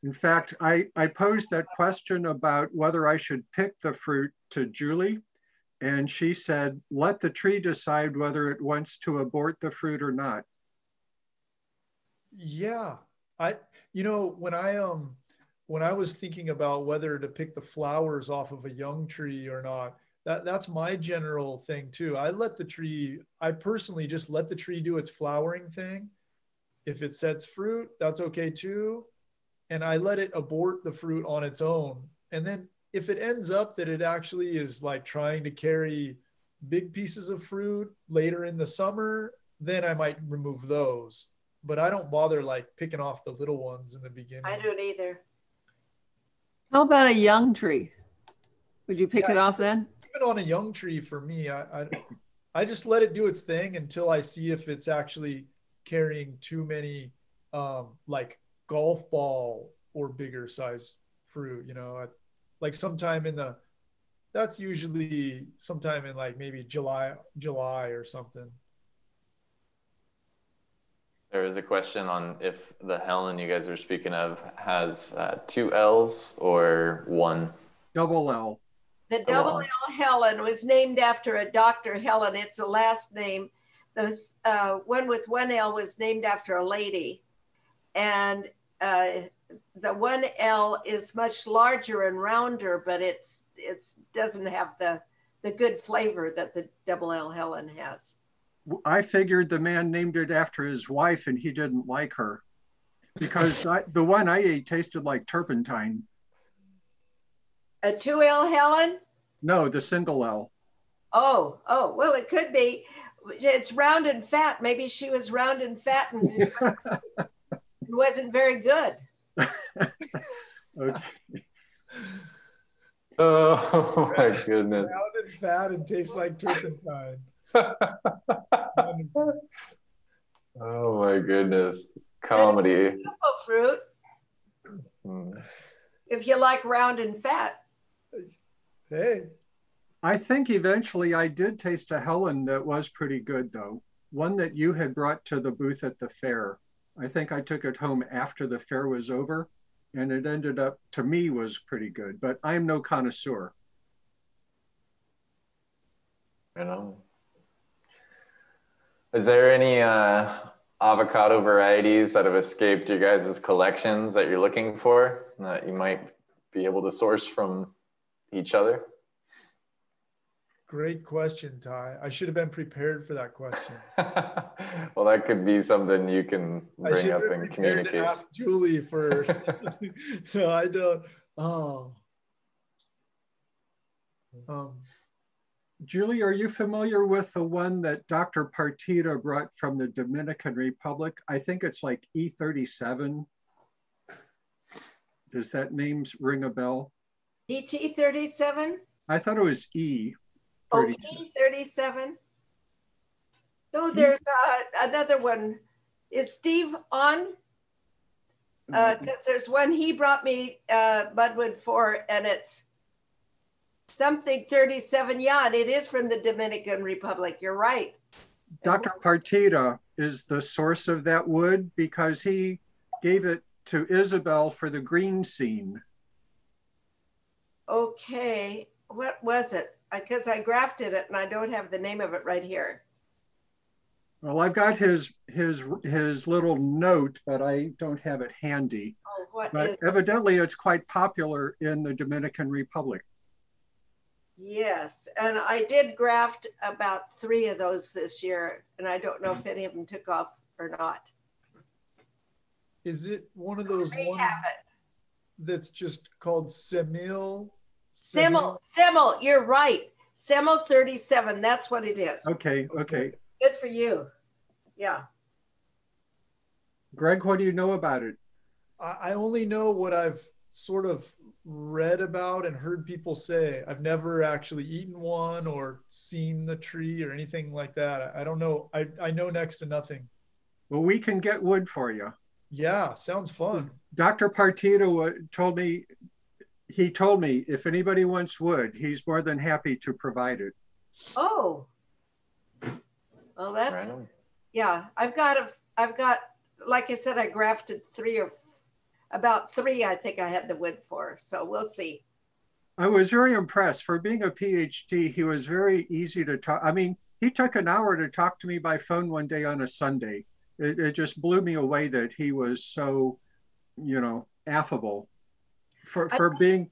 In fact, I posed that question about whether I should pick the fruit to Julie, and she said, let the tree decide whether it wants to abort the fruit or not. Yeah, when I was thinking about whether to pick the flowers off of a young tree or not, that's my general thing too. I personally just let the tree do its flowering thing. If it sets fruit, that's okay too. And I let it abort the fruit on its own. And then if it ends up that it actually is like trying to carry big pieces of fruit later in the summer, then I might remove those. But I don't bother like picking off the little ones in the beginning. I don't either. How about a young tree? Would you pick it off then? Even on a young tree, for me, I just let it do its thing until I see if it's actually carrying too many like golf ball or bigger size fruit, like that's usually sometime in like maybe July or something. There is a question on if the Helen you guys are speaking of has 2 L's or 1. Double L. The double L Helen was named after a Dr. Helen. It's a last name. The one with 1 L was named after a lady. And the 1 L is much larger and rounder, but it doesn't have the good flavor that the double L Helen has. I figured the man named it after his wife and he didn't like her because the one I ate tasted like turpentine. A 2L Helen? No, the single L. Oh, well, it could be. It's round and fat. Maybe she was round and fat and it wasn't very good. Okay. Oh my goodness. Round and fat and tastes like turpentine. Oh my goodness. Comedy. Beautiful fruit. If you like round and fat. Hey. I think eventually I did taste a Helen that was pretty good though. One that you had brought to the booth at the fair. I think I took it home after the fair was over and it ended up, to me, was pretty good, but I'm no connoisseur. Is there any avocado varieties that have escaped your guys' collections that you're looking for that you might be able to source from each other? Great question, Ty. I should have been prepared for that question. Well, that could be something you can bring up and communicate. To ask Julie first. No, I don't. Julie, are you familiar with the one that Dr. Partida brought from the Dominican Republic? I think it's like E37. Does that name ring a bell? ET37? I thought it was E. Oh, E37. No, there's another one. Is Steve on? Because there's one he brought me Budwood for, and it's Something 37. Yeah, and it is from the Dominican Republic. You're right. Dr. Partida is the source of that wood because he gave it to Isabel for the green scene. Okay, what was it? Because I grafted it and I don't have the name of it right here. Well, I've got his little note, but I don't have it handy. Oh, what but is evidently it's quite popular in the Dominican Republic. Yes, and I did graft about 3 of those this year, and I don't know if any of them took off or not. Is it one of those ones that's just called Semil? Semil, you're right. Semil 37, that's what it is. Okay. Good for you. Yeah. Greg, what do you know about it? I only know what I've sort of read about and heard people say. I've never actually eaten one or seen the tree or anything like that. I don't know. I know next to nothing. Well, we can get wood for you. Yeah, sounds fun. Dr. Partida told me if anybody wants wood, he's more than happy to provide it. Oh, well, that's right. Yeah. I've got, like I said, I grafted about 3. I think I had the wood for. So we'll see. I was very impressed. For being a PhD, he was very easy to talk. I mean, he took an hour to talk to me by phone one day on a Sunday. It just blew me away that he was so, affable for being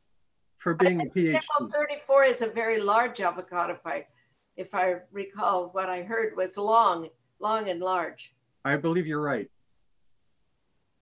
a PhD. 34 is a very large avocado. If I recall, what I heard was long and large. I believe you're right.